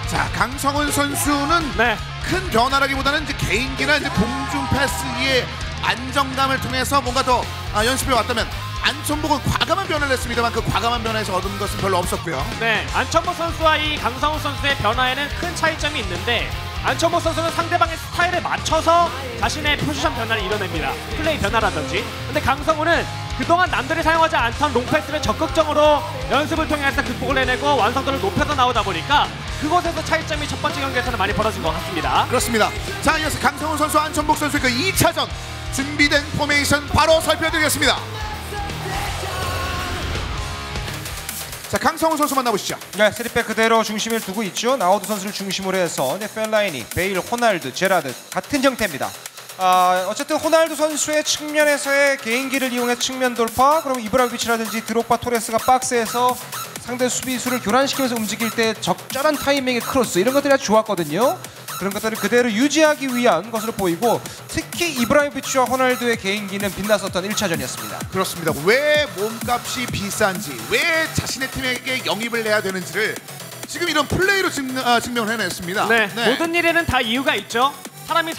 자, 강성훈 선수는 네. 큰 변화라기보다는 이제 개인기나 이제 공중 패스의 안정감을 통해서 뭔가 더 연습해 왔다면 안천복은 과감한 변화를 했습니다만 그 과감한 변화에서 얻은 것은 별로 없었고요. 네, 안천복 선수와 이 강성훈 선수의 변화에는 큰 차이점이 있는데 안천복 선수는 상대방의 스타일에 맞춰서 자신의 포지션 변화를 이뤄냅니다. 플레이 변화라든지. 근데 강성훈은 그동안 남들이 사용하지 않던 롱패스를 적극적으로 연습을 통해서 극복을 해내고 완성도를 높여서 나오다 보니까 그곳에서 차이점이 첫 번째 경기에서는 많이 벌어진 것 같습니다. 그렇습니다. 자, 이어서 강성훈 선수, 안천복 선수의 그 2차전 준비된 포메이션 바로 살펴드리겠습니다. 자, 강성훈 선수 만나보시죠. 네, 3백 그대로 중심을 두고 있죠. 나우드 선수를 중심으로 해서 펠라이니, 베일, 호날두, 제라드 같은 형태입니다. 어쨌든 호날두 선수의 측면에서의 개인기를 이용해 측면 돌파, 그리고 이브라비치라든지 드록바, 토레스가 박스에서 상대 수비수를 교란시키면서 움직일 때 적절한 타이밍의 크로스, 이런 것들이 아주 좋았거든요. 그런 것들을 그대로 유지하기 위한 것으로 보이고 특히 이브라이비치와 호날두의 개인기는 빛났었던 1차전이었습니다. 그렇습니다. 왜 몸값이 비싼지, 왜 자신의 팀에게 영입을 해야 되는지를 지금 이런 플레이로 증명을 해냈습니다. 네, 모든 일에는 다 이유가 있죠. 사람이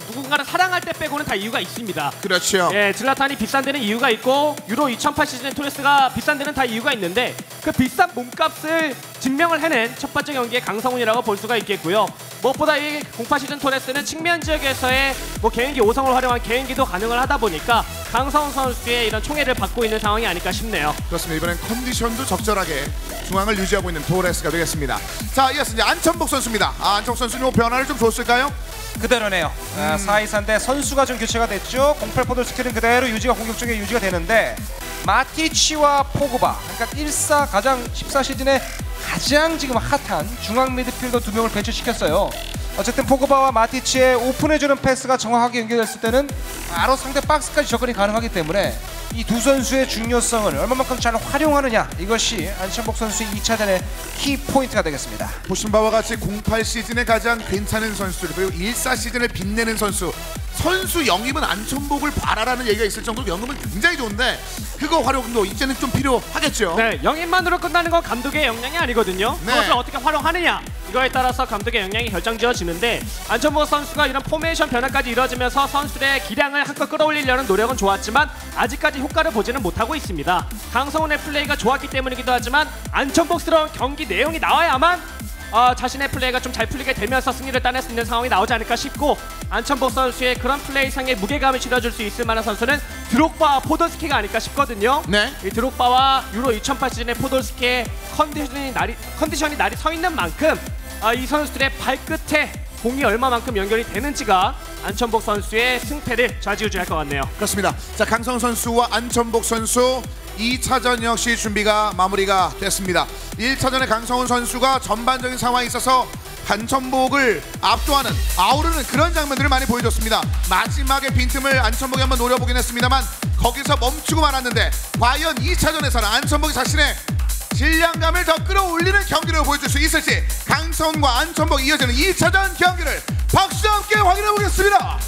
누군가를 사랑할 때 빼고는 다 이유가 있습니다. 그렇죠. 예, 질라탄이 비싼 데는 이유가 있고 유로 2008 시즌 토레스가 비싼 데는 다 이유가 있는데 그 비싼 몸값을 증명을 해낸 첫 번째 경기의 강성훈이라고 볼 수가 있겠고요. 무엇보다 이 08 시즌 토레스는 측면 지역에서의 개인기 5성을 활용한 개인기도 가능을 하다 보니까 강성훈 선수의 이런 총애를 받고 있는 상황이 아닐까 싶네요. 그렇습니다. 이번엔 컨디션도 적절하게 중앙을 유지하고 있는 토레스가 되겠습니다. 자, 이어서 이제 안천복 선수입니다. 안천복 선수는 변화를 좀 줬을까요? 그대로네요. 4-2-4인데 선수가 좀 교체가 됐죠. 08 포도스키는 그대로 유지가 공격적인 유지가 되는데 마티치와 포그바, 그러니까 14 시즌에 가장 지금 핫한 중앙 미드필더 2명을 배치시켰어요. 어쨌든 포그바와 마티치의 오픈해주는 패스가 정확하게 연결됐을 때는 바로 상대 박스까지 접근이 가능하기 때문에 이 두 선수의 중요성을 얼마만큼 잘 활용하느냐, 이것이 안천복 선수의 2차전의 키포인트가 되겠습니다. 보신 바와 같이 08 시즌에 가장 괜찮은 선수들, 그리고 14 시즌을 빛내는 선수 영입은 안천복을 바라라는 얘기가 있을 정도로 영입은 굉장히 좋은데 그 그거 활용도 이제는 좀 필요하겠죠. 네, 영입만으로 끝나는 건 감독의 역량이 아니거든요. 네. 그것을 어떻게 활용하느냐 이거에 따라서 감독의 역량이 결정지어지는데 안천복 선수가 이런 포메이션 변화까지 이루어지면서 선수들의 기량을 한껏 끌어올리려는 노력은 좋았지만 아직까지 효과를 보지는 못하고 있습니다. 강성훈의 플레이가 좋았기 때문이기도 하지만 안천복스러운 경기 내용이 나와야만 자신의 플레이가 좀 잘 풀리게 되면서 승리를 따낼 수 있는 상황이 나오지 않을까 싶고 안천복 선수의 그런 플레이상의 무게감을 실어줄 수 있을 만한 선수는 드록바와 포돌스키가 아닐까 싶거든요. 네. 이 드록바와 유로 2008 시즌의 포돌스키의 컨디션이 날이 서 있는 만큼 이 선수들의 발끝에 공이 얼마만큼 연결이 되는지가 안천복 선수의 승패를 좌지우지할 것 같네요. 그렇습니다. 자, 강성 선수와 안천복 선수 2차전 역시 준비가 마무리가 됐습니다. 1차전에 강성훈 선수가 전반적인 상황에 있어서 안천복을 압도하는 아우르는 그런 장면들을 많이 보여줬습니다. 마지막에 빈틈을 안천복이 한번 노려보긴 했습니다만 거기서 멈추고 말았는데 과연 2차전에서는 안천복이 자신의 질량감을 더 끌어올리는 경기를 보여줄 수 있을지 강성훈과 안천복 이어지는 2차전 경기를 박수와 함께 확인해 보겠습니다.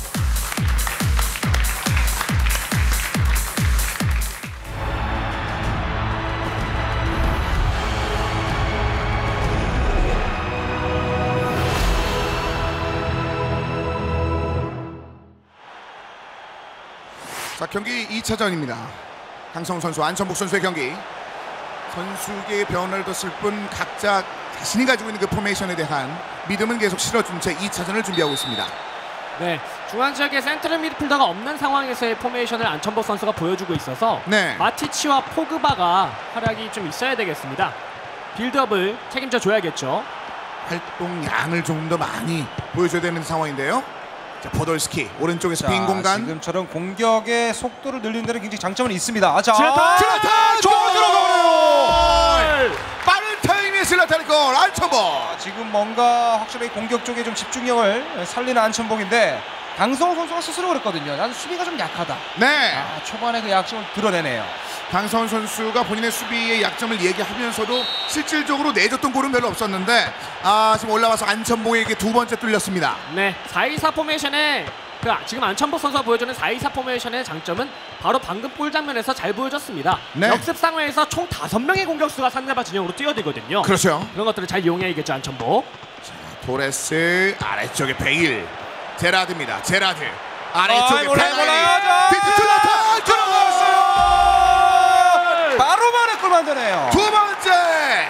자, 경기 2차전입니다. 강성훈 선수, 안천복 선수의 경기. 선수계의 변화를 뒀을 뿐 각자 자신이 가지고 있는 그 포메이션에 대한 믿음은 계속 실어준 채 2차전을 준비하고 있습니다. 네, 중앙 지역에 센트럴 미드필더가 없는 상황에서의 포메이션을 안천복 선수가 보여주고 있어서 네. 마티치와 포그바가 활약이 좀 있어야 되겠습니다. 빌드업을 책임져 줘야겠죠. 활동량을 조금 더 많이 보여줘야 되는 상황인데요. 자, 포돌스키 오른쪽에서 빈 공간. 지금처럼 공격의 속도를 늘리는 데는 굉장히 장점은 있습니다. 자, 슬라탄! 좋아 들어가네요. 빠른 타이밍에 슬라탄의 골 안천복. 지금 뭔가 확실히 공격 쪽에 좀 집중력을 살리는 안천복인데 강성호 선수가 스스로 그랬거든요. 난 수비가 좀 약하다. 네. 초반에 그 약점을 드러내네요. 강성훈 선수가 본인의 수비의 약점을 얘기하면서도 실질적으로 내줬던 골은 별로 없었는데 지금 올라와서 안천복에게 두 번째 뚫렸습니다. 네, 4-2-4 포메이션의 지금 안천복 선수가 보여주는 4-2-4 포메이션의 장점은 바로 방금 골 장면에서 잘 보여줬습니다. 네. 역습 상황에서 총 5명의 공격수가 상대방 진영으로 뛰어들거든요. 그렇죠. 그런 것들을 잘 이용해야겠죠, 안천복. 토레스 아래쪽에 베일, 제라드입니다. 제라드 아래쪽에 몰라요. 비트툴라탄 들어갔어요. 바로 만에 골 만드네요. 두 번째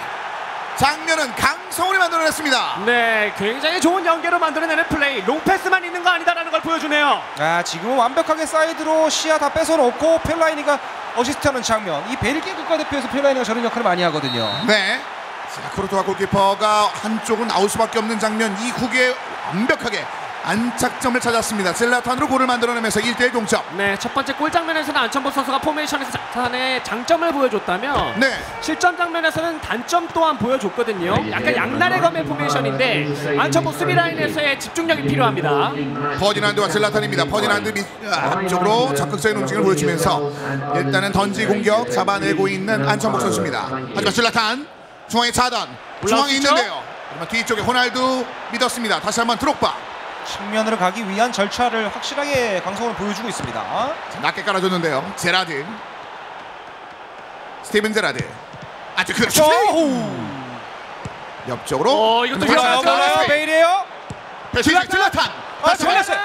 장면은 강성훈이 만들어냈습니다. 네, 굉장히 좋은 연계로 만들어내는 플레이. 롱패스만 있는 거 아니다라는 걸 보여주네요. 지금은 완벽하게 사이드로 시야 다 뺏어놓고 펠라이니가 어시스트하는 장면. 이 벨기에 국가대표에서 펠라이니가 저런 역할을 많이 하거든요. 네. 자, 코르토아 골키퍼가 한쪽은 나올 수밖에 없는 장면. 이 국에 완벽하게 안착점을 찾았습니다. 젤라탄으로 골을 만들어내면서 1대1 동점. 네, 첫 번째 골 장면에서는 안천복 선수가 포메이션에서 자탄의 장점을 보여줬다면 네. 실점 장면에서는 단점 또한 보여줬거든요. 약간 양날의 검의 포메이션인데 안천복 수비 라인에서의 집중력이 필요합니다. 퍼디난드와 젤라탄입니다. 퍼디난드 앞쪽으로 적극적인 움직임을 보여주면서 일단은 던지 공격 잡아내고 있는 안천복 선수입니다. 하지만 젤라탄 중앙에 차단. 중앙에 있는데요. 하지만 뒤쪽에 호날두 믿었습니다. 다시 한번 드록바. 측면으로 가기 위한 절차를 확실하게 강성훈을 보여주고 있습니다. 자, 낮게 깔아줬는데요. 제라드. 스티븐 제라드. 아주 그렇죠. 옆쪽으로. 이것도 몰라요. 베일이에요. 젤라탄. 다시 걸렸어요.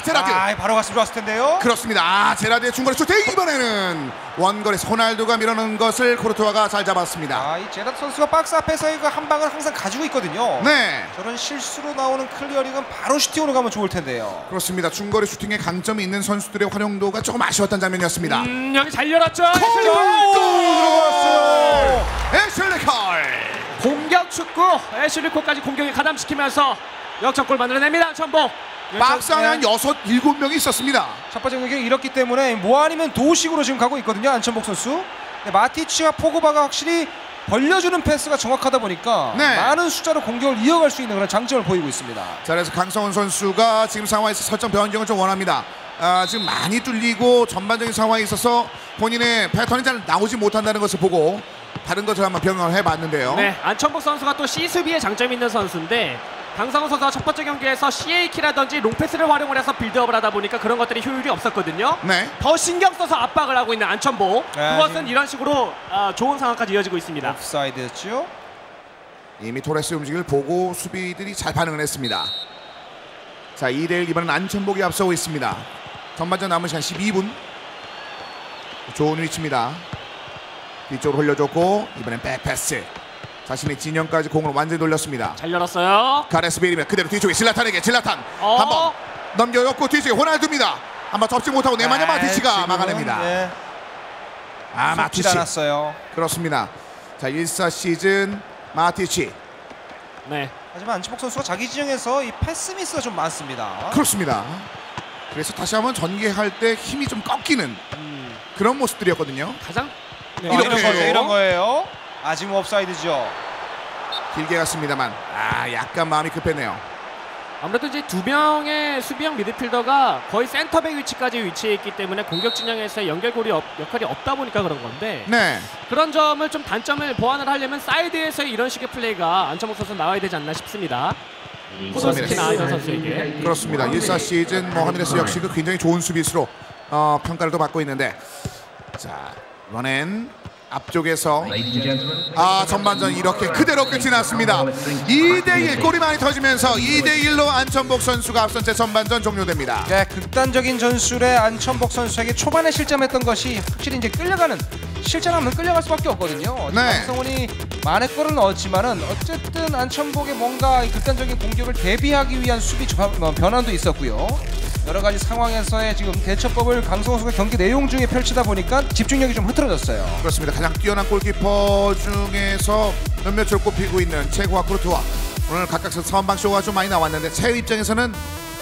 제라드. 바로 갔으면 좋았을 텐데요. 그렇습니다. 제라드의 중거리 슛. 이번에는 원거리에서 호날두가 밀어넣은 것을 코르토아가 잘 잡았습니다. 이 제라드 선수가 박스 앞에서의 그 한 방을 항상 가지고 있거든요. 네. 저런 실수로 나오는 클리어링은 바로 슈팅으로 가면 좋을 텐데요. 그렇습니다. 중거리 슈팅에 강점이 있는 선수들의 활용도가 조금 아쉬웠던 장면이었습니다. 여기 잘 열었죠. 들어갔어요. 애슐리 콜. 공격 축구 애슐리코까지 공격에 가담시키면서 역전골 만들어냅니다. 안천복. 박스 안에 한 6, 7명이 있었습니다. 첫 번째 공격이 이렇기 때문에 뭐 아니면 도식으로 지금 가고 있거든요. 안천복 선수. 마티치와 포그바가 확실히 벌려주는 패스가 정확하다 보니까 네. 많은 숫자로 공격을 이어갈 수 있는 그런 장점을 보이고 있습니다. 자, 그래서 강성훈 선수가 지금 상황에서 설정 변경을 좀 원합니다. 지금 많이 뚫리고 전반적인 상황에 있어서 본인의 패턴이 잘 나오지 못한다는 것을 보고 다른 것을 한번 변경을 해봤는데요. 네, 안천복 선수가 또 C수비에 장점이 있는 선수인데 강성호 선수가 첫 번째 경기에서 CA키라든지 롱패스를 활용을 해서 빌드업을 하다 보니까 그런 것들이 효율이 없었거든요. 네. 더 신경 써서 압박을 하고 있는 안천보. 네, 그것은 지금- 이런 식으로 좋은 상황까지 이어지고 있습니다. 옵사이드였죠. 이미 토레스의 움직임을 보고 수비들이 잘 반응을 했습니다. 자, 2대1 이번엔 안천복이 앞서고 있습니다. 전반전 남은 시간 12분. 좋은 위치입니다. 뒤쪽으로 흘려줬고 이번엔 백패스. 자신의 진영까지 공을 완전히 돌렸습니다. 잘 열었어요. 가레스 베일이면 그대로 뒤쪽에 질라탄에게 질라탄 어. 한번 넘겨줬고 뒤쪽에 호날두입니다. 한번 접지 못하고 네마냐 마티치가 지금은, 막아냅니다. 네, 아, 속지 마티치. 않았어요. 그렇습니다. 자, 1사 시즌 마티치. 네. 하지만 안치복 선수가 자기 지형에서 이 패스 미스가 좀 많습니다. 그렇습니다. 그래서 다시 한번 전개할 때 힘이 좀 꺾이는 그런 모습들이었거든요. 가장 네, 이렇게 이런 거로. 이런 거예요. 아직 옵사이드죠. 길게 갔습니다만 약간 마음이 급했네요. 아무래도 이제 두 명의 수비형 미드필더가 거의 센터백 위치까지 위치해 있기 때문에 공격 진영에서의 연결고리 역할이 없다 보니까 그런 건데 네, 그런 점을 좀 단점을 보완을 하려면 사이드에서의 이런 식의 플레이가 안천복 선수 나와야 되지 않나 싶습니다. 포도스키나 이런 선수에게. 그렇습니다. 1사 시즌 하늘에서 역시 그 굉장히 좋은 수비수로 평가를 또 받고 있는데 자, 이번엔 앞쪽에서 전반전 이렇게 그대로 끝이 났습니다. 2대1 골이 많이 터지면서 2대1로 안천복 선수가 앞선 채 전반전 종료됩니다. 네, 극단적인 전술의 안천복 선수에게 초반에 실점했던 것이 확실히 이제 끌려가는, 실점하면 끌려갈 수밖에 없거든요. 네. 강성훈이 만회 골은 넣었지만은 어쨌든 안천복의 뭔가 이 극단적인 공격을 대비하기 위한 수비 변환도 있었고요. 여러 가지 상황에서의 지금 대처법을 강성호 선수가 경기 내용 중에 펼치다 보니까 집중력이 좀 흐트러졌어요. 그렇습니다. 가장 뛰어난 골키퍼 중에서 몇몇을 꼽히고 있는 체구와 크루트와 오늘 각각 선방쇼가 좀 많이 나왔는데 체 입장에서는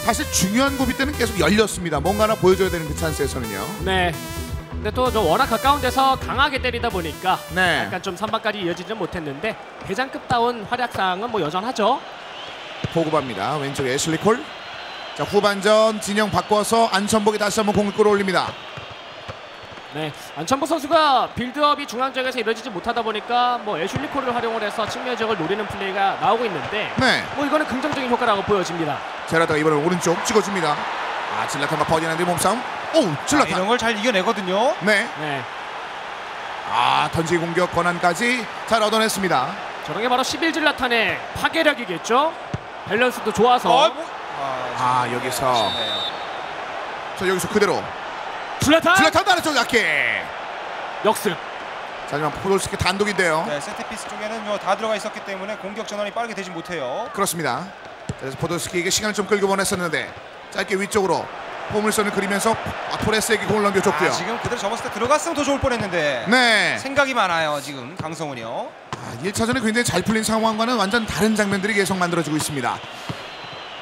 사실 중요한 고비 때는 계속 열렸습니다. 뭔가 하나 보여줘야 되는 그 찬스에서는요. 네. 근데 또 좀 워낙 가까운 데서 강하게 때리다 보니까 네. 약간 좀 선방까지 이어지지는 못했는데 대장급다운 활약상은 뭐 여전하죠. 포그바입니다. 왼쪽에 애슐리 콜. 자, 후반전 진영 바꿔서 안천복이 다시 한번 공을 끌어올립니다. 네, 안천복 선수가 빌드업이 중앙 지역에서 이루어지지 못하다 보니까 뭐 애슐리 콜을 활용을 해서 측면 지역을 노리는 플레이가 나오고 있는데 네, 뭐 이거는 긍정적인 효과라고 보여집니다. 제라다가 이번엔 오른쪽 찍어줍니다. 질라탄과 버디난드의 몸싸움. 오, 질라탄. 이런 걸 잘 이겨내거든요. 네, 네, 던지 공격 권한까지 잘 얻어냈습니다. 저런 게 바로 11질라탄의 파괴력이겠죠. 밸런스도 좋아서. 여기서 여기서 그대로 질라탄 질라탄도 아래쪽 낮게. 역습. 자, 하지만 포돌스키 단독인데요. 네, 세트피스 쪽에는 다 들어가 있었기 때문에 공격 전환이 빠르게 되지 못해요. 그렇습니다. 그래서 포돌스키에게 시간을 좀 끌고 보냈었는데 짧게 위쪽으로 포물선을 그리면서 토레스에게 공을 넘겨줬고요. 지금 그대로 접었을 때 들어갔으면 더 좋을 뻔했는데 네, 생각이 많아요 지금 강성훈이요. 1차전에 굉장히 잘 풀린 상황과는 완전 다른 장면들이 계속 만들어지고 있습니다.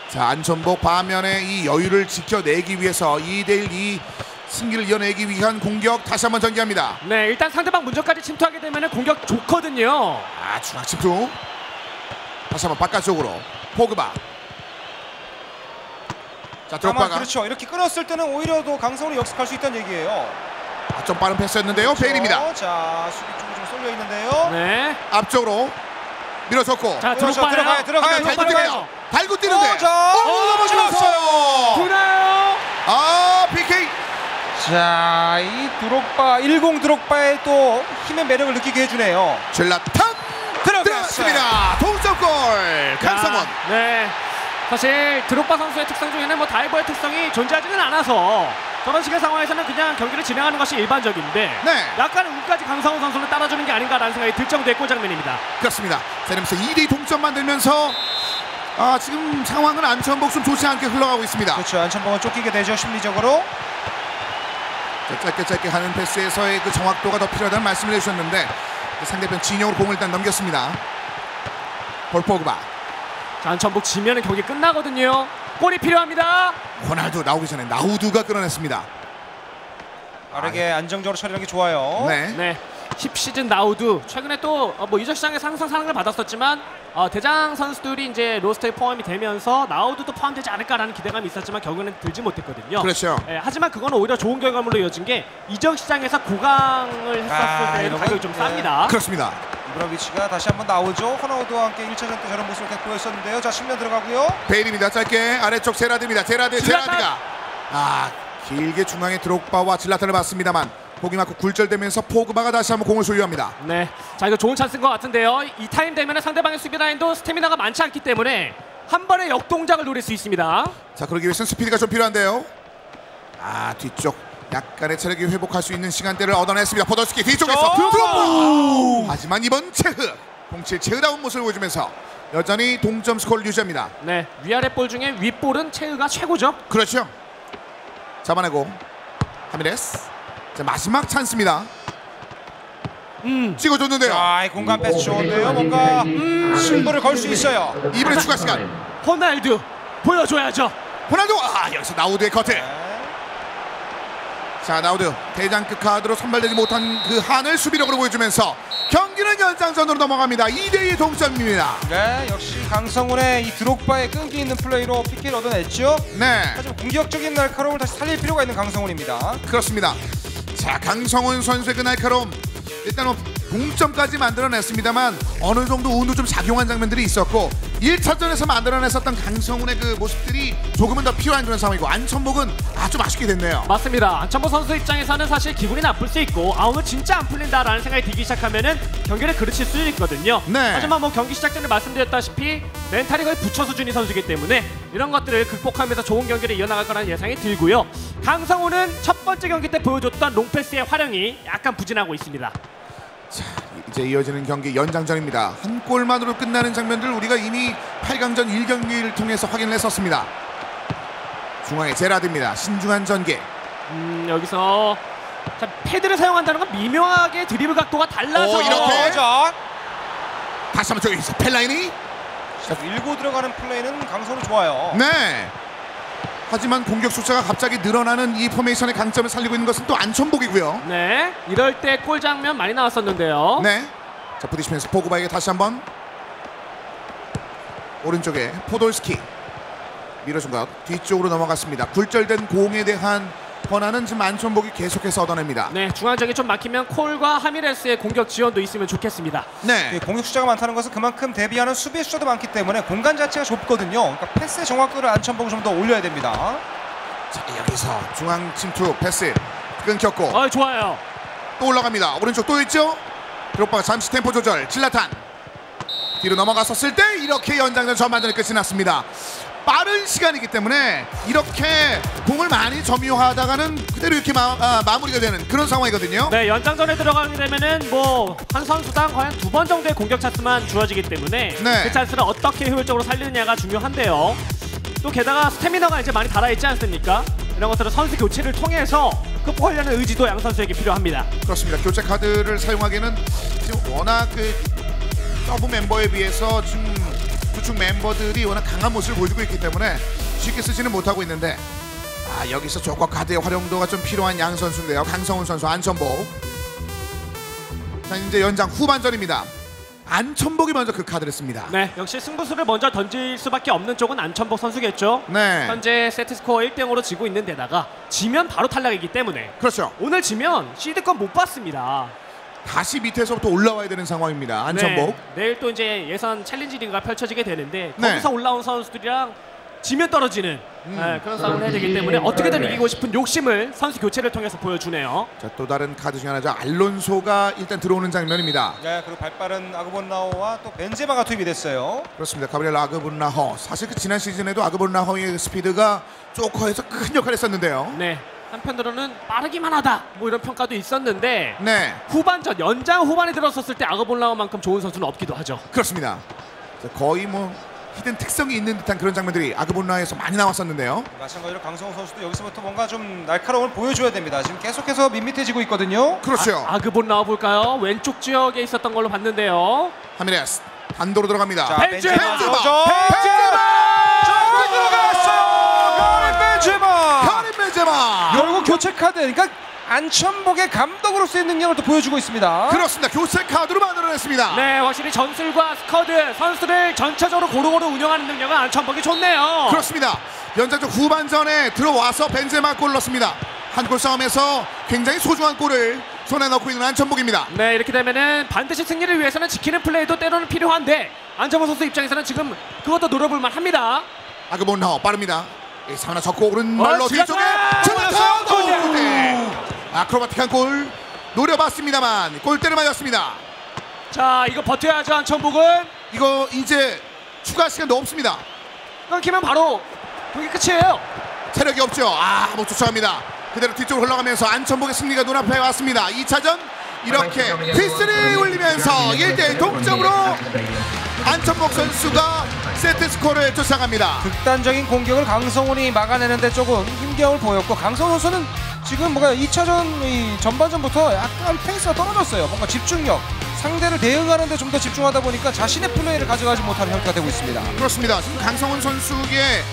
자, 안천복 반면에 이 여유를 지켜내기 위해서 2대1 이 승기를 이어내기 위한 공격 다시 한번 전개합니다. 네, 일단 상대방 문전까지 침투하게 되면 공격 좋거든요. 중앙 침투. 다시 한번 바깥쪽으로 포그바. 자, 다만 드롭바가 그렇죠. 이렇게 끊었을 때는 오히려 더 강성훈이 역습할 수 있다는 얘기예요. 좀 빠른 패스였는데요. 베일입니다. 자, 수비 쪽이 좀 쏠려 있는데요. 네, 앞쪽으로 밀어줬고 자 들어가요, 드롭바예요. 들어가요. 달고 뛰네요. 달고 뛰는데 자, 넘어졌어요. 두나요. PK. 자, 이 드록바 10 드록바의 또 힘의 매력을 느끼게 해주네요. 질라탄 들어갔습니다. 동점골 강성원. 네, 사실 드롭바 선수의 특성 중에는 뭐 다이버의 특성이 존재하지는 않아서 저런 식의 상황에서는 그냥 경기를 진행하는 것이 일반적인데 네. 약간 운까지 강성훈 선수를 따라주는 게 아닌가라는 생각이 들 정도의 골장면입니다. 그렇습니다. 자, 이러면서 2대2 동점 만들면서 지금 상황은 안천복 좀 좋지 않게 흘러가고 있습니다. 그렇죠. 안천봉은 쫓기게 되죠 심리적으로. 자, 짧게 하는 패스에서의 그 정확도가 더 필요하다는 말씀을 해주셨는데 상대편 진영으로 공을 일단 넘겼습니다. 볼 포그바. 자, 안천복 지면은 경기 끝나거든요. 골이 필요합니다. 호날두 나오기 전에 나우두가 끌어냈습니다. 빠르게 안정적으로 처리하는 게 좋아요. 네. 네, 10시즌 나우두 최근에 또 뭐 이적 시장에서 항상 사랑을 받았었지만 대장 선수들이 이제 로스터에 포함이 되면서 나우두도 포함되지 않을까라는 기대감이 있었지만 결국에는 들지 못했거든요. 그렇죠. 하지만 그건 오히려 좋은 결과물로 이어진 게 이적 시장에서 고강을 했었을 때는 이런 가격이 건, 좀 네. 쌉니다. 그렇습니다. 아브라비치가 다시 한번 나오죠. 호나우드와 함께 1차전 때 저런 모습을 계속 보였었는데요. 자, 측면 들어가고요. 베일입니다. 짧게 아래쪽 제라드입니다. 제라드가 길게 중앙에 드록바와 질라탄을 봤습니다만 보기 맞고 굴절되면서 포그바가 다시 한번 공을 소유합니다. 네, 자 이거 좋은 찬스인 것 같은데요. 이 타임 되면 상대방의 수비 라인도 스태미나가 많지 않기 때문에 한 번의 역동작을 노릴 수 있습니다. 자, 그러기 위해서는 스피드가 좀 필요한데요. 뒤쪽 약간의 체력이 회복할 수 있는 시간대를 얻어냈습니다. 포돌스키 뒤쪽에서 드롭바! 하지만 이번 체흐 동치의 체흐다운 모습을 보여주면서 여전히 동점 스코어를 유지합니다. 네, 위아래 볼 중에 윗볼은 체흐가 최고죠. 그렇죠. 잡아내고 하미레스. 자, 마지막 찬스입니다. 찍어줬는데요. 자, 이 공간 패스 좋은데요. 뭔가 승부를 걸 수 있어요. 이번에 추가 시간. 호날두 보여줘야죠. 호날두. 여기서 나우드의 커트. 자, 나우드 대장급 카드로 선발되지 못한 그 한을 수비력으로 보여주면서 경기는 연장전으로 넘어갑니다. 2대2 동점입니다. 네, 역시 강성훈의 이 드록바의 끈기 있는 플레이로 PK를 얻어냈죠. 네, 하지만 공격적인 날카로움을 다시 살릴 필요가 있는 강성훈입니다. 그렇습니다. 자, 강성훈 선수의 그 날카로움, 일단 동점까지 만들어냈습니다만 어느 정도 운도 좀 작용한 장면들이 있었고 1차전에서 만들어냈었던 강성훈의 그 모습들이 조금은 더 필요한 그런 상황이고 안천복은 좀 아쉽게 됐네요. 맞습니다. 안천복 선수 입장에서는 사실 기분이 나쁠 수 있고 오늘 진짜 안 풀린다라는 생각이 들기 시작하면은 경기를 그르칠 수 있거든요. 네. 하지만 뭐 경기 시작 전에 말씀드렸다시피 멘탈이 거의 부처 수준의 선수이기 때문에 이런 것들을 극복하면서 좋은 경기를 이어나갈 거라는 예상이 들고요. 강성훈은 첫 번째 경기 때 보여줬던 롱패스의 활용이 약간 부진하고 있습니다. 자, 이제 이어지는 경기 연장전입니다. 한 골만으로 끝나는 장면들 우리가 이미 8강전 1경기를 통해서 확인을 했었습니다. 중앙에 제라드입니다. 신중한 전개. 여기서 자, 패드를 사용한다는 건 미묘하게 드리블 각도가 달라서 이렇게. 자, 다시 한번 저기서 펠라인이. 밀고 들어가는 플레이는 강성훈이 좋아요. 네. 하지만 공격 숫자가 갑자기 늘어나는 이 포메이션의 강점을 살리고 있는 것은 또 안천복이고요. 네, 이럴 때 골 장면 많이 나왔었는데요. 네. 자, 부딪히면서 포그바에게 다시 한번 오른쪽에 포돌스키 밀어준 것 뒤쪽으로 넘어갔습니다. 굴절된 공에 대한 권한은 지금 안천복이 계속해서 얻어냅니다. 네, 중앙적이 좀 막히면 콜과 하미레스의 공격 지원도 있으면 좋겠습니다. 네. 공격 숫자가 많다는 것은 그만큼 대비하는 수비 숫자도 많기 때문에 공간 자체가 좁거든요. 그러니까 패스의 정확도를 안천복은 좀 더 올려야 됩니다. 자, 여기서 중앙 침투 패스 끊겼고 좋아요. 또 올라갑니다. 오른쪽 또 있죠. 드롭바가 잠시 템포 조절. 질라탄 뒤로 넘어갔었을 때 이렇게 연장전 전반전이 끝이 났습니다. 빠른 시간이기 때문에 이렇게 공을 많이 점유하다가는 그대로 이렇게 마무리가 되는 그런 상황이거든요. 네, 연장전에 들어가게 되면은 뭐 한 선수당 거의 한 2번 정도의 공격 찬스만 주어지기 때문에 네. 그 찬스를 어떻게 효율적으로 살리느냐가 중요한데요. 또 게다가 스태미너가 이제 많이 달아있지 않습니까? 이런 것들은 선수 교체를 통해서 극복하려는 의지도 양 선수에게 필요합니다. 그렇습니다. 교체 카드를 사용하기에는 지금 워낙 그 서브 멤버에 비해서 지금 주축 멤버들이 워낙 강한 모습을 보여주고 있기 때문에 쉽게 쓰지는 못하고 있는데 여기서 조커 카드의 활용도가 좀 필요한 양 선수인데요. 강성훈 선수, 안천복. 자, 이제 연장 후반전입니다. 안천복이 먼저 그 카드를 씁니다. 네, 역시 승부수를 먼저 던질 수밖에 없는 쪽은 안천복 선수겠죠. 네. 현재 세트스코어 1대0으로 지고 있는 데다가 지면 바로 탈락이기 때문에 그렇죠. 오늘 지면 시드권 못 받습니다. 다시 밑에서부터 올라와야 되는 상황입니다. 안천복. 네, 내일 또 이제 예선 챌린지 리그가 펼쳐지게 되는데 네. 거기서 올라온 선수들이랑 지면 떨어지는 그런 싸움을 해야 되기 때문에 어떻게든 이기고 싶은 욕심을 선수 교체를 통해서 보여주네요. 자, 또 다른 카드 중 하나죠. 알론소가 일단 들어오는 장면입니다. 네, 그리고 발빠른 아그본나오와 또 벤제마가 투입이 됐어요. 그렇습니다. 가브리엘 아그본라허. 사실 그 지난 시즌에도 아그본라허의 스피드가 조커에서 큰 역할을 했었는데요. 네, 한편으로는 빠르기만 하다 뭐 이런 평가도 있었는데 네, 후반전 연장 후반에 들어섰을 때 아그볼라만큼 좋은 선수는 없기도 하죠. 그렇습니다. 자, 거의 뭐 히든 특성이 있는 듯한 그런 장면들이 아그본라에서 많이 나왔었는데요. 마찬가지로 강성훈 선수도 여기서부터 뭔가 좀 날카로움을 보여줘야 됩니다. 지금 계속해서 밋밋해지고 있거든요. 그렇죠. 아그본 나와볼까요? 왼쪽 지역에 있었던 걸로 봤는데요. 하미레스 단도로 들어갑니다. 자, 벤제마! 벤제마! 벤제마! 들어갔어요! 벤제마! 카린 벤제마! 결국 교체 카드, 그러니까 안천복의 감독으로서의 능력을 또 보여주고 있습니다. 그렇습니다. 교체 카드로 만들어냈습니다. 네, 확실히 전술과 스쿼드 선수를 전체적으로 고루고루 운영하는 능력은 안천복이 좋네요. 그렇습니다. 연장전 후반전에 들어와서 벤제마 골 넣습니다. 한 골 싸움에서 굉장히 소중한 골을 손에 넣고 있는 안천복입니다. 네, 이렇게 되면은 반드시 승리를 위해서는 지키는 플레이도 때로는 필요한데 안정호 선수 입장에서는 지금 그것도 노려볼 만합니다. 아그본너 빠릅니다. 이 사우나 접고 오른발로 뒤쪽에 들어갔어요. 네. 아크로바틱한 골 노려봤습니다만 골대를 맞았습니다. 자, 이거 버텨야죠. 안천복은 이거 이제 추가 시간도 없습니다. 끊기면 바로 경기 끝이에요. 체력이 없죠. 못 쫓아갑니다. 그대로 뒤쪽으로 흘러가면서 안천복의 승리가 눈앞에 왔습니다. 2차전 이렇게 휘슬을 울리면서 1대1 동점으로 안천복 선수가 세트 스코어를 쫓아갑니다. 극단적인 공격을 강성훈이 막아내는데 조금 힘겨움을 보였고, 강성훈 선수는 지금 뭔가 2차전 이 전반전부터 약간 페이스가 떨어졌어요. 뭔가 집중력, 상대를 대응하는데 좀 더 집중하다 보니까 자신의 플레이를 가져가지 못하는 형태가 되고 있습니다. 그렇습니다. 지금 강성훈 선수의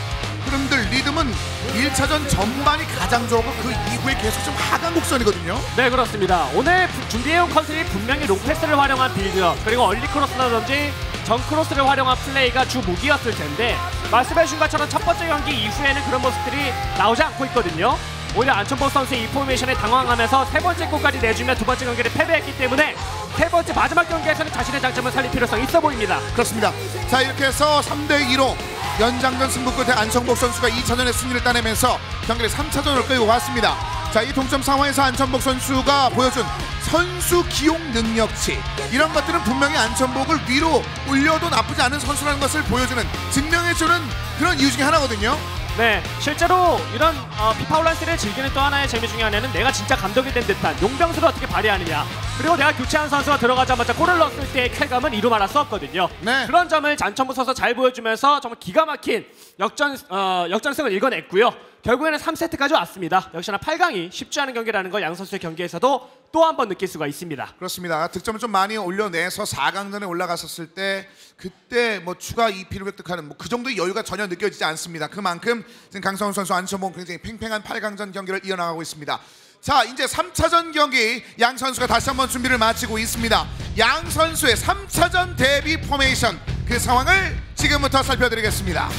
흐름들 리듬은 1차전 전반이 가장 좋고 그 이후에 계속 좀 하강 곡선이거든요. 네, 그렇습니다. 오늘 준비해온 컨셉이 분명히 롱패스를 활용한 빌드업, 그리고 얼리 크로스라든지 정크로스를 활용한 플레이가 주 무기였을 텐데, 말씀해주신 것처럼 첫 번째 경기 이후에는 그런 모습들이 나오지 않고 있거든요. 오히려 안천복 선수의 이 포메이션에 당황하면서 세 번째 골까지 내주며 두 번째 경기를 패배했기 때문에 세 번째 마지막 경기에서는 자신의 장점을 살릴 필요성이 있어 보입니다. 그렇습니다. 자, 이렇게 해서 3대2로 연장전 승부 끝에 안천복 선수가 2차전의 승리를 따내면서 경기를 3차전으로 끌고 왔습니다. 자, 이 동점 상황에서 안천복 선수가 보여준 선수 기용 능력치, 이런 것들은 분명히 안천복을 위로 올려도 나쁘지 않은 선수라는 것을 보여주는, 증명해주는 그런 이유 중에 하나거든요. 네, 실제로 이런 피파 온라인을 즐기는 또 하나의 재미 중에 하나는 내가 진짜 감독이 된 듯한 용병수를 어떻게 발휘하느냐, 그리고 내가 교체한 선수가 들어가자마자 골을 넣었을 때의 쾌감은 이루 말할 수 없거든요. 네. 그런 점을 안천복 선수 잘 보여주면서 정말 기가 막힌 역전승을 읽어냈고요. 결국에는 3세트까지 왔습니다. 역시나 8강이 쉽지 않은 경기라는 걸 양 선수의 경기에서도 또 한 번 느낄 수가 있습니다. 그렇습니다. 득점을 좀 많이 올려내서 4강전에 올라갔었을 때 그때 뭐 추가 2피를 획득하는 그 정도의 여유가 전혀 느껴지지 않습니다. 그만큼 지금 강성훈 선수, 안천복 굉장히 팽팽한 8강전 경기를 이어나가고 있습니다. 자, 이제 3차전 경기 양 선수가 다시 한번 준비를 마치고 있습니다. 양 선수의 3차전 데뷔 포메이션, 그 상황을 지금부터 살펴드리겠습니다.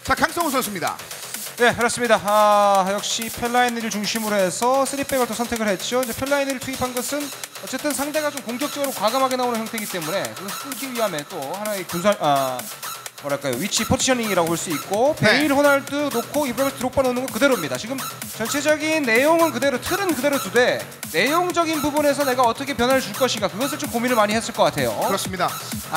자, 강성훈 선수입니다. 네, 그렇습니다. 역시 펠라이니를 중심으로 해서 3백을 또 선택을 했죠. 이제 펠라이니를 투입한 것은 어쨌든 상대가 좀 공격적으로 과감하게 나오는 형태이기 때문에 그것을 뚫기 위함에 또 하나의 군사 뭐랄까요, 위치 포지셔닝이라고 볼 수 있고, 네. 베일, 호날두 놓고 이브라히모 드록바 놓는 건 그대로입니다. 지금 전체적인 내용은 그대로, 틀은 그대로 두되 내용적인 부분에서 내가 어떻게 변화를 줄 것인가, 그것을 좀 고민을 많이 했을 것 같아요. 그렇습니다.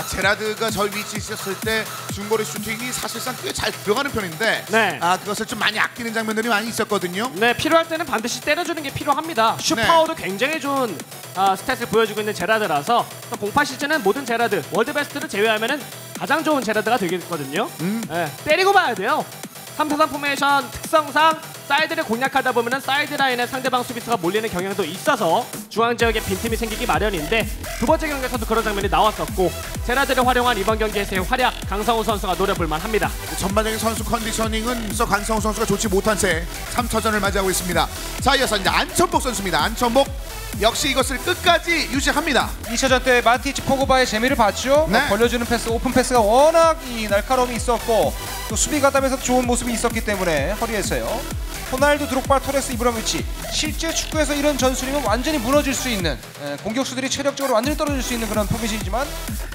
제라드가 저 위치에 있었을 때 중거리 슈팅이 사실상 꽤 잘 들어가는 편인데, 네. 그것을 좀 많이 아끼는 장면들이 많이 있었거든요. 네, 필요할 때는 반드시 때려주는 게 필요합니다. 슛 네. 파워도 굉장히 좋은 스탯을 보여주고 있는 제라드라서 08 시즌은 모든 제라드, 월드베스트를 제외하면은 가장 좋은 제라드가 되겠거든요. 네, 때리고 봐야 돼요. 3-4-3 포메이션 특성상 사이드를 공략하다 보면은 사이드 라인에 상대방 수비수가 몰리는 경향도 있어서 중앙 지역에 빈틈이 생기기 마련인데, 두 번째 경기에서도 그런 장면이 나왔었고, 제라드를 활용한 이번 경기에서의 활약, 강성훈 선수가 노려볼만 합니다. 전반적인 선수 컨디셔닝은 강성훈 선수가 좋지 못한 채 3차전을 맞이하고 있습니다. 자, 이어서 이제 안천복 선수입니다. 안천복 역시 이것을 끝까지 유지합니다. 2차전 때 마티치, 포그바의 재미를 봤죠. 네. 벌려주는 패스, 오픈 패스가 워낙 이 날카로움이 있었고, 또 수비 가담에서 좋은 모습이 있었기 때문에 허리에서요. 호날두, 드록바, 토레스, 이브라히모비치, 실제 축구에서 이런 전술이면 완전히 무너질 수 있는, 공격수들이 체력적으로 완전히 떨어질 수 있는 그런 포메이션이지만,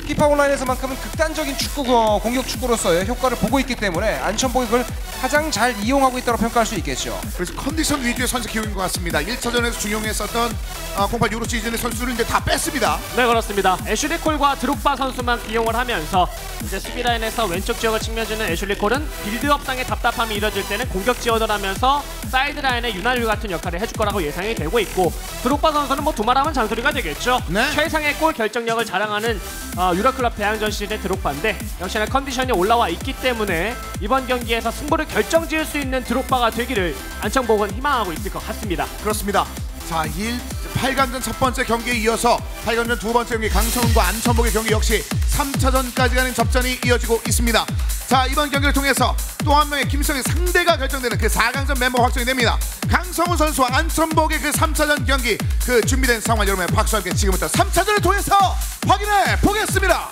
피파 온라인에서만큼은 극단적인 축구, 공격 축구로서의 효과를 보고 있기 때문에 안천복이 그걸 가장 잘 이용하고 있다고 평가할 수 있겠죠. 그래서 컨디션 위주의 선수 기용인 것 같습니다. 1차전에서 중용했었던 08 유로 시즌의 선수를 이제 다 뺐습니다. 네, 그렇습니다. 애슐리 콜과 드록바 선수만 기용을 하면서 이제 수비 라인에서 왼쪽 지역을 측면주는 애슐리 콜은 빌드업상의 답답함이 이뤄질 때는 공격 지원을 하면서 사이드 라인의 윤활유 같은 역할을 해줄 거라고 예상이 되고 있고, 드록바 선수는 뭐 두말하면 잔소리가 되겠죠. 네. 최상의 골 결정력을 자랑하는 유럽클럽 대항전 시즌의 드록바인데, 역시나 컨디션이 올라와 있기 때문에 이번 경기에서 승부를 결정지을 수 있는 드록바가 되기를 안천복은 희망하고 있을 것 같습니다. 그렇습니다. 자, 8강전 첫 번째 경기에 이어서 8강전 두 번째 경기 강성훈과 안천복의 경기 역시 3차전까지 가는 접전이 이어지고 있습니다. 자, 이번 경기를 통해서 또 한 명의 김성의 상대가 결정되는 그 4강전 멤버 확정이 됩니다. 강성훈 선수와 안천복의 그 3차전 경기, 그 준비된 상황 여러분의 박수와 함께 지금부터 3차전을 통해서 확인해 보겠습니다.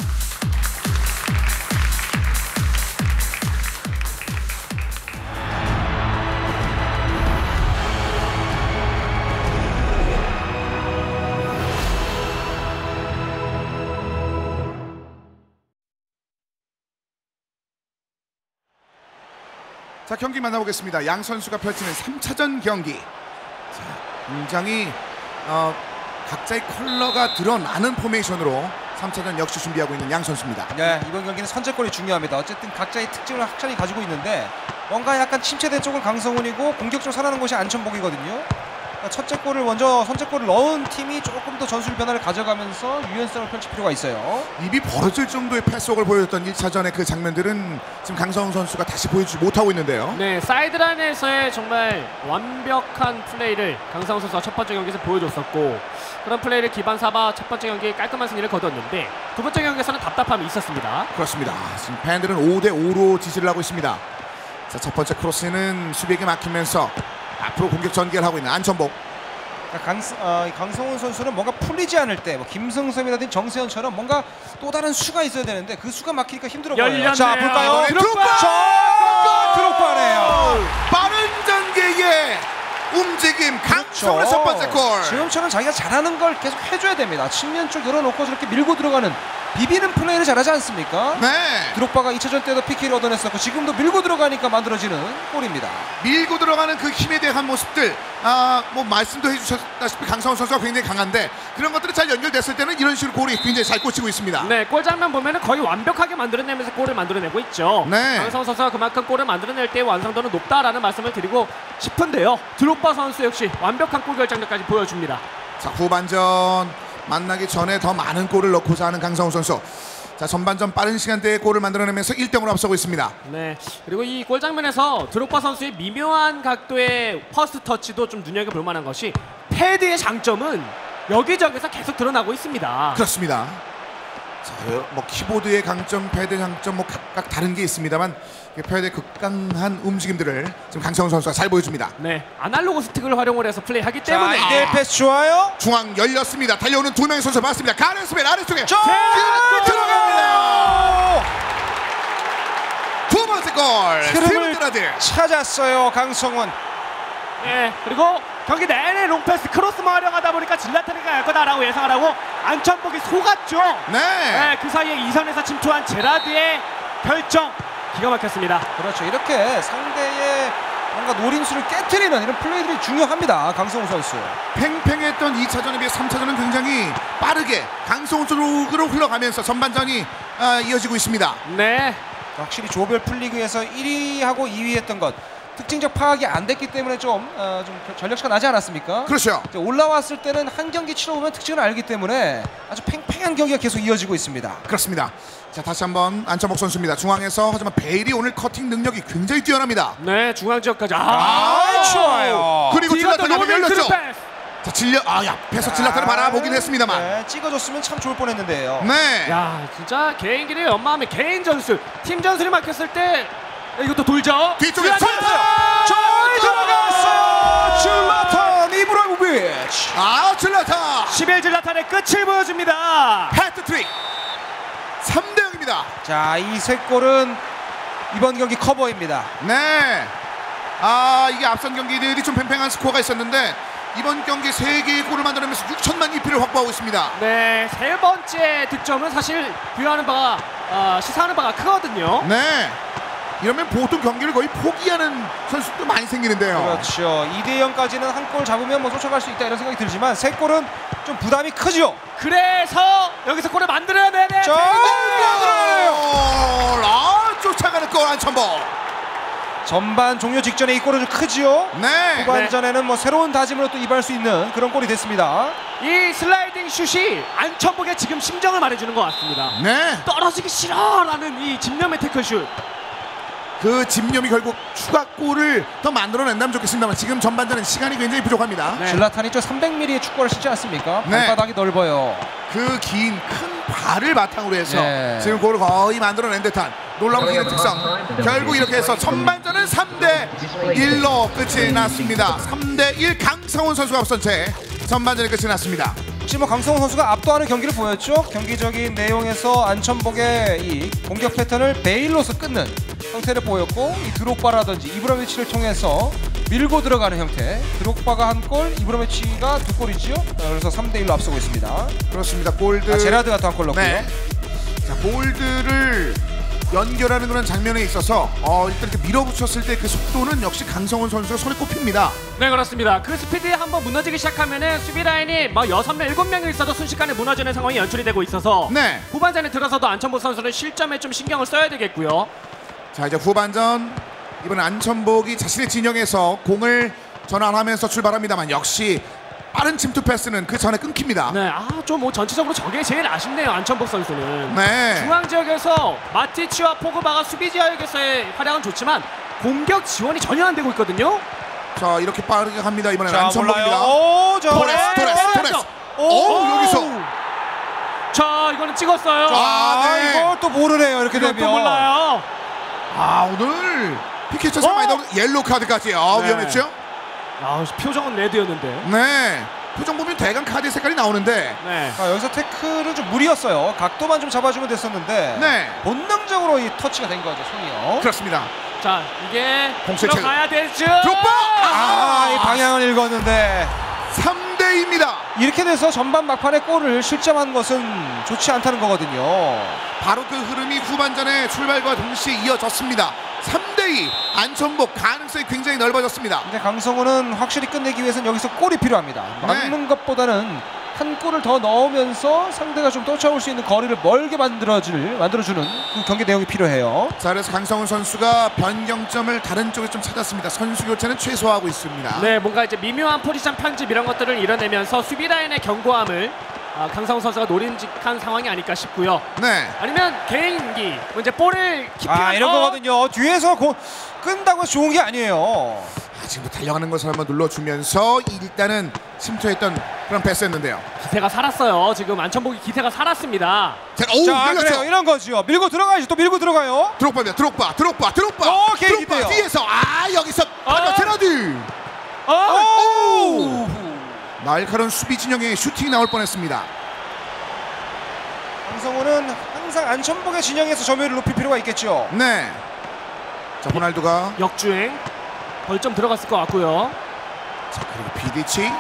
자, 경기 만나보겠습니다. 양 선수가 펼치는 3차전 경기. 자, 굉장히 각자의 컬러가 드러나는 포메이션으로 3차전 역시 준비하고 있는 양 선수입니다. 네, 이번 경기는 선제골이 중요합니다. 어쨌든 각자의 특징을 확실히 가지고 있는데 뭔가 약간 침체된 쪽은 강성훈이고 공격적으로 살아나는 곳이 안천복이거든요. 그러니까 첫째 골을 먼저 선제골을 넣은 팀이 조금 더 전술 변화를 가져가면서 유연성을 펼칠 필요가 있어요. 입이 벌어질 정도의 패스웍을 보여줬던 1차전의 그 장면들은 지금 강성훈 선수가 다시 보여주지 못하고 있는데요. 네, 사이드라인에서의 정말 완벽한 플레이를 강상훈 선수가 첫 번째 경기에서 보여줬었고 그런 플레이를 기반 삼아 첫 번째 경기에 깔끔한 승리를 거뒀는데 두 번째 경기에서는 답답함이 있었습니다. 그렇습니다. 지금 팬들은 5대5로 지지를 하고 있습니다. 자, 첫 번째 크로스는 수비에게 막히면서 앞으로 공격 전개를 하고 있는 안천복. 강성훈 선수는 뭔가 풀리지 않을 때 뭐 김승섭이라든지 정세현처럼 뭔가 또 다른 수가 있어야 되는데 그 수가 막히니까 힘들어 보여요. 열렸네요. 자, 볼까요? 드록바! 드록바네요. 빠른 전개의 움직임 강성훈의 첫 번째 골. 지금처럼 자기가 잘하는 걸 계속 해줘야 됩니다. 측면 쪽 열어놓고 저렇게 밀고 들어가는 비비는 플레이를 잘하지 않습니까? 네. 드록바가 2차전 때도 PK를 얻어냈었고 지금도 밀고 들어가니까 만들어지는 골입니다. 밀고 들어가는 그 힘에 대한 모습들, 뭐 말씀도 해주셨다시피 강성훈 선수가 굉장히 강한데 그런 것들이 잘 연결됐을 때는 이런 식으로 골이 굉장히 잘 꽂히고 있습니다. 네, 골 장면 보면은 거의 완벽하게 만들어내면서 골을 만들어내고 있죠. 네. 강성훈 선수가 그만큼 골을 만들어낼 때 완성도는 높다라는 말씀을 드리고 싶은데요. 드록바 선수 역시 완벽한 골 결정력까지 보여줍니다. 자, 후반전 만나기 전에 더 많은 골을 넣고자 하는 강성훈 선수. 자, 전반전 빠른 시간대에 골을 만들어내면서 1대0으로 앞서고 있습니다. 네, 그리고 이 골 장면에서 드록바 선수의 미묘한 각도의 퍼스트 터치도 좀 눈여겨볼 만한 것이 패드의 장점은 여기저기서 계속 드러나고 있습니다. 그렇습니다. 자, 뭐 키보드의 강점, 패드 장점 뭐 각각 다른 게 있습니다만 패드의 극강한 움직임들을 지금 강성훈 선수가 잘 보여줍니다. 네, 아날로그 스틱을 활용을 해서 플레이하기 때문에 자, 이대 패스 좋아요. 중앙 열렸습니다. 달려오는 두 명의 선수 봤습니다. 가렌스벨 아래쪽에 들어갑니다. 두 번째 골. 흐름을 스티븐 찾았어요, 강성훈. 네, 그리고 경기 내내 롱패스 크로스만 활용하다 보니까 질라타니가 갈 거다라고 예상을 하고 안천복이 속았죠. 네. 그 사이에 이선에서 침투한 제라드의 결정 기가 막혔습니다. 그렇죠. 이렇게 상대의 뭔가 노림수를 깨트리는 이런 플레이들이 중요합니다. 강성훈 선수. 팽팽했던 2차전에 비해 3차전은 굉장히 빠르게 강성훈 쪽으로 흘러가면서 전반전이 이어지고 있습니다. 네, 확실히 조별 풀리그에서 1위하고 2위 했던 것 특징적 파악이 안 됐기 때문에 좀 전력차가 나지 않았습니까? 그렇죠. 이제 올라왔을 때는 한 경기 치러보면 특징을 알기 때문에 아주 팽팽한 경기가 계속 이어지고 있습니다. 그렇습니다. 자, 다시 한번 안천복 선수입니다. 중앙에서 하지만 베일이 오늘 커팅 능력이 굉장히 뛰어납니다. 네, 중앙 지역까지 좋아요. 그리고 질라타가 열렸죠. 패스. 자, 앞에서 질라타를 바라보긴 했습니다만. 네, 찍어줬으면 참 좋을 뻔했는데요. 네. 야, 진짜 개인기를 연마하면 개인 전술, 팀 전술이 막혔을 때 이것도 돌죠. 뒤쪽에 질라타! 들어갔어요. 질라탄 이브라이모비치. 질라타 11 질라탄의 끝을 보여줍니다. 해트트릭. 3대0입니다. 자, 이 세 골은 이번 경기 커버입니다. 네. 이게 앞선 경기들이 좀 팽팽한 스코어가 있었는데 이번 경기 3개의 골을 만들어내면서 6천만 EP를 확보하고 있습니다. 네, 세 번째 득점은 사실 부여하는 바가 시사하는 바가 크거든요. 네. 이러면 보통 경기를 거의 포기하는 선수도 많이 생기는데요. 그렇죠. 2대0까지는 한 골 잡으면 뭐 쫓아갈 수 있다 이런 생각이 들지만 세 골은 좀 부담이 크죠. 그래서 여기서 골을 만들어야 되네. 쫓아가는 골 안천복. 전반 종료 직전에 이 골은 좀 크지요. 네. 후반전에는 뭐 새로운 다짐으로 또 임할 수 있는 그런 골이 됐습니다. 이 슬라이딩 슛이 안천복의 지금 심정을 말해주는 것 같습니다. 네. 떨어지기 싫어라는 이 집념의 태클슛. 그 집념이 결국 추가골을 더 만들어낸다면 좋겠습니다만 지금 전반전은 시간이 굉장히 부족합니다. 네. 질라탄이 저 300mm의 축구를 신지 않습니까? 네. 발바닥이 넓어요. 그 긴 큰 발을 바탕으로 해서 네. 지금 골을 거의 만들어낸 듯한 놀라운 기의 특성. 결국 이렇게 해서 전반전은 3대1로 끝이 났습니다. 3대1 강성훈 선수가 앞선 채 전반전이 끝이 났습니다. 혹시 뭐 강성훈 선수가 압도하는 경기를 보였죠? 경기적인 내용에서 안천복의 이 공격 패턴을 베일로서 끊는 형태를 보였고 이 드록바라든지 이브라미치를 통해서 밀고 들어가는 형태. 드록바가 한 골, 이브라미치가 두 골이죠. 그래서 3대1로 앞서고 있습니다. 그렇습니다. 골드 제라드가 또 한 골 넣고요. 네. 자, 골드를 연결하는 그런 장면에 있어서 일단 이렇게 밀어붙였을 때 그 속도는 역시 강성훈 선수가 손에 꼽힙니다. 네, 그렇습니다. 그 스피드에 한번 무너지기 시작하면은 수비 라인이 뭐 6명, 7명이 있어도 순식간에 무너지는 상황이 연출이 되고 있어서 네. 후반전에 들어서도 안천복 선수는 실점에 좀 신경을 써야 되겠고요. 자, 이제 후반전 이번엔 안천복이 자신의 진영에서 공을 전환하면서 출발합니다만 역시 빠른 침투 패스는 그 전에 끊깁니다. 네, 좀 뭐 전체적으로 저게 제일 아쉽네요, 안천복 선수는. 네. 중앙 지역에서 마티치와 포그바가 수비 지역에서의 활약은 좋지만 공격 지원이 전혀 안 되고 있거든요. 자, 이렇게 빠르게 갑니다. 이번엔 자, 안천복입니다. 몰라요. 토레스. 여기서. 자, 이거는 찍었어요. 네. 이걸 또 모르네요. 이렇게 이건 되면. 또 몰라요. 오늘 PK 찬스 많이 나오는 옐로우 카드까지. 네. 위험했죠? 표정은 레드였는데. 네. 표정 보면 대강 카드 색깔이 나오는데. 네. 여기서 태클은 좀 무리였어요. 각도만 좀 잡아주면 됐었는데 네. 본능적으로 이 터치가 된 거죠, 손이요. 그렇습니다. 자, 이게 공세체. 들어가야 되죠. 드롭바! 이 방향을 읽었는데 3대2입니다. 이렇게 돼서 전반 막판에 골을 실점한 것은 좋지 않다는 거거든요. 바로 그 흐름이 후반전의 출발과 동시에 이어졌습니다. 3대2 안천복 가능성이 굉장히 넓어졌습니다. 근데 강성훈은 확실히 끝내기 위해서는 여기서 골이 필요합니다. 막는 것보다는 한 골을 더 넣으면서 상대가 좀 쫓아올 수 있는 거리를 멀게 만들어주는 그 경기 내용이 필요해요. 자, 그래서 강성훈 선수가 변경점을 다른 쪽에 좀 찾았습니다. 선수 교체는 최소화하고 있습니다. 네, 뭔가 이제 미묘한 포지션 편집 이런 것들을 이뤄내면서 수비 라인의 견고함을 강성훈 선수가 노림직한 상황이 아닐까 싶고요. 네. 아니면 개인기, 이제 볼을 깊이 이런 거거든요. 뒤에서 끈다고 해서 좋은 게 아니에요. 지금부터 달려가는 것을 한번 눌러주면서 일단은 침투했던 그런 패스였는데요. 기세가 살았어요. 지금 안천복이 기세가 살았습니다. 자, 그래요. 열렸죠. 이런 거죠. 밀고 들어가야지. 또 밀고 들어가요. 드롭바입니다. 드롭바. 개인기 돼요. 뒤에서 여기서 제라드. 날카로운 수비 진영에 슈팅이 나올 뻔했습니다. 강성훈은 항상 안천복의 진영에서 점유율을 높일 필요가 있겠죠. 네. 자, 호날두가 역주행 벌점 들어갔을 것 같고요. 자, 그리고 비디치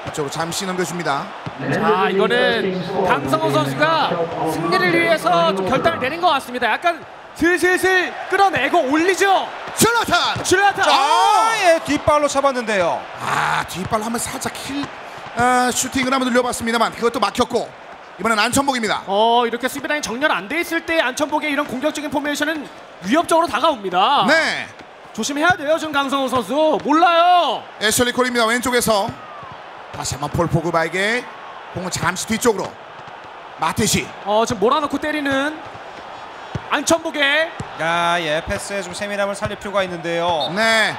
이쪽으로 잠시 넘겨줍니다. 자, 이거는 강성훈 선수가 승리를 위해서 좀 결단을 내린 것 같습니다. 약간 슬슬 끌어내고 올리죠. 쥘라탄. 뒷발로 잡았는데요. 뒷발로 한번 살짝 슈팅을 한번 눌려봤습니다만 그것도 막혔고 이번엔 안천복입니다. 이렇게 수비라인 정렬 안 돼 있을 때 안천복의 이런 공격적인 포메이션은 위협적으로 다가옵니다. 네. 조심해야 돼요, 지금 강성훈 선수. 몰라요. 애슐리 콜입니다. 왼쪽에서 다시 한번 폴 포그바에게 공은 잠시 뒤쪽으로 마테시. 지금 몰아넣고 때리는 안천복의 패스에 좀 세밀함을 살릴 필요가 있는데요. 네.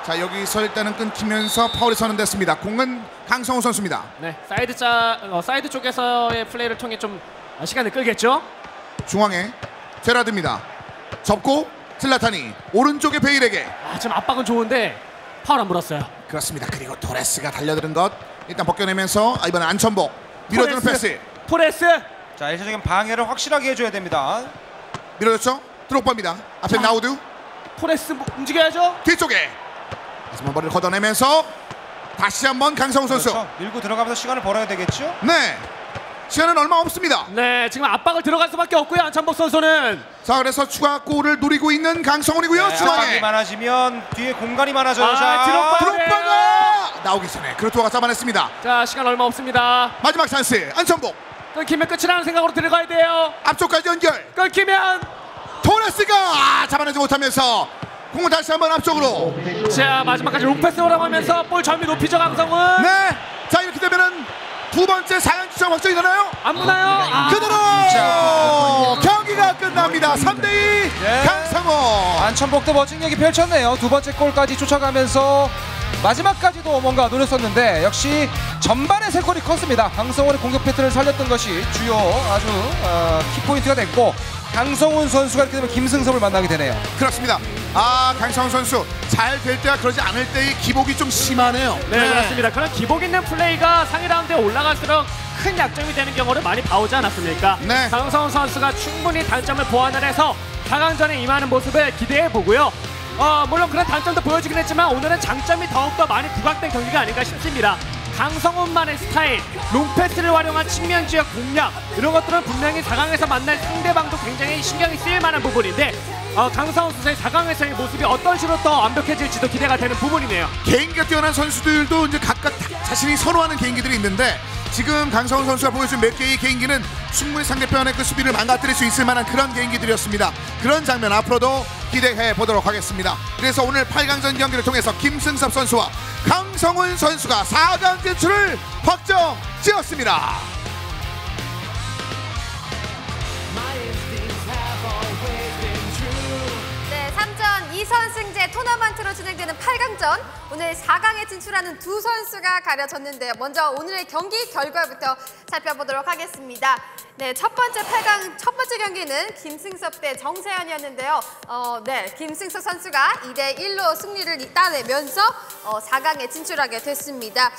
자, 여기서 일단은 끊기면서 파울이 선언됐습니다. 공은 강성훈 선수입니다. 네, 사이드 쪽에서의 플레이를 통해 좀 시간을 끌겠죠. 중앙에 제라드입니다. 접고 슬라탄이 오른쪽에 베일에게. 지금 압박은 좋은데 파울 안 불었어요. 그렇습니다. 그리고 토레스가 달려드는 것 일단 벗겨내면서 이번엔 안천복 밀어주는 패스. 토레스. 자, 일차적인 방해를 확실하게 해줘야 됩니다. 밀어줬죠. 드롭바입니다. 앞에 나우드. 토레스 움직여야죠. 뒤쪽에 하지만 머리를 걷어내면서 다시 한번 강성훈 선수. 그렇죠. 밀고 들어가면서 시간을 벌어야 되겠죠. 네. 시간은 얼마 없습니다. 네, 지금 압박을 들어갈 수밖에 없고요. 안천복 선수는. 자, 그래서 추가골을 노리고 있는 강성훈이고요. 압박이 중앙에 많아지면 뒤에 공간이 많아져요. 드롭바가 나오기 전에 크루토가 잡아냈습니다. 자, 시간 얼마 없습니다. 마지막 찬스 안천복 끊기면 끝이라는 생각으로 들어가야 돼요. 앞쪽까지 연결. 끊기면. 토레스가 잡아내지 못하면서 공을 다시 한번 앞쪽으로. 자, 마지막까지 롱패스 올라가면서 볼 점유 높이죠, 강성훈. 네. 자, 이렇게 되면은 두 번째 4연 추첨 확정이 되나요? 안 무나요? 그대로 경기가 끝납니다. 3대2 강성훈. 안천복도 멋진 경기 펼쳤네요. 두 번째 골까지 쫓아가면서 마지막까지도 뭔가 노렸었는데 역시 전반에 3골이 컸습니다. 강성훈의 공격 패턴을 살렸던 것이 주요 아주 키포인트가 됐고 강성훈 선수가 이렇게 되면 김승섭을 만나게 되네요. 그렇습니다. 강성훈 선수 잘 될 때와 그러지 않을 때의 기복이 좀 심하네요. 네, 그렇습니다. 그런 기복 있는 플레이가 상위 라운드에 올라갈수록 큰 약점이 되는 경우를 많이 봐오지 않았습니까? 네. 강성훈 선수가 충분히 단점을 보완을 해서 4강전에 임하는 모습을 기대해 보고요. 물론 그런 단점도 보여주긴 했지만 오늘은 장점이 더욱더 많이 부각된 경기가 아닌가 싶습니다. 강성훈만의 스타일, 롱패스를 활용한 측면 지역 공략 이런 것들은 분명히 4강에서 만날 상대방도 굉장히 신경이 쓰일 만한 부분인데 강성훈 선수의 4강에서의 모습이 어떤 식으로 더 완벽해질지도 기대가 되는 부분이네요. 개인기가 뛰어난 선수들도 이제 각각 자신이 선호하는 개인기들이 있는데 지금 강성훈 선수가 보여준 몇 개의 개인기는 충분히 상대편의 그 수비를 망가뜨릴 수 있을 만한 그런 개인기들이었습니다. 그런 장면 앞으로도 기대해 보도록 하겠습니다. 그래서 오늘 8강전 경기를 통해서 김승섭 선수와 강성훈 선수가 4강 진출을 확정 지었습니다. 네, 3전 2선 승제 토너먼트로 진행되는 8강전. 오늘 4강에 진출하는 두 선수가 가려졌는데요. 먼저 오늘의 경기 결과부터 살펴보도록 하겠습니다. 네, 첫 번째 8강 첫 번째 경기는 김승섭 대 정세현이었는데요. 네, 김승섭 선수가 2대1로 승리를 따내면서 4강에 진출하게 됐습니다.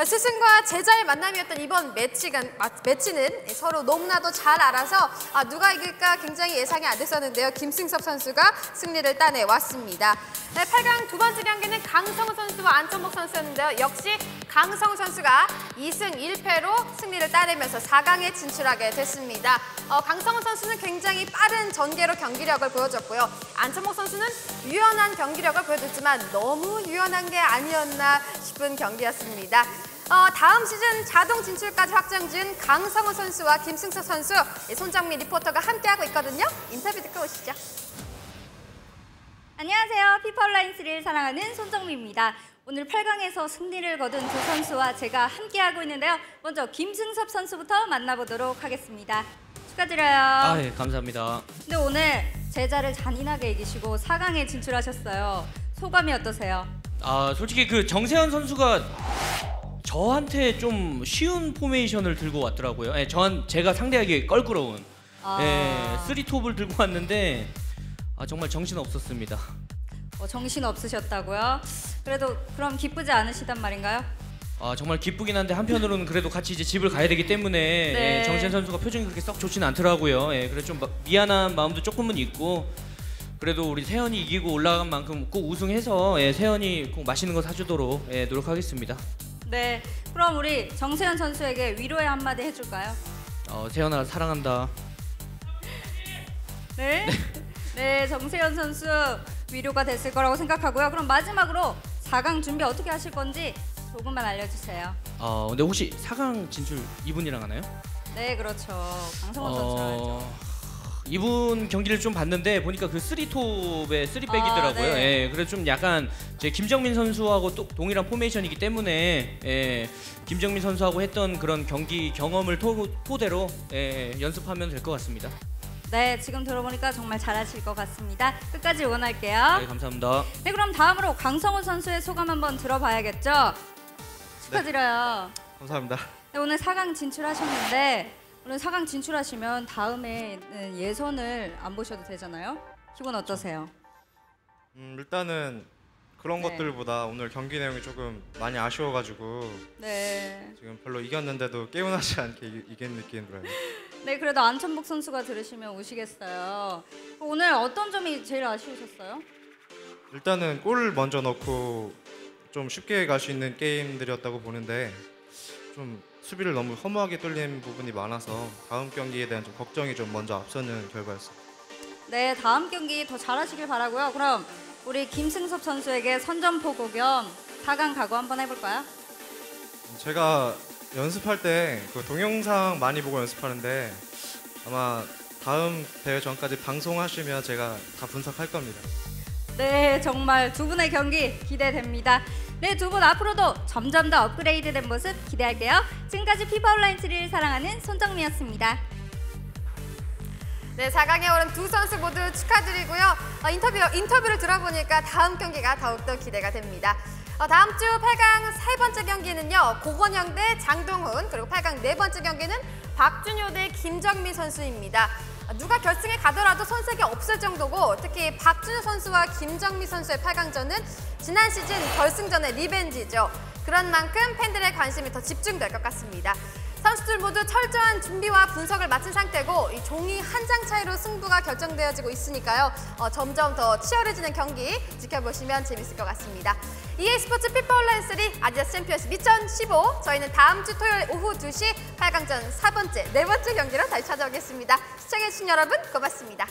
스승과 제자의 만남이었던 이번 매치는 서로 너무나도 잘 알아서 누가 이길까 굉장히 예상이 안 됐었는데요. 김승섭 선수가 승리를 따내왔습니다. 네, 8강 두 번째 경기는 강성훈 선수와 안천복 선수였는데요. 역시 강성훈 선수가 2승 1패로 승리를 따내면서 4강에 진출하게 됐습니다. 강성훈 선수는 굉장히 빠른 전개로 경기력을 보여줬고요. 안천복 선수는 유연한 경기력을 보여줬지만 너무 유연한 게 아니었나 싶은 경기였습니다. 다음 시즌 자동 진출까지 확정 지은 강성훈 선수와 김승섭 선수, 손정민 리포터가 함께하고 있거든요. 인터뷰 듣고 오시죠. 안녕하세요. 피파 온라인 3를 사랑하는 손정미입니다. 오늘 8강에서 승리를 거둔 두 선수와 제가 함께하고 있는데요. 먼저 김승섭 선수부터 만나보도록 하겠습니다. 축하드려요. 예, 감사합니다. 근데 오늘 제자를 잔인하게 이기시고 4강에 진출하셨어요. 소감이 어떠세요? 솔직히 그 정세현 선수가 저한테 좀 쉬운 포메이션을 들고 왔더라고요. 예, 제가 상대하기 껄끄러운 3톱을 들고 왔는데 정말 정신 없었습니다. 정신 없으셨다고요? 그래도 그럼 기쁘지 않으시단 말인가요? 정말 기쁘긴 한데 한편으로는 그래도 같이 이제 집을 가야 되기 때문에 네. 정세현 선수가 표정이 그렇게 썩 좋지는 않더라고요. 그래서 좀 미안한 마음도 조금은 있고 그래도 우리 세현이 이기고 올라간 만큼 꼭 우승해서 세현이 꼭 맛있는 거 사주도록 노력하겠습니다. 네, 그럼 우리 정세현 선수에게 위로의 한마디 해줄까요? 세현아 사랑한다. 네? 네, 정세현 선수 위로가 됐을 거라고 생각하고요. 그럼 마지막으로 4강 준비 어떻게 하실 건지 조금만 알려주세요. 근데 혹시 4강 진출 이분이랑 하나요? 네, 그렇죠. 강성원 선수랑 하죠. 이분 경기를 좀 봤는데 보니까 그 3톱의 3백이더라고요. 네. 그래서 좀 약간 제 김정민 선수하고 또 동일한 포메이션이기 때문에 김정민 선수하고 했던 그런 경기 경험을 토대로 연습하면 될 것 같습니다. 네, 지금 들어보니까 정말 잘하실 것 같습니다. 끝까지 응원할게요. 네, 감사합니다. 네, 그럼 다음으로 강성훈 선수의 소감 한번 들어봐야겠죠? 축하드려요. 감사합니다. 네, 오늘 4강 진출하셨는데 오늘 4강 진출하시면 다음에는 예선을 안 보셔도 되잖아요. 기분 어떠세요? 일단은 그런 네. 것들보다 오늘 경기 내용이 조금 많이 아쉬워가지고 네. 지금 별로 이겼는데도 개운하지 않게 이긴 느낌 들어요. 네, 그래도 안천복 선수가 들으시면 우시겠어요. 오늘 어떤 점이 제일 아쉬우셨어요? 일단은 골 먼저 넣고 좀 쉽게 갈 수 있는 게임들이었다고 보는데 좀 수비를 너무 허무하게 뚫린 부분이 많아서 다음 경기에 대한 좀 걱정이 좀 먼저 앞서는 결과였습니다. 네, 다음 경기 더 잘하시길 바라고요. 그럼 우리 김승섭 선수에게 선전포고 겸 4강 각오 한번 해볼까요? 제가 연습할 때 그 동영상 많이 보고 연습하는데 아마 다음 대회 전까지 방송하시면 제가 다 분석할 겁니다. 네, 정말 두 분의 경기 기대됩니다. 네, 두 분 앞으로도 점점 더 업그레이드된 모습 기대할게요. 지금까지 피파 온라인 3를 사랑하는 손정미였습니다. 네, 4강에 오른 두 선수 모두 축하드리고요. 인터뷰를 들어보니까 다음 경기가 더욱더 기대가 됩니다. 다음 주 8강 세 번째 경기는요. 고건영 대 장동훈, 그리고 8강 네 번째 경기는 박준효 대 김정민 선수입니다. 누가 결승에 가더라도 손색이 없을 정도고 특히 박준효 선수와 김정민 선수의 8강전은 지난 시즌 결승전의 리벤지죠. 그런 만큼 팬들의 관심이 더 집중될 것 같습니다. 선수들 모두 철저한 준비와 분석을 마친 상태고 이 종이 한 장 차이로 승부가 결정되어지고 있으니까요. 점점 더 치열해지는 경기 지켜보시면 재밌을 것 같습니다. EA 스포츠 피파 온라인 3 아디다스 챔피언십 2015 저희는 다음 주 토요일 오후 2시 8강전 4번째, 4번째 경기로 다시 찾아오겠습니다. 시청해주신 여러분 고맙습니다.